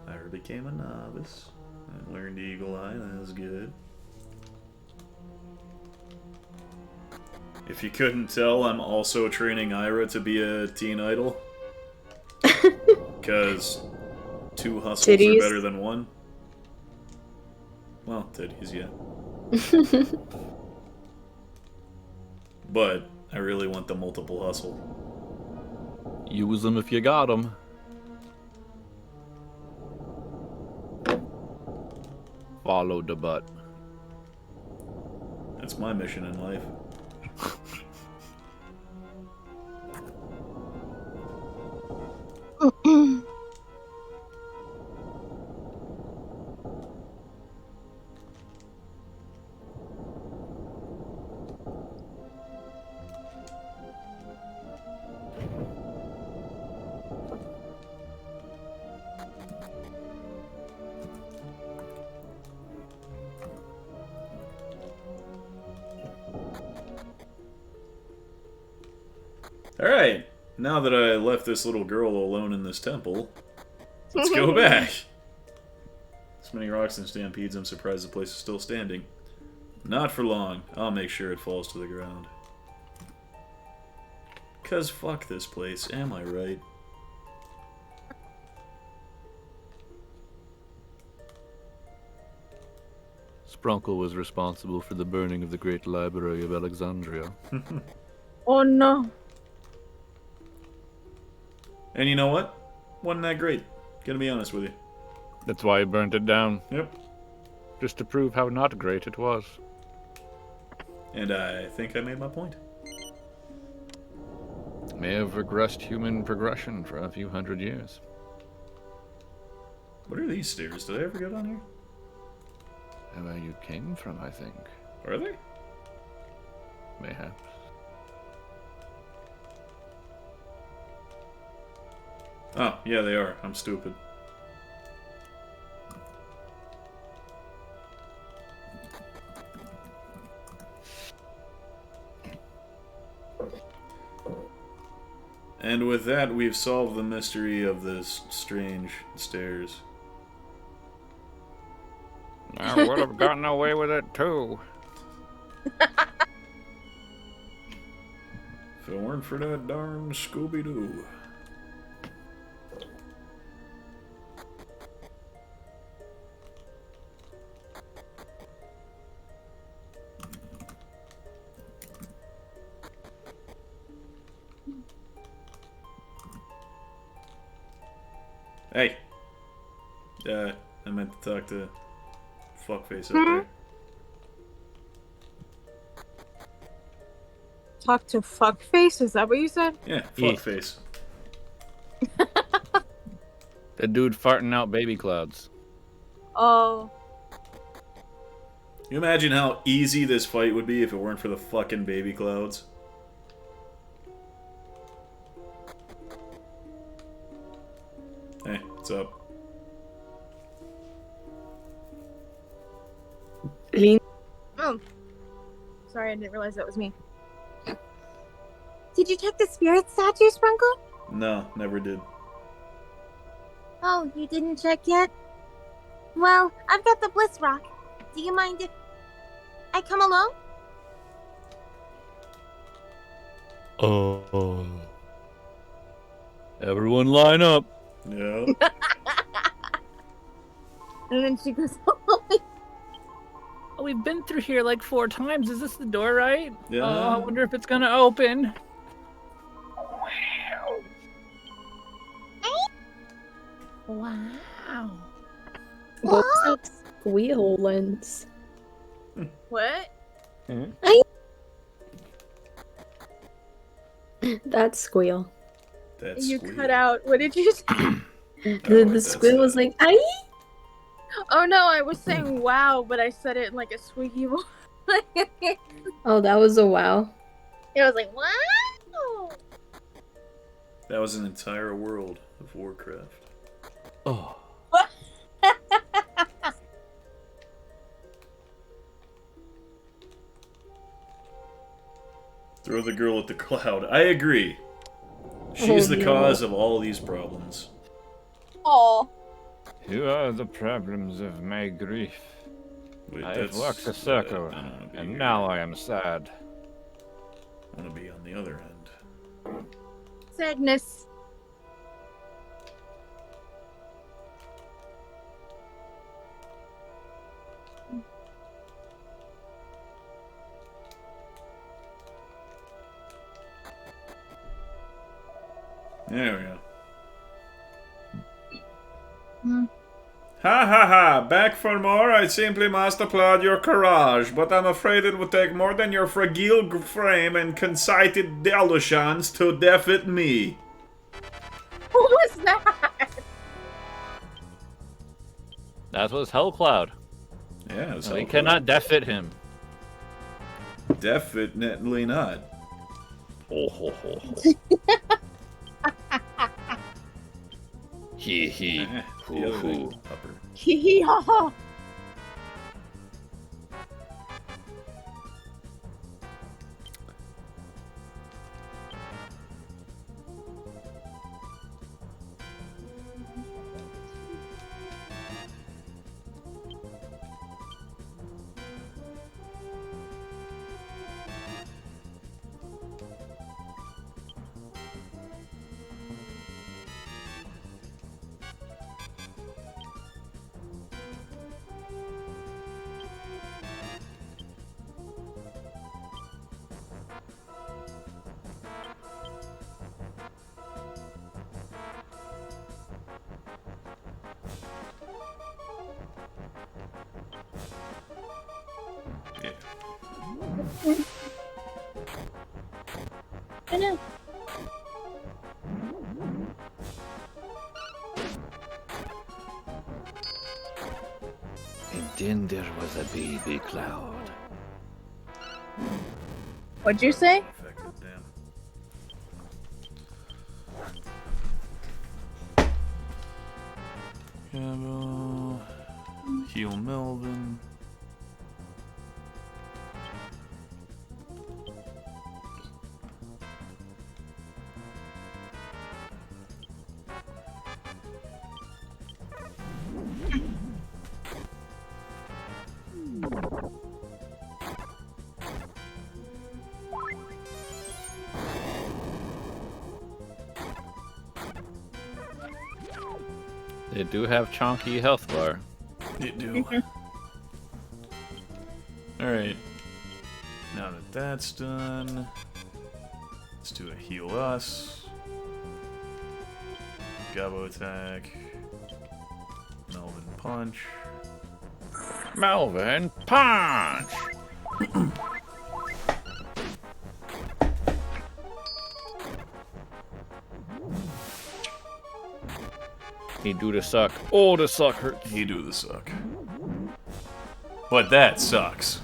I became a novice. I learned Eagle Eye, that was good. If you couldn't tell, I'm also training Ira to be a teen idol. Because 2 hustles Titties. are better than 1. Well, titties, yeah. But I really want the multiple hustle. Use them if you got them. Follow the butt. That's my mission in life. Alright, now that I left this little girl alone in this temple, let's go back. So many rocks and stampedes, I'm surprised the place is still standing. Not for long. I'll make sure it falls to the ground. 'Cause fuck this place, am I right? Sprunkle was responsible for the burning of the Great Library of Alexandria. Oh no. And you know what? Wasn't that great. Gonna be honest with you. That's why he burnt it down. Yep. Just to prove how not great it was. And I think I made my point. May have regressed human progression for a few hundred years. What are these stairs? Did I ever go down here? Where you came from, I think. Are they? Mayhaps. Oh, yeah, they are. I'm stupid. And with that, we've solved the mystery of this strange stairs. I would have gotten away with it too. If it weren't for that darn Scooby-Doo. Hey. I meant to talk to Fuckface up there. Talk to fuckface? Is that what you said? Yeah, Fuckface. The dude farting out baby clouds. Oh. You imagine how easy this fight would be if it weren't for the fucking baby clouds? Hey, what's up? Oh. Sorry, I didn't realize that was me. Did you check the spirit statue, Sprunkle? No, never did. Oh, you didn't check yet? Well, I've got the Bliss Rock. Do you mind if I come along? Oh. Everyone line up. Yeah. And then she goes, Oh, we've been through here like 4 times. Is this the door, right? Yeah. Oh, I wonder if it's gonna open. Wow. What's that squealance? what? That squeal. That's You sweet. cut out. What did you say? The squeal was like, "Aye." Oh no, I was saying wow, but I said it in like a squeaky voice. Oh, that was a wow. It was like, wow! That was an entire world of Warcraft. Oh. Throw the girl at the cloud. I agree. She's the no. cause of all these problems. Oh. You are the problems of my grief. Wait, I have walked a circle, I don't wanna be and here. now I am sad. I want to be on the other end. Sadness. There we go. Hmm. Ha ha ha! Back for more? I simply must applaud your courage, but I'm afraid it would take more than your fragile frame and conceited delusions to defeat me. Who was that? That was Hellcloud. Yeah, So we cannot defeat him. Definitely not. Ho ho ho ho. Hee hee. Hoo hoo. Hee hee ha ha. I know. And then there was a baby cloud. What'd you say? Damn. Heal Melvin. They do have chonky health bar. They do. Alright. Now that that's done, let's do a heal us. Gabo attack. Melvin punch. Melvin punch! He do the suck. Oh, the suck hurts. He do the suck. But that sucks.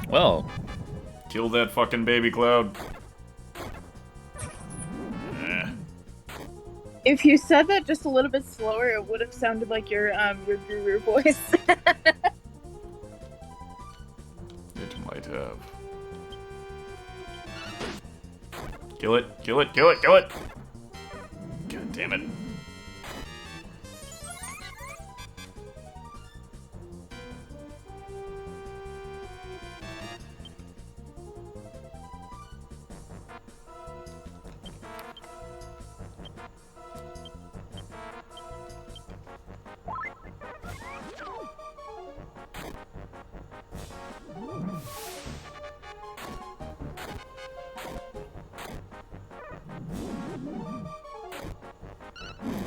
Well, kill that fucking baby cloud. If you said that just a little bit slower, it would have sounded like your guru voice. It might have. Kill it, kill it, kill it, kill it! God damn it.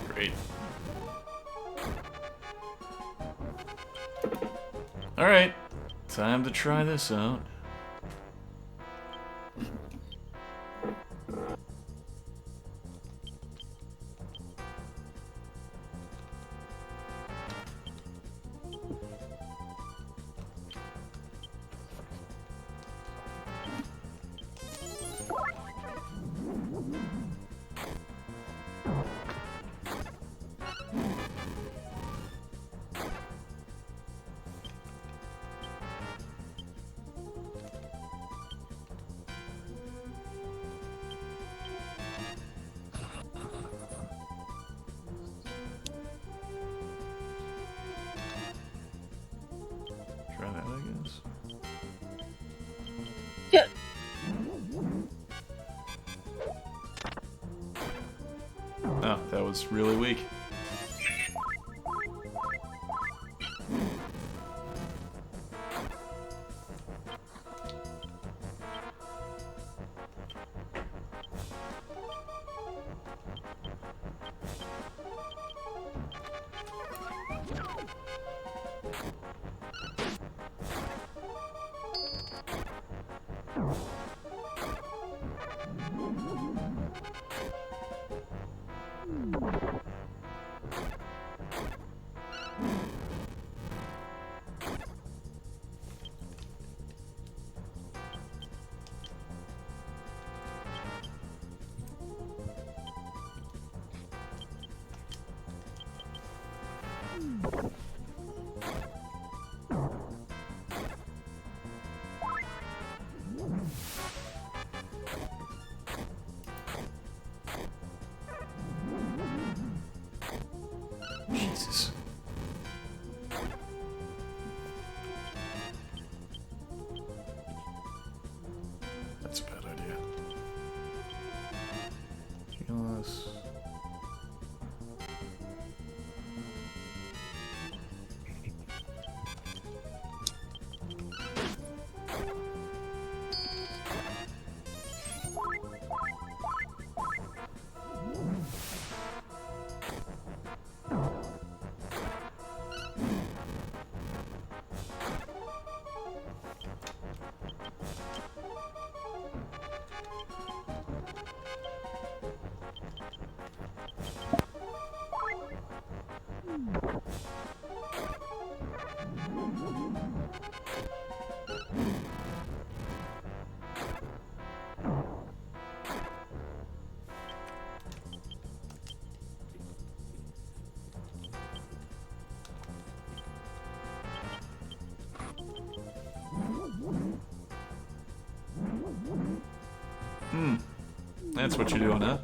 Great. Alright, time to try this out. That was really weak. Jesus. That's a bad idea. Heal us. That's what you're doing, huh?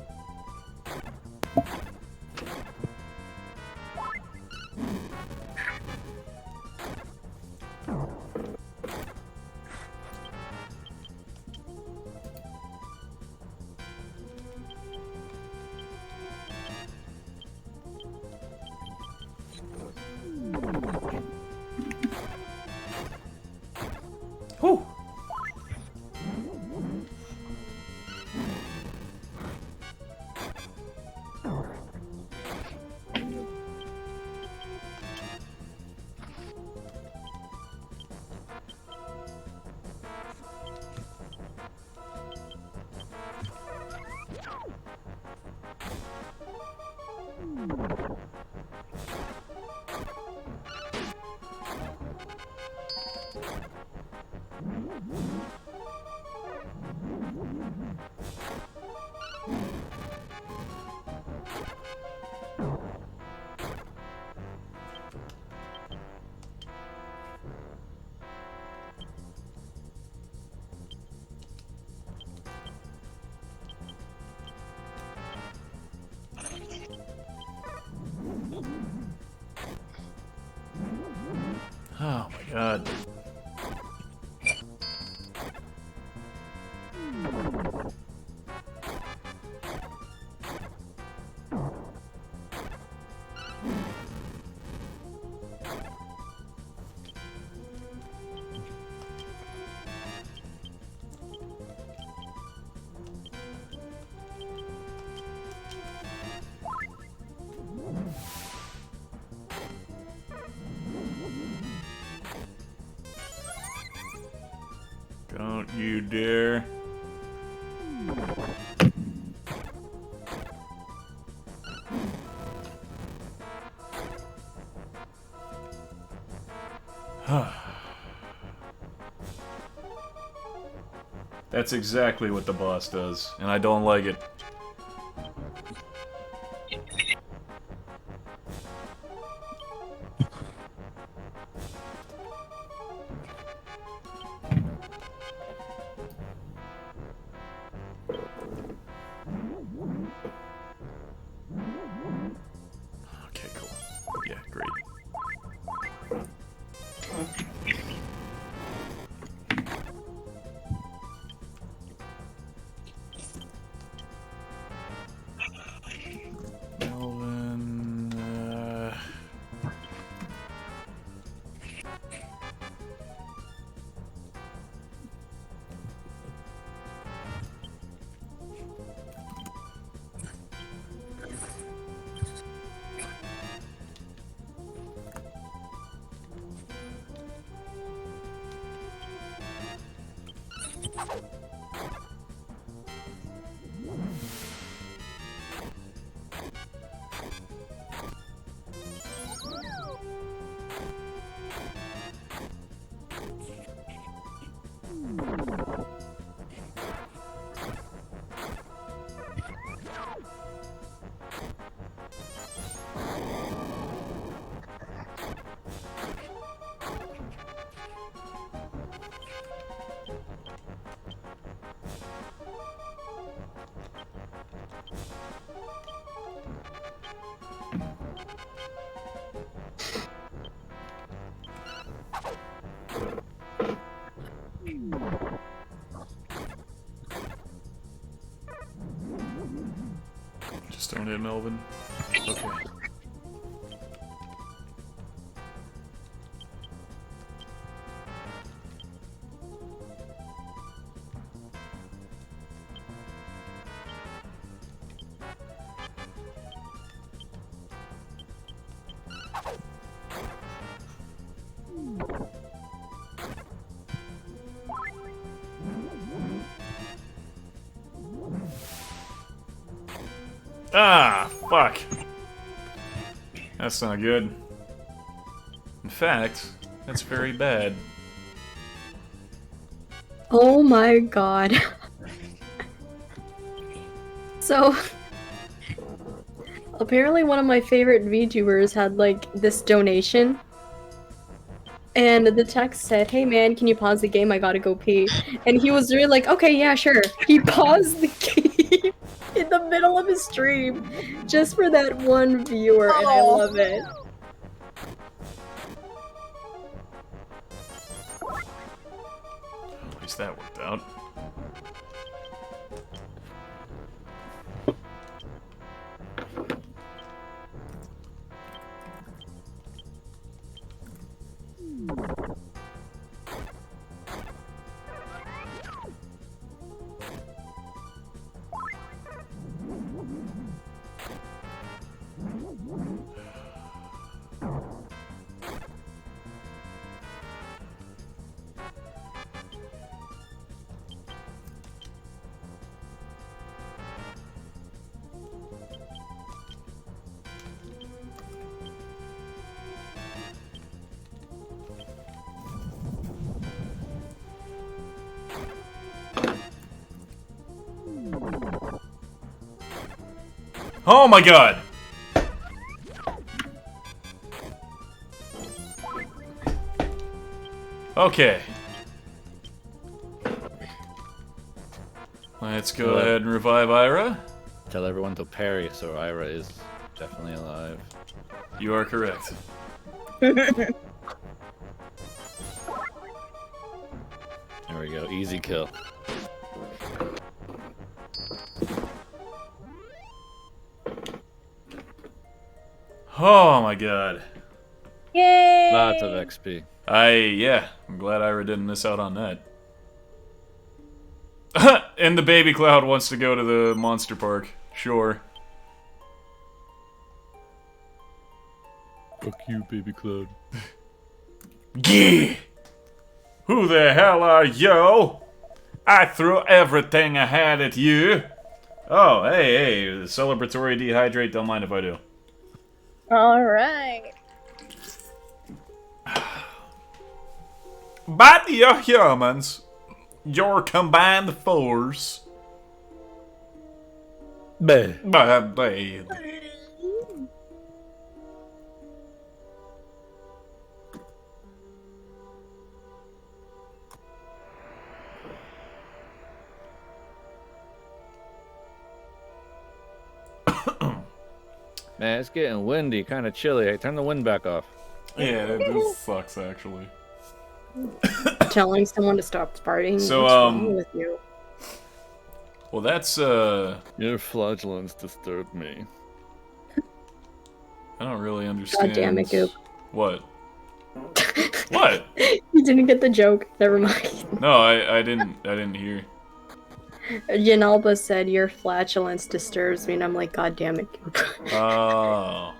Whew. Oh my god. Don't you dare. That's exactly what the boss does, and I don't like it. Okay, cool. Yeah, great. Just don't hit Melvin. Okay. Ah, fuck. That's not good. In fact, that's very bad. Oh my god. So, apparently one of my favorite VTubers had, like, this donation. And the text said, "Hey man, can you pause the game? I gotta go pee." And he was really like, "Okay, yeah, sure." He paused the game in the middle of his stream just for that one viewer, and I love it. At least that worked out. Oh my god! Okay. Let's go ahead and revive Ira. Tell everyone to parry, so Ira is definitely alive. You are correct. There we go, easy kill. Oh my god. Yay! Lots of XP. Yeah, I'm glad Ira didn't miss out on that. And the baby cloud wants to go to the monster park. Sure. Fuck you, baby cloud. Gee! Who the hell are you? I threw everything I had at you. Oh, hey, celebratory dehydrate, don't mind if I do. Alright. But you humans, your combined force. Bah. Man, it's getting windy, kind of chilly. Hey, turn the wind back off. Yeah, this sucks actually. Telling someone to stop farting. So, What's wrong with you? Well, that's, Your flatulence disturbed me. I don't really understand. God damn it, Goop. What? What? You didn't get the joke. Never mind. No, I didn't hear. Yanalba said, "Your flatulence disturbs me," and I'm like, "God damn it, Goop." Oh.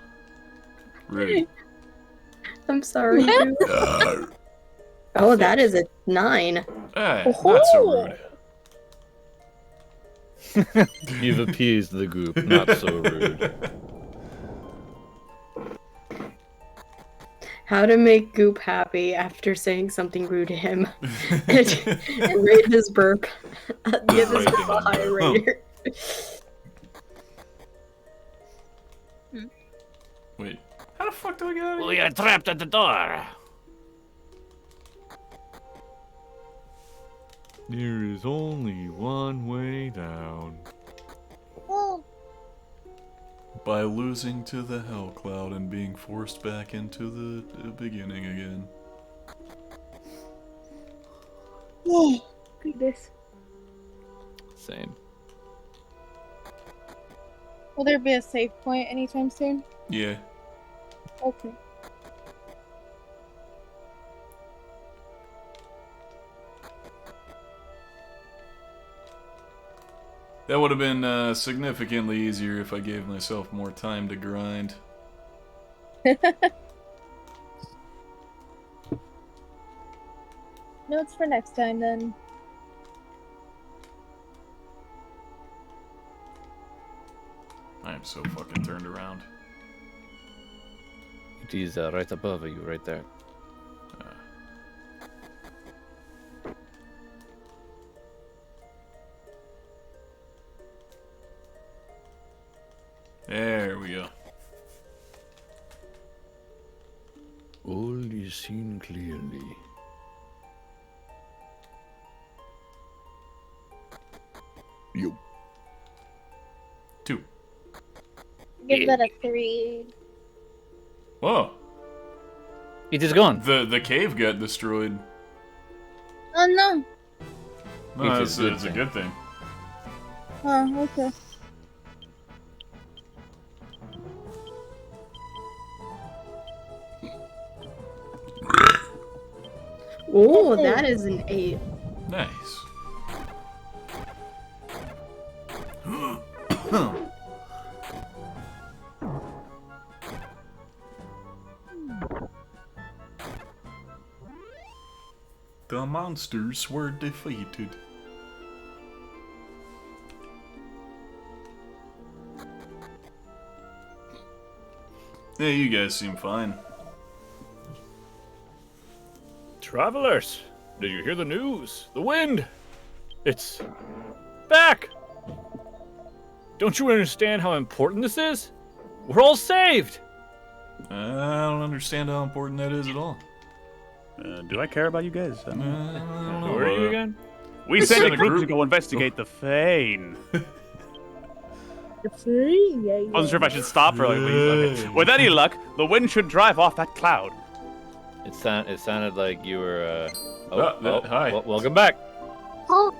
Rude. I'm sorry, Goop. Oh, that is a 9. Not so rude. You've appeased the group, not so rude. How to make Goop happy after saying something rude to him. and rate his burp. Give his burp a higher rating. Wait, how the fuck do I get out of here? We are trapped at the door. There is only one way down. Oh, By losing to the Hell Cloud and being forced back into the beginning again. Goodness. Same. Will there be a save point anytime soon? Yeah. Okay. That would have been significantly easier if I gave myself more time to grind. Notes for next time then. I am so fucking turned around. It is right above you, right there. There we go. All is seen clearly. You. 2. give that a 3. Whoa. It is gone. The cave got destroyed. Oh no. No, It's it's a a good good thing. Oh, okay. Oh, that is an 8. Nice. The monsters were defeated. Yeah, you guys seem fine. Travelers, did you hear the news? The wind! It's back! Don't you understand how important this is? We're all saved! I don't understand how important that is at all. Do I care about you guys? I don't know. Who are you again? We It's sent in a a group to group. go investigate the Fane. Wasn't sure if I should stop or like leave. Okay. With any luck, the wind should drive off that cloud. It sounded like you were. Hi. Welcome back. Oh,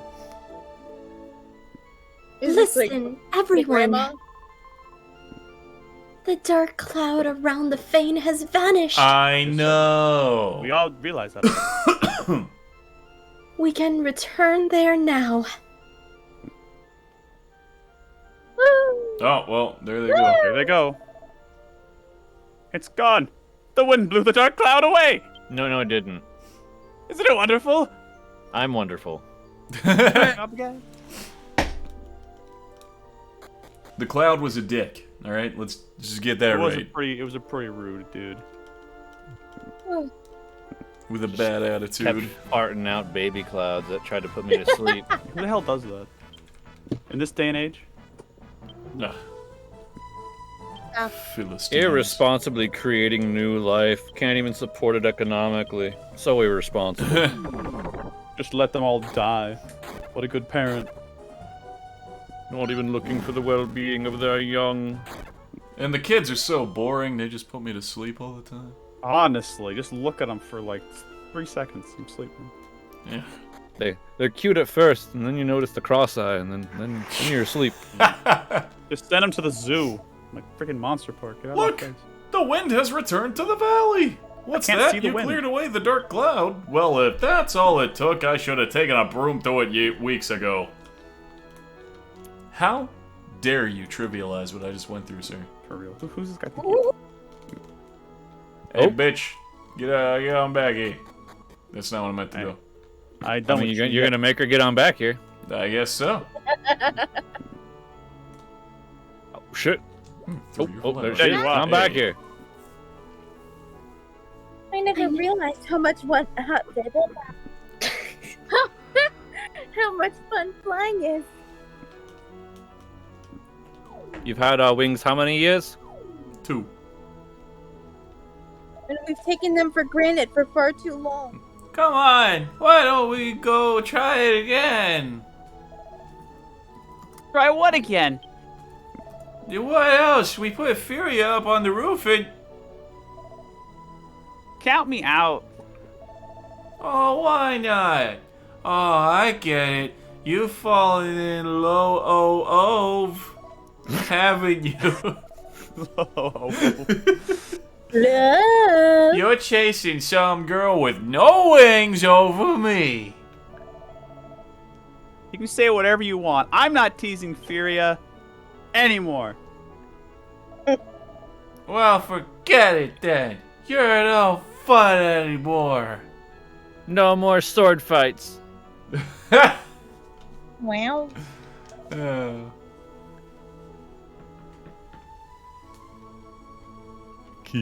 Is this, like, Listen, the everyone. grandma? The dark cloud around the Fane has vanished. I know. We all realize that. We can return there now. Oh, well, there they go. There they go. It's gone. The wind blew the dark cloud away. No, it didn't. Isn't it wonderful? I'm wonderful. Again. The cloud was a dick. All right, let's just get that It was right. it was a pretty rude dude. With a bad Kept attitude. farting out baby clouds that tried to put me to sleep. Who the hell does that? In this day and age? Nah. Ah. Philistines. Irresponsibly creating new life. Can't even support it economically. So irresponsible. Just let them all die. What a good parent. Not even looking for the well-being of their young. And the kids are so boring, they just put me to sleep all the time. Honestly, just look at them for like 3 seconds. I'm sleeping. Yeah. They're cute at first, and then you notice the cross-eye, and then you're asleep. Just send them to the zoo. Like freaking Monster Park. Get out Look! of my face. The wind has returned to the valley! What's can't that? see the You wind. cleared away the dark cloud? Well, if that's all it took, I should have taken a broom to it weeks ago. How dare you trivialize what I just went through, sir? For real. Who's this guy? Hey, bitch. Get on back here. That's not what I meant to do. I I don't. mean, you're gonna make her get on back here. I guess so. shit. There she There is. you are. I'm back here. I never realized how much how much fun flying is. You've had wings how many years? 2. And we've taken them for granted for far too long. Come on, why don't we go try it again? Try what again? What else? We put Furia up on the roof and... Count me out. Oh, why not? Oh, I get it. You've fallen in love, haven't you? Love. You're chasing some girl with no wings over me. You can say whatever you want. I'm not teasing Furia anymore. Well, forget it then. You're no fun anymore. No more sword fights. Wow.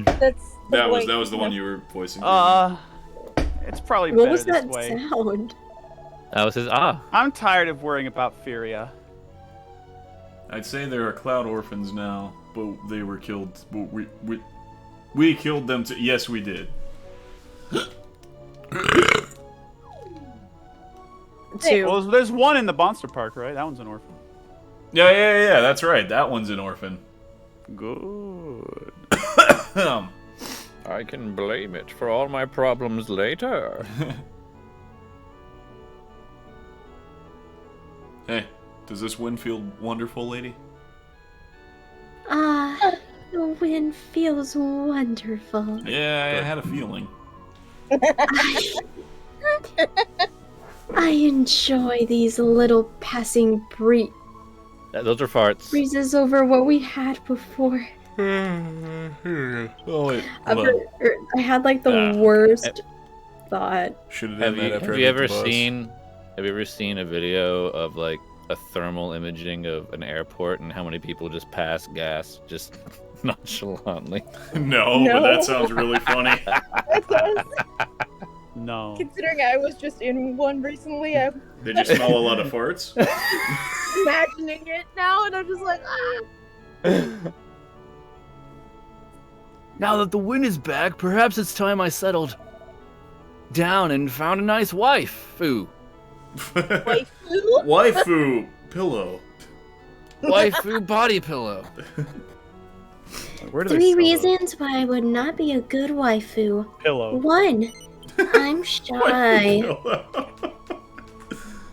That was the one you were voicing. It's probably What better was this that way. sound? That was his ah. I'm tired of worrying about Furia. I'd say there are cloud orphans now, but they were killed. But we killed them too. Yes, we did. Two. Well, there's one in the Monster Park, right? That one's an orphan. Yeah. That's right. That one's an orphan. Good. I can blame it for all my problems later. Hey, does this wind feel wonderful, lady? Ah, the wind feels wonderful. Yeah, I had a feeling. I enjoy these little passing Those are farts. breezes over what we had before. Oh wait, I had like the worst thought. should have Have done you, that after have I you beat ever the boss. seen? Have you ever seen a video of like a thermal imaging of an airport and how many people just pass gas just nonchalantly? No, but that sounds really funny. No. Considering I was just in one recently, I'm Did you smell a lot of farts? imagining it now, and I'm just like, ah. Now that the wind is back, perhaps it's time I settled down and found a nice wife. Ooh. Waifu pillow. Waifu body pillow. Where do they 3 sell reasons why I would not be a good waifu. those? Pillow. 1, I'm shy. Pillow.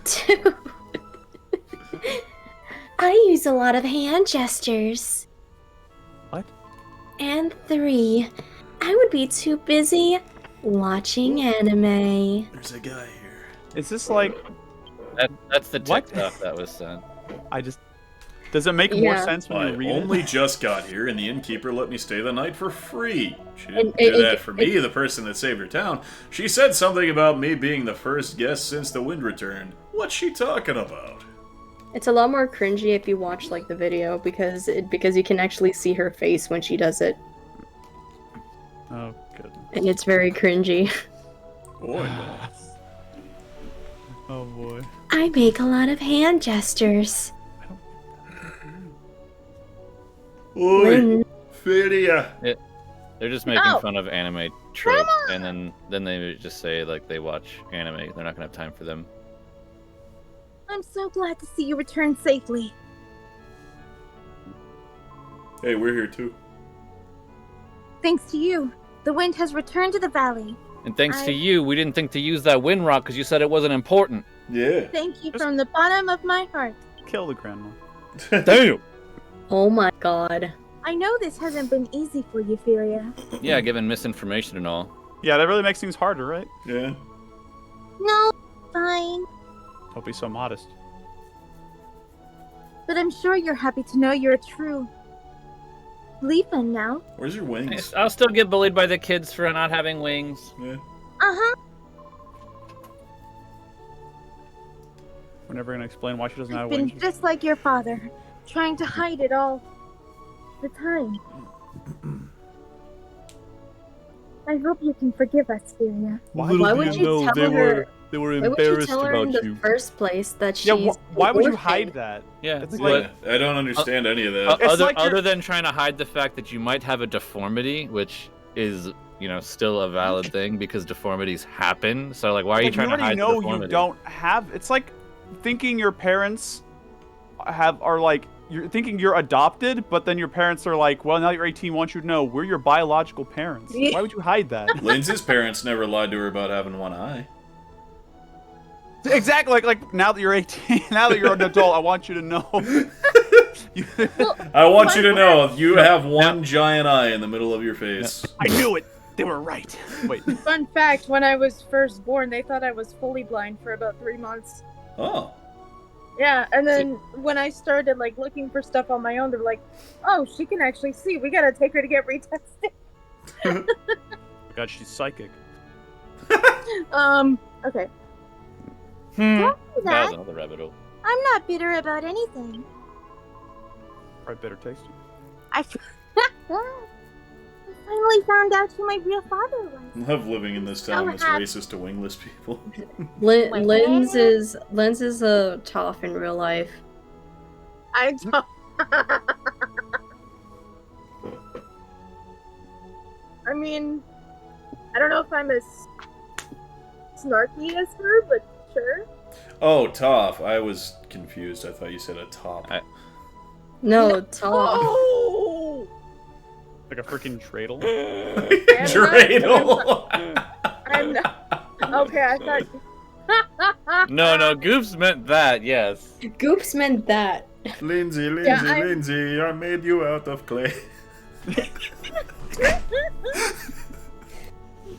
2, I use a lot of hand gestures. What? And 3, I would be too busy watching anime. There's a guy here. Is this like... That's the What? TikTok that was sent. I just... Does it make more Yeah. sense when I you read only it? just got here, and the innkeeper let me stay the night for free. She didn't And do that for me, the person that saved her town. She said something about me being the first guest since the wind returned. What's she talking about? It's a lot more cringy if you watch like the video because you can actually see her face when she does it, Oh, goodness. and it's very cringy. Boy, no. Oh, boy. I make a lot of hand gestures. Oi, When Fidia. They're just making Oh. fun of anime tropes, and then they just say like they watch anime. They're not gonna have time for them. I'm so glad to see you return safely. Hey, we're here too. Thanks to you, the wind has returned to the valley. And thanks to I- you, we didn't think to use that wind rock because you said it wasn't important. Yeah. Thank you from the bottom of my heart. Kill the grandma. Damn. Oh my god. I know this hasn't been easy for you, Furia. Yeah, given misinformation and all. Yeah, that really makes things harder, right? Yeah. No, fine. Don't be so modest. But I'm sure you're happy to know you're a true Leafa now. Where's your wings? I'll still get bullied by the kids for not having wings. Yeah. Uh-huh. We're never gonna explain why she doesn't have Been wings. just like your father, trying to hide it all. the time. I hope you can forgive us, Furia. Why would you tell her? They were Why would you tell her in the first place that she's Yeah, why would you orphan? hide that? Yeah, It's but I don't understand any of that. It's other, like you're- other than trying to hide the fact that you might have a deformity, which is, you know, still a valid thing because deformities happen. So, like, why are you trying to hide the know deformity? you don't have. It's like thinking your parents are like you're thinking you're adopted, but then your parents are like, well, now that you're 18, want you to know we're your biological parents. Why would you hide that? Lindsay's parents never lied to her about having one eye. Exactly. Like now that you're 18, now that you're an adult, I want you to know. I want you to know you have one giant eye in the middle of your face. I knew it. They were right. Wait. Fun fact, when I was first born, they thought I was fully blind for about 3 months. Oh. Yeah, and then when I started like looking for stuff on my own, they're like, "Oh, she can actually see. We gotta take her to get retested." God, she's psychic. Okay. Don't do That that. was another rabbit hole. I'm not bitter about anything. Probably better tasty. I finally found out who my real father was. I love living in this town that's happy. racist to wingless people. Linz is a tough in real life. I don't. I mean, I don't know if I'm as snarky as her, but sure. Oh, Toph. I was confused. I thought you said a top. No, tough. Oh! Like a freaking dreidel. Dreidel. I'm not. Okay, I thought. No, Goops meant that, yes. Goops meant that. Lindsay, I'm- Lindsay, I made you out of clay.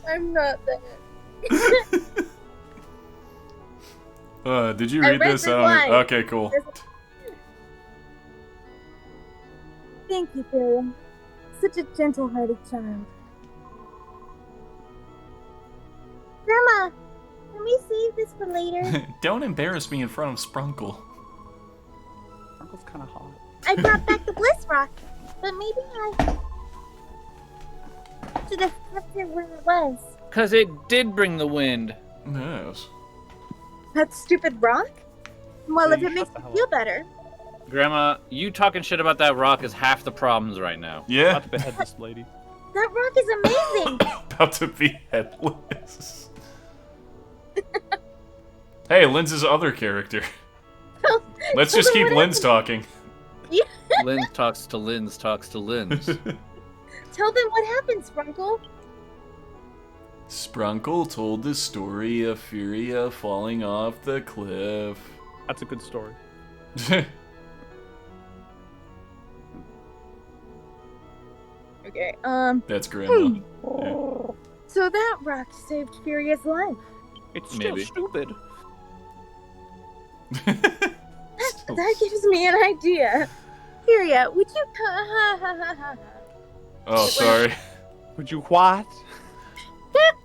I'm not that. Did you I read read this? the line. Okay, cool. Thank you, Furia. Such a gentle-hearted child. Grandma, can we save this for later? Don't embarrass me in front of Sprunkle. Uncle's kind of hot. I brought back the Bliss Rock, but maybe I should have kept it where it was. Because it did bring the wind. Yes. That stupid rock? Well, Yeah, if you it makes shut the you hell feel up. better. Grandma, you talking shit about that rock is half the problems right now. Yeah. About to behead this lady. That rock is amazing. About to be headless. Hey, Linz's other character. Let's just keep Linz talking. Linz talks to Linz talks to Linz. Tell them what happened, Sprunkle. Sprunkle told the story of Furia falling off the cliff. That's a good story. Okay, That's Grandma. so that rock saved Furia's life. It's still Maybe. stupid. That gives me an idea. Furia, would you Oh, sorry. Would you what?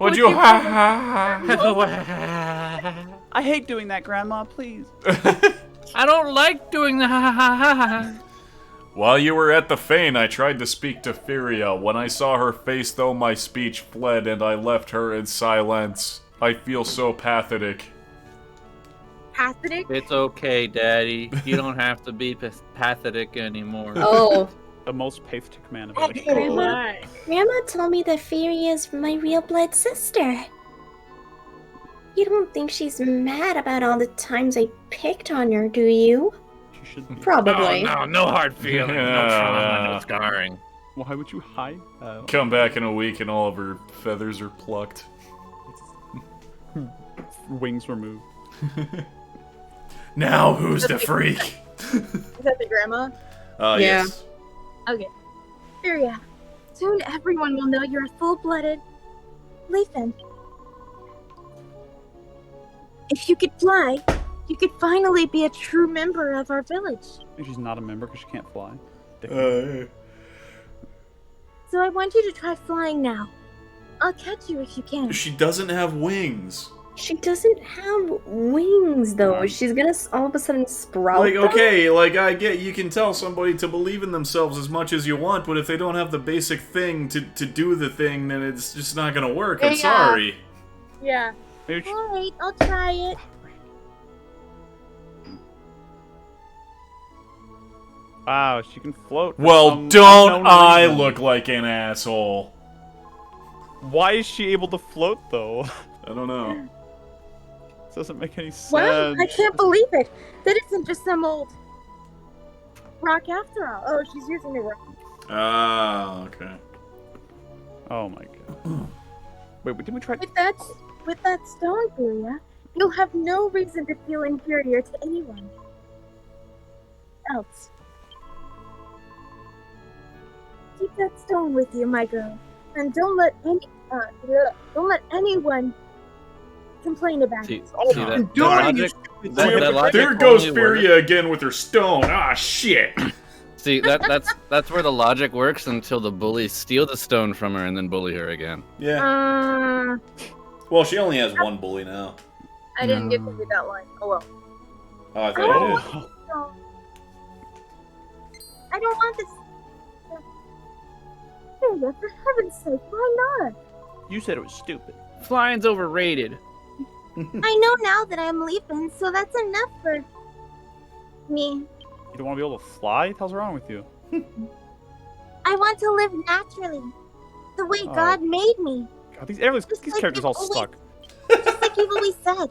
Would you ha ha ha? I hate doing that, Grandma. Please. I don't like doing that. While you were at the Fane, I tried to speak to Furia. When I saw her face, though, my speech fled, and I left her in silence. I feel so pathetic. pathetic? It's okay, Daddy. You don't have to be pathetic anymore. Oh, The most pathetic man of any. Grandma, Grandma told me that Furia is my real blood sister. You don't think she's mad about all the times I picked on her, do you? She should be. probably. No hard feelings, no trauma, no scarring. Why would you hide? Come back in a week and all of her feathers are plucked. Wings removed. Now who's the freak? Is that the grandma? Yeah. Yes. Okay. Furia, soon everyone will know you're a full-blooded Leafin. If you could fly, you could finally be a true member of our village. She's not a member because she can't fly. So I want you to try flying now. I'll catch you if you can. She doesn't have wings. She doesn't have wings, though. She's gonna all of a sudden sprout. Like, them? okay, like, I get you can tell somebody to believe in themselves as much as you want, but if they don't have the basic thing to do the thing, then it's just not gonna work. I'm Yeah. sorry. Yeah. Alright, I'll try it. Wow, she can float. for Well, some don't unknown I reason. look like an asshole? Why is she able to float, though? I don't know. This doesn't make any sense. Wow, I can't believe it. That isn't just some old rock after all. Oh, she's using the rock. Ah, okay. Oh my god. Wait, didn't we try? With that stone, Furia, you'll have no reason to feel inferior to anyone else. Keep that stone with you, my girl, and don't let anyone complain about it. See that logic? That logic There goes only works- Furia again with her stone. Ah, shit. See, that's where the logic works until the bullies steal the stone from her and then bully her again. Yeah. Well, she only has one bully now. I didn't get to read that line. Oh well. Oh, I thought you did. I don't want this. Furia, for heaven's sake, why not? You said it was stupid. Flying's overrated. I know now that I'm leaving, so that's enough for me. You don't want to be able to fly? What the hell's wrong with you? I want to live naturally, the way Oh. God made me, God, these like characters all you've always- suck. just like you've always said,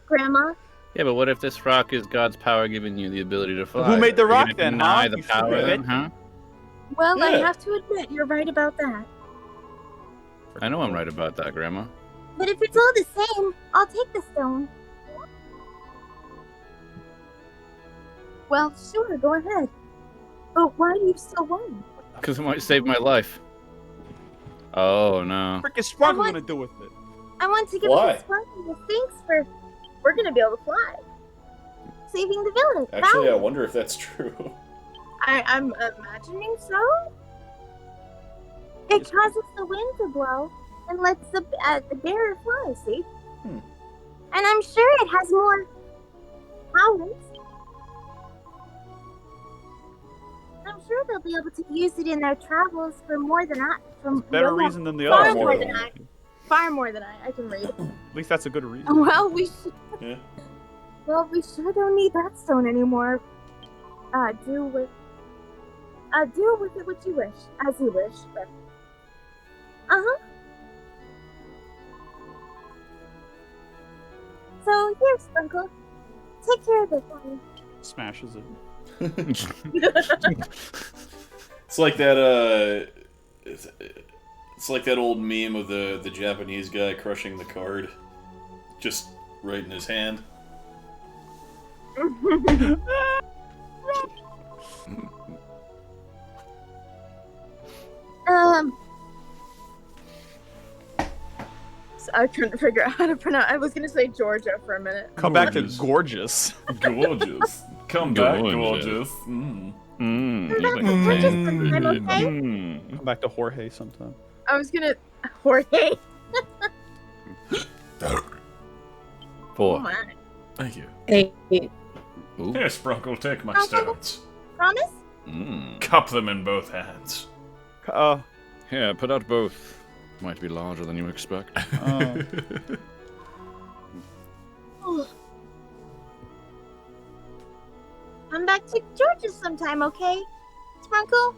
Grandma. Yeah, but what if this rock is God's power giving you the ability to fly? Who made the Are you rock gonna then, deny huh? the You power stupid then, bitch. huh? Well, I Yeah. have to admit, you're right about that. I know I'm right about that, Grandma. But if it's all the same, I'll take the stone. Well, sure, go ahead. But why do you still want? Because it might save my life. Oh, no. Frick is Sprunk want- gonna do with it? I want to give Why? it a sparkle with thanks for we're gonna be able to fly, saving the village. Actually, I valley. wonder if that's true. I'm imagining so. It causes the wind to blow and lets the bearer fly. See, and I'm sure it has more powers. I'm sure they'll be able to use it in their travels for more than I. From Better reason than the far other more one. than I. Far more than I can read. At least that's a good reason. Well, we should. Yeah. Well, we sure don't need that stone anymore. Do with it what you wish, as you wish. But... So here, Sprinkle, take care of it for me. Smashes it. It's like that. It's like that old meme of the Japanese guy crushing the card, just right in his hand. So I couldn't figure out how to pronounce. I was gonna say Georgia for a minute. Come back to Gorgeous. gorgeous. Gorgeous. Come back, Gorgeous. gorgeous. Mm. We're just sometime, okay? Come back to Jorge sometime. I was gonna Jorge. Oh 4. my. Thank you. 8. Ooh. Here, Sprockle, take my Okay. stones. Promise? Cup them in both hands. Yeah, put out both. Might be larger than you expect. Come back to Georgia sometime, okay? Sprinkle?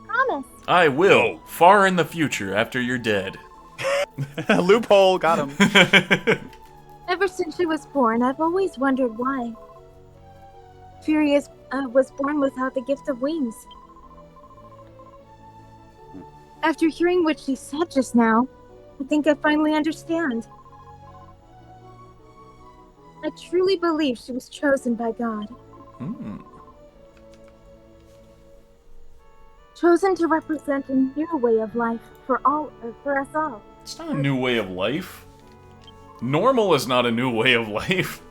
Promise. I will, far in the future after you're dead. Loophole, got him. Ever since she was born, I've always wondered why. Furious was born without the gift of wings. After hearing what she said just now, I think I finally understand. I truly believe she was chosen by God. Chosen to represent a new way of life for us all. It's not a new way of life. Normal is not a new way of life.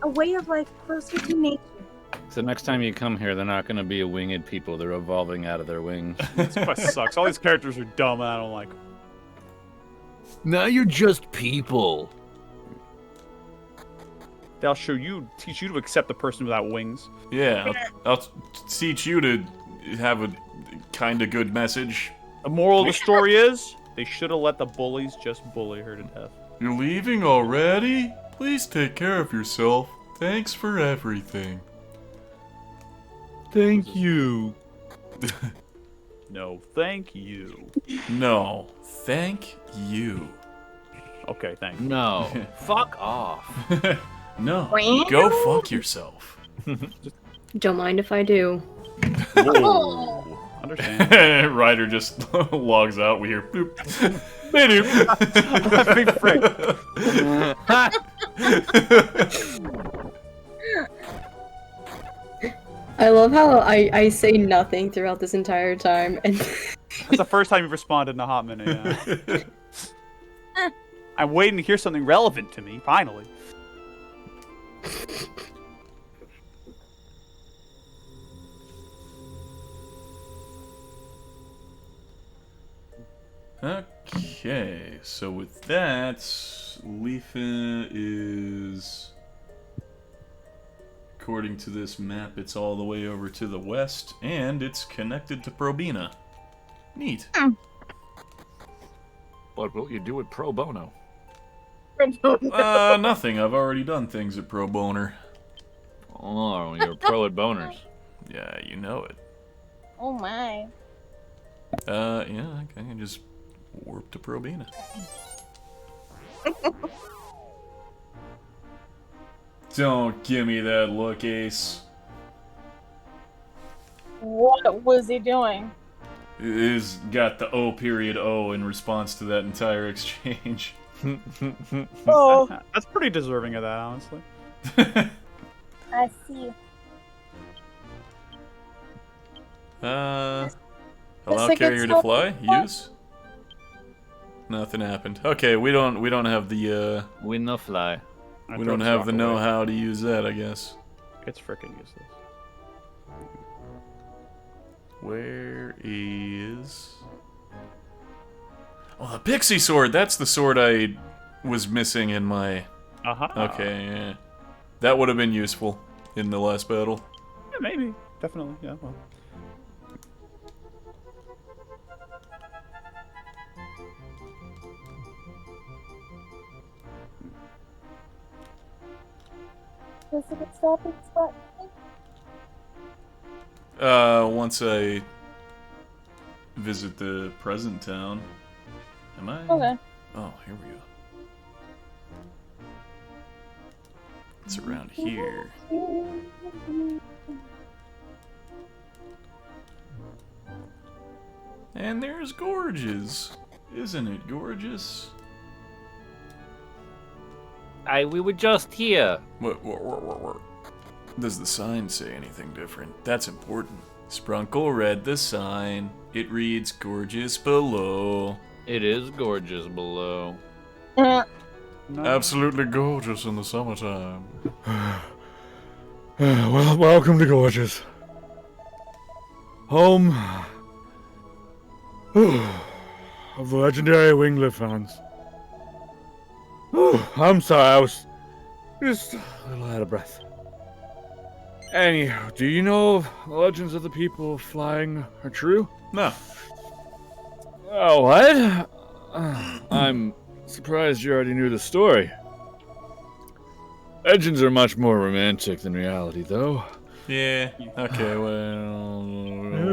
A way of life closer to nature. So next time you come here, they're not going to be a winged people. They're evolving out of their wings. This quest sucks. All these characters are dumb and I don't like them. Now you're just people. They'll teach you to accept the person without wings. Yeah, I'll teach you to have a kind of good message. The moral of the story is, they should have let the bullies just bully her to death. You're leaving already? Please take care of yourself. Thanks for everything. Thank you. No, thank you. No, thank you. Okay, thank you. No. Fuck off. No, go fuck yourself. Don't mind if I do. Whoa. Understand. Ryder just logs out. We hear boop. Big frick. I love how I say nothing throughout this entire time, and That's the first time you've responded in a hot minute, yeah. I'm waiting to hear something relevant to me, finally. Okay, so with that, Leafa is, according to this map, it's all the way over to the west, and it's connected to Probina. Neat. What will you do with pro bono? Nothing. I've already done things at Pro Boner. Oh, you're pro at boners. Yeah, you know it. Oh my. Yeah, I can just warp to Probina. Don't give me that look, Ace. What was he doing? Is got the O in response to that entire exchange. Oh, That's pretty deserving of that, honestly. I see. Allow like carrier it's to fly? not- Use? Nothing happened. Okay, we don't have the We no fly. we don't have the know-how to use that, I guess. It's freaking useless. Where is... Oh, the pixie sword! That's the sword I was missing in my... Uh-huh. Okay, yeah. That would have been useful in the last battle. Yeah, maybe. Definitely, yeah, well. Was it a stopping spot? Once I visit the present town. Am I? okay. Oh, here we go. It's around here. And there's Gorgeous. Isn't it gorgeous? We were just here. What? Does the sign say anything different? That's important. Sprunkle read the sign. It reads gorgeous below. It is gorgeous below. No. Absolutely gorgeous in the summertime. Well, welcome to Gorgeous. Home of the legendary Winglet fans. I'm sorry, I was just a little out of breath. Anyhow, do you know if legends of the people flying are true? No. Oh, what? I'm surprised you already knew the story. Legends are much more romantic than reality, though. Yeah. Okay, well...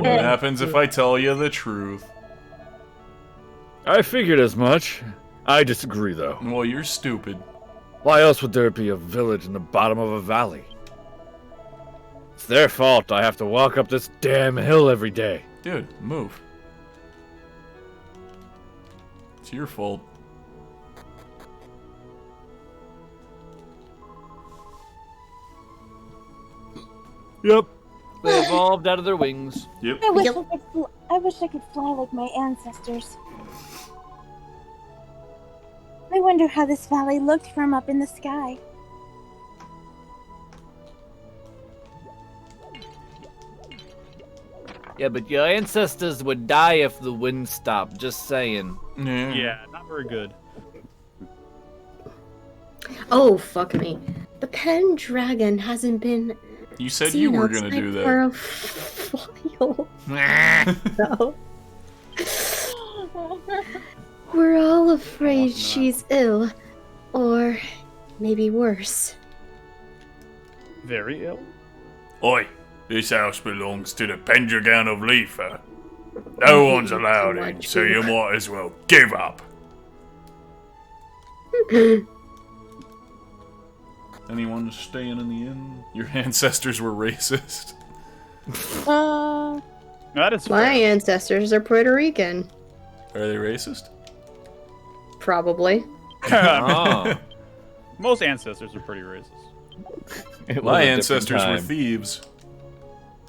What happens if I tell you the truth? I figured as much. I disagree, though. Well, you're stupid. Why else would there be a village in the bottom of a valley? It's their fault I have to walk up this damn hill every day. Dude, move. It's your fault. Yep. They evolved out of their wings. Yep. I wish I could fly like my ancestors. I wonder how this valley looked from up in the sky. Yeah, but your ancestors would die if the wind stopped. Just saying. Yeah, not very good. Oh, fuck me. The Pendragon hasn't been You said seen you were gonna outside do for that. a while. No. We're all afraid she's ill. Or maybe worse. Very ill. Oi, this house belongs to the Pendragon of Leafa. No one's allowed in, so you might as well give up. Anyone staying in the inn? Your ancestors were racist. That is My fair. ancestors are Puerto Rican. Are they racist? Probably. Oh. Most ancestors are pretty racist. It was My a different ancestors were time. thieves.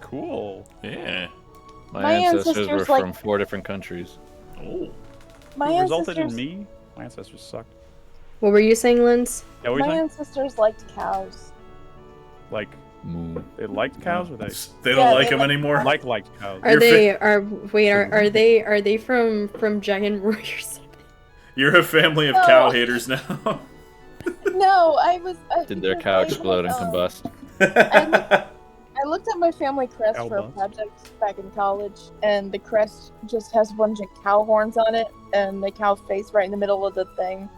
Cool. Yeah. My ancestors were ancestors, like- from 4 different countries. Oh. My It resulted in ancestors, me. My ancestors sucked. What were you saying, Linz? Yeah, what were you my saying? ancestors liked cows. Like, Moo. they liked cows, or they They don't Yeah, like they them like- anymore? liked cows? Are they are they from Giant Warriors? You're a family of No. cow haters now. No, Did their because cow I explode and had, combust? I looked at my family crest Cow for a butts. project back in college, and the crest just has a bunch of cow horns on it, and the cow face right in the middle of the thing.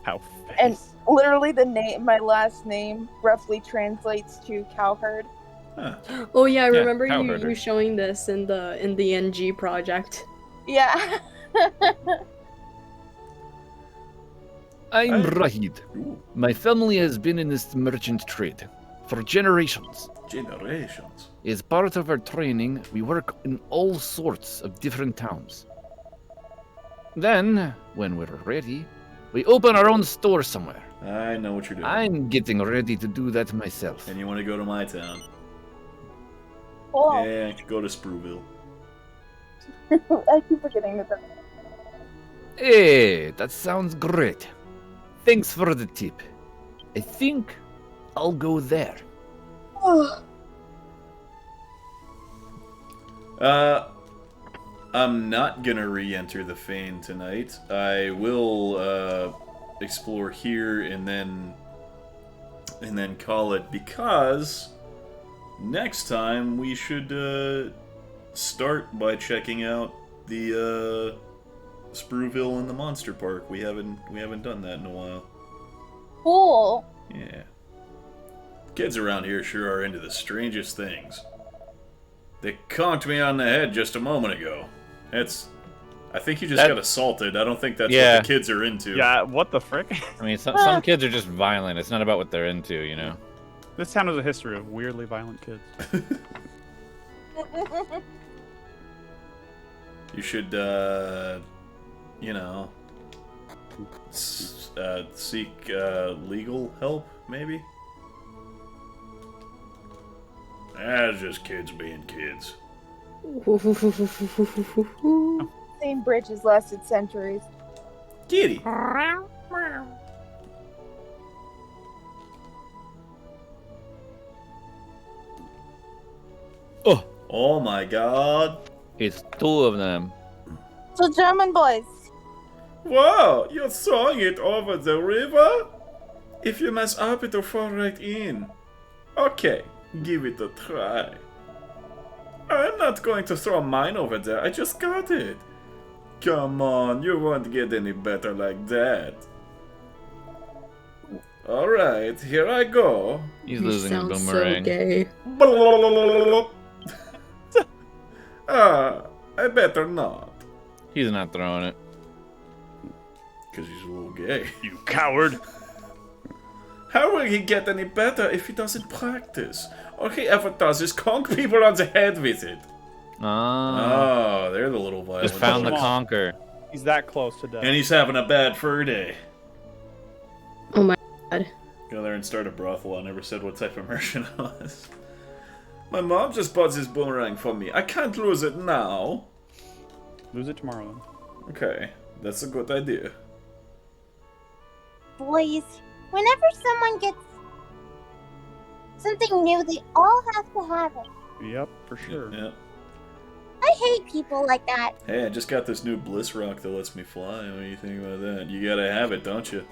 How face. And literally, my last name roughly translates to cow herd. Oh yeah, I Yeah, remember cow you herder. showing this in the NG project. Yeah. I'm Rahid. My family has been in this merchant trade for generations. Generations. As part of our training, we work in all sorts of different towns. Then, when we're ready, we open our own store somewhere. I know what you're doing. I'm getting ready to do that myself. And you want to go to my town? Cool. Yeah, go to Sprueville. I keep forgetting that. Hey, that sounds great. Thanks for the tip. I think I'll go there. I'm not gonna re-enter the Fane tonight. I will explore here and then call it, because next time we should start by checking out the Sprueville and the Monster Park. We haven't done that in a while. Cool. Yeah. Kids around here sure are into the strangest things. They conked me on the head just a moment ago. I think you just got assaulted. I don't think that's what the kids are into. Yeah, what the frick? I mean, some kids are just violent. It's not about what they're into, you know? This town has a history of weirdly violent kids. You should, seek legal help, maybe? That's just kids being kids. Same bridge has lasted centuries. Kitty. Oh my god. It's 2 of them. So German boys. Wow, you're throwing it over the river? If you mess up, it'll fall right in. Okay, give it a try. I'm not going to throw mine over there, I just got it. Come on, you won't get any better like that. Alright, here I go. He's losing his boomerang. So gay. I better not. He's not throwing it. Because he's a little gay. You coward. How will he get any better if he doesn't practice? All he ever does is conk people on the head with it. Ah. Oh, they're the little violent. Just found the boys. conquer. He's that close to death. And he's having a bad fur day. Oh my god. Go there and start a brothel. I never said what type of merchant I was. My mom just bought this boomerang for me. I can't lose it now. Lose it tomorrow then. Okay, that's a good idea. Boys, whenever someone gets something new, they all have to have it. Yep, for sure. Yeah. I hate people like that. Hey, I just got this new Bliss Rock that lets me fly. What do you think about that? You gotta have it, don't you?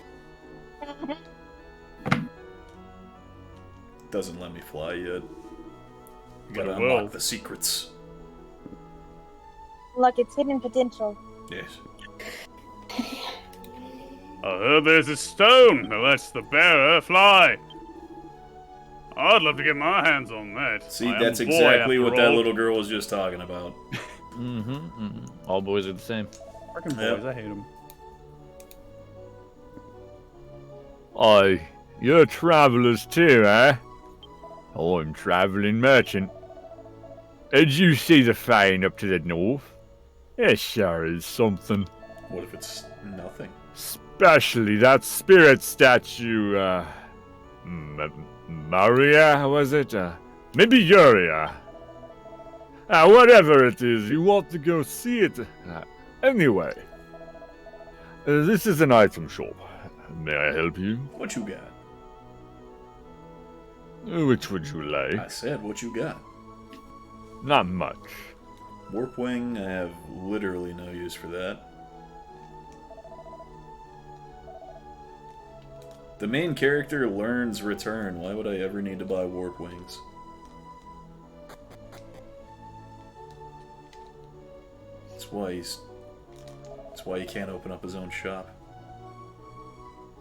doesn't let me fly yet. You gotta But it will. unlock the secrets. Look, it's hidden potential. Yes. I heard there's a stone that lets the bearer fly. I'd love to get my hands on that. See, I am that's a boy, exactly after what that all. little girl was just talking about. All boys are the same. Fucking Yep. boys, I hate them. Aye, you're travelers too, eh? I'm traveling merchant. Did you see the fane up to the north? It sure is something. What if it's nothing? Especially that spirit statue, Maria, was it? Maybe Yuria. Whatever it is, you want to go see it. Anyway, this is an item shop. May I help you? What you got? Which would you like? I said, what you got? Not much. Warp Wing, I have literally no use for that. The main character learns return. Why would I ever need to buy Warp Wings? That's why he can't open up his own shop.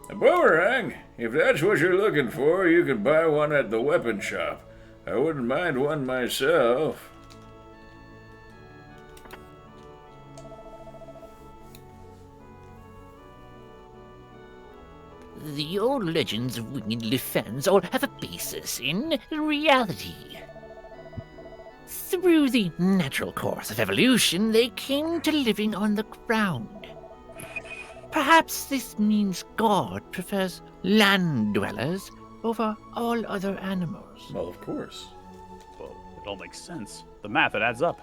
A boomerang! If that's what you're looking for, you can buy one at the weapon shop. I wouldn't mind one myself. The old legends of winged Leafans all have a basis in reality. Through the natural course of evolution, they came to living on the ground. Perhaps this means God prefers land dwellers over all other animals. Well, of course. Well, it all makes sense. The math, it adds up.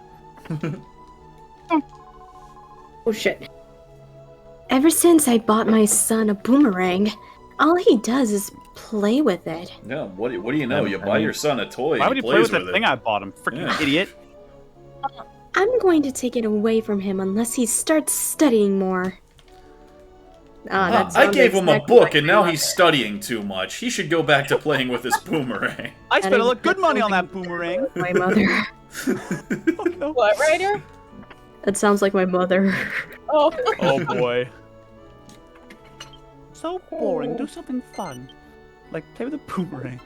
Oh shit. Ever since I bought my son a boomerang, all he does is play with it. No, what do you know? You buy your son a toy. Why would he he play with plays that it. thing I bought him? Freaking Yeah. idiot. I'm going to take it away from him unless he starts studying more. I gave him a book, and now he's studying too much. He should go back to playing with his boomerang. I spent a lot good money on that boomerang. My mother. What, Ryder? That sounds like my mother. Oh. Oh boy. So boring. Do something fun. Like play with a boomerang.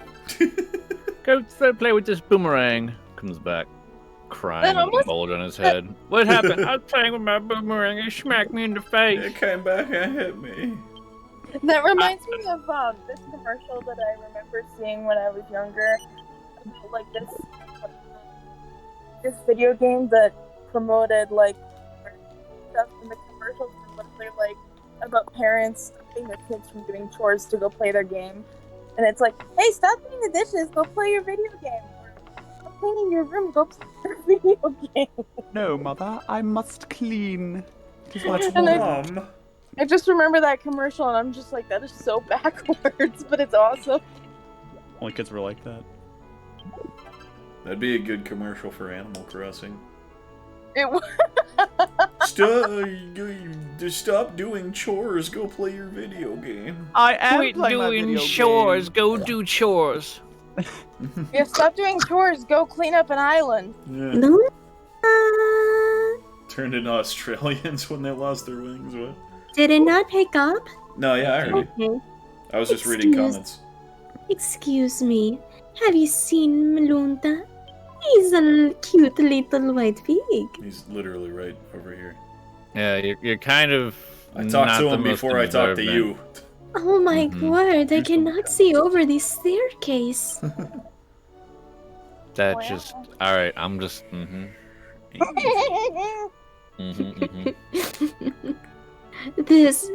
Go play with this boomerang. Comes back, crying That with a almost- bulge on his head. What happened? I was playing with my boomerang. It smacked me in the face. It came back and hit me. That reminds me of this commercial that I remember seeing when I was younger. About, like this video game that promoted like stuff in the commercials were literally like about parents stopping their kids from doing chores to go play their game. And it's like, hey, stop doing the dishes, go play your video game. Or stop cleaning your room, go play your video game. No, mother, I must clean. Just watch And Mom. I just remember that commercial and I'm just like, that is so backwards, but it's awesome. Only kids were like that. That'd be a good commercial for Animal Crossing. It was. Stop doing chores. Go play your video game. I am Quit playing my doing video chores. game. Go do chores. Yeah, stop doing chores, go clean up an island. Yeah. No. Turned into Australians when they lost their wings. What? Did it not pick up? No, yeah, I heard you. Okay. I was just reading comments. Excuse me. Have you seen Malunta? He's a cute little white pig. He's literally right over here. Yeah, you're kind of. I talked not to the him most before I talked to you. observant. Oh my word, I cannot see over the staircase. That Wow. just. Alright, I'm just. This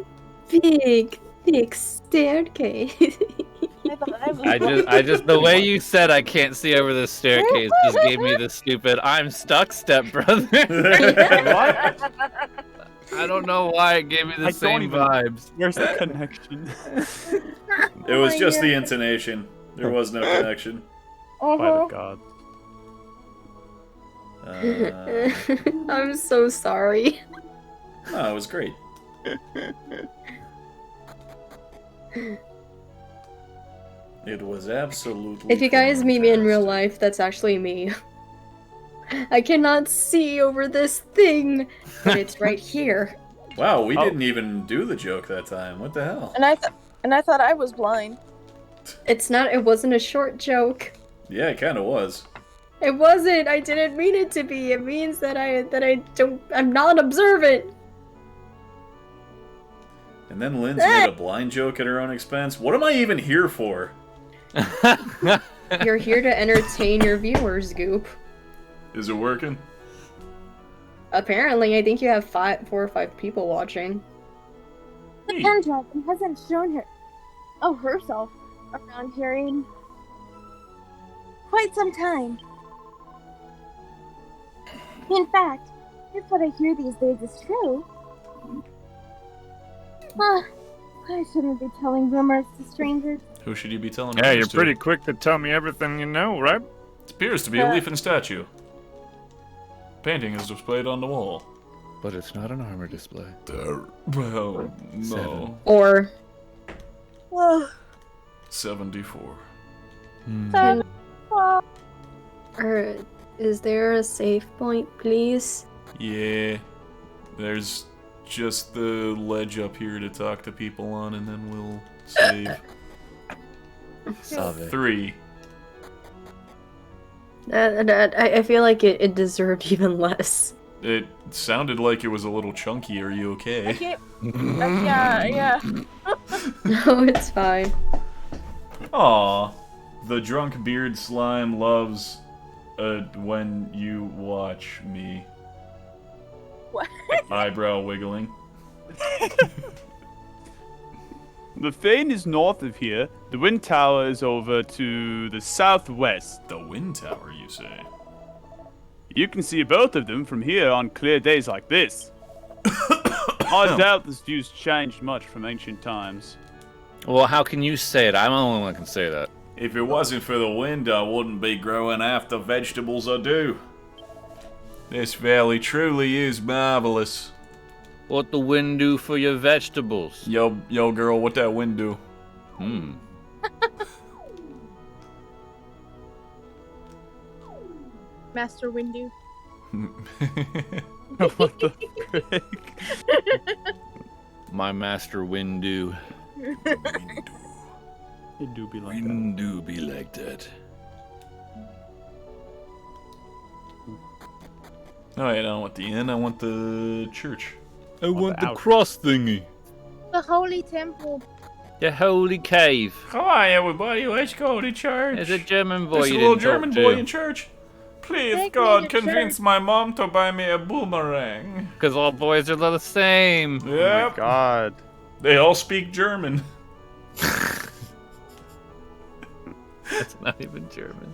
big, thick staircase. I just the way you said I can't see over the staircase just gave me the stupid I'm stuck step brother. What? I don't know why it gave me the I same don't even- vibes. Where's the connection? It was just the intonation. There was no connection. By the god. I'm so sorry. No, it was great. It was absolutely. If you guys meet me in real fantastic. life, that's actually me. I cannot see over this thing, but it's right here. Wow, we didn't even do the joke that time. What the hell? And I thought I was blind. It wasn't a short joke. Yeah, it kind of was. It wasn't. I didn't mean it to be. It means that I'm not observant. And then Lynn's made a blind joke at her own expense. What am I even here for? You're here to entertain your viewers, Goop. Is it working? Apparently, I think you have 4 or 5 people watching. The Pendragon hasn't shown herself around here in quite some time. In fact, if what I hear these days is true, I shouldn't be telling rumors to strangers. Who should you be telling? Yeah, you're to? pretty quick to tell me everything you know, right? It appears to be a Leafa statue. Painting is displayed on the wall. But it's not an armor display. Well, no. Or 74. Or is there a save point, please? Yeah. There's just the ledge up here to talk to people on, and then we'll save. Save it. 3. I feel like it deserved even less. It sounded like it was a little chunky. Are you I okay? can't. Yeah. No, it's fine. Aw. The drunk beard slime loves when you watch me. What? Eyebrow wiggling. The Fane is north of here. The Wind Tower is over to the southwest. The Wind Tower, you say? You can see both of them from here on clear days like this. I doubt this view's changed much from ancient times. Well, how can you say it? I'm the only one that can say that. If it wasn't for the wind, I wouldn't be growing half the vegetables I do. This valley truly is marvelous. What the wind do for your vegetables? Yo, girl, what that wind do? Master Windu. What the frick? My master wind do. It do be like that. Wind do be like that. Oh, I don't want the inn, I want the church. I want the ouch. cross thingy. The Holy Temple. The holy cave. Hi, everybody. Let's go to church. There's a German boy There's a you little didn't talk German to. boy in church. Please, Take me God, to convince church. my mom to buy me a boomerang. Because all boys are the same. Oh my Yep. god. They all speak German. That's not even German.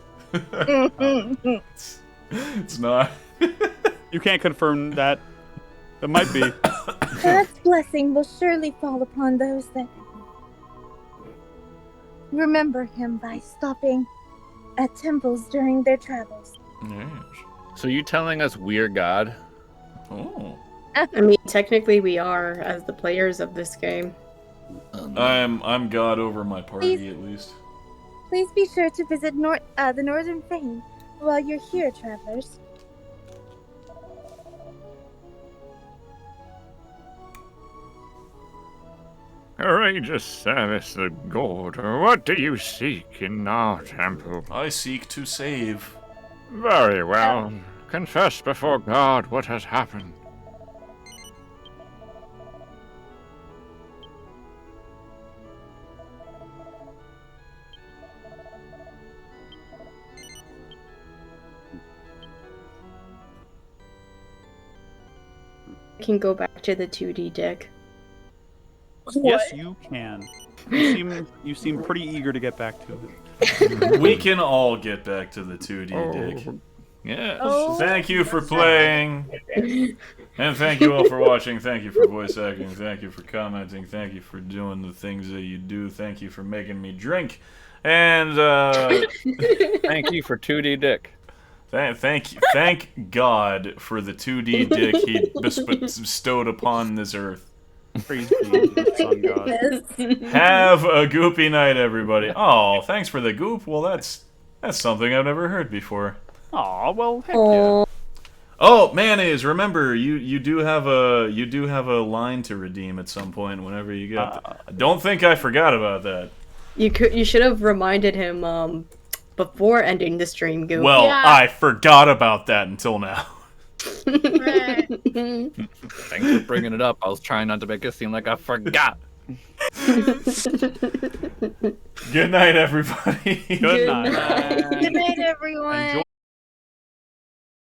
It's not. You can't confirm that. It might be. God's blessing will surely fall upon those that remember him by stopping at temples during their travels. Yes. So you telling us we're God? Oh. I mean, technically we are, as the players of this game. I'm God over my party, at least. Please be sure to visit the Northern Fane while you're here, travelers. Courageous service the god. What do you seek in our temple? I seek to save. Very well. Confess before God what has happened. I can go back to the 2D deck. Yes, you can. You seem pretty eager to get back to it. We can all get back to the 2D dick. Yes. Oh. Thank you for playing. And thank you all for watching. Thank you for voice acting. Thank you for commenting. Thank you for doing the things that you do. Thank you for making me drink. And Thank you for 2D dick. thank God for the 2D dick he bestowed upon this earth. Praise be the sun god. Have a goopy night, everybody. Oh, thanks for the goop. Well, that's something I've never heard before. Aw, well, heck yeah. Oh, mayonnaise! Remember, you do have a line to redeem at some point whenever you get. I don't think I forgot about that. You should have reminded him before ending the stream, Goop. Well, Yeah. I forgot about that until now. Right. Thanks for bringing it up. I was trying not to make it seem like I forgot. Good night, everybody. Good night. Good night, everyone. Enjoy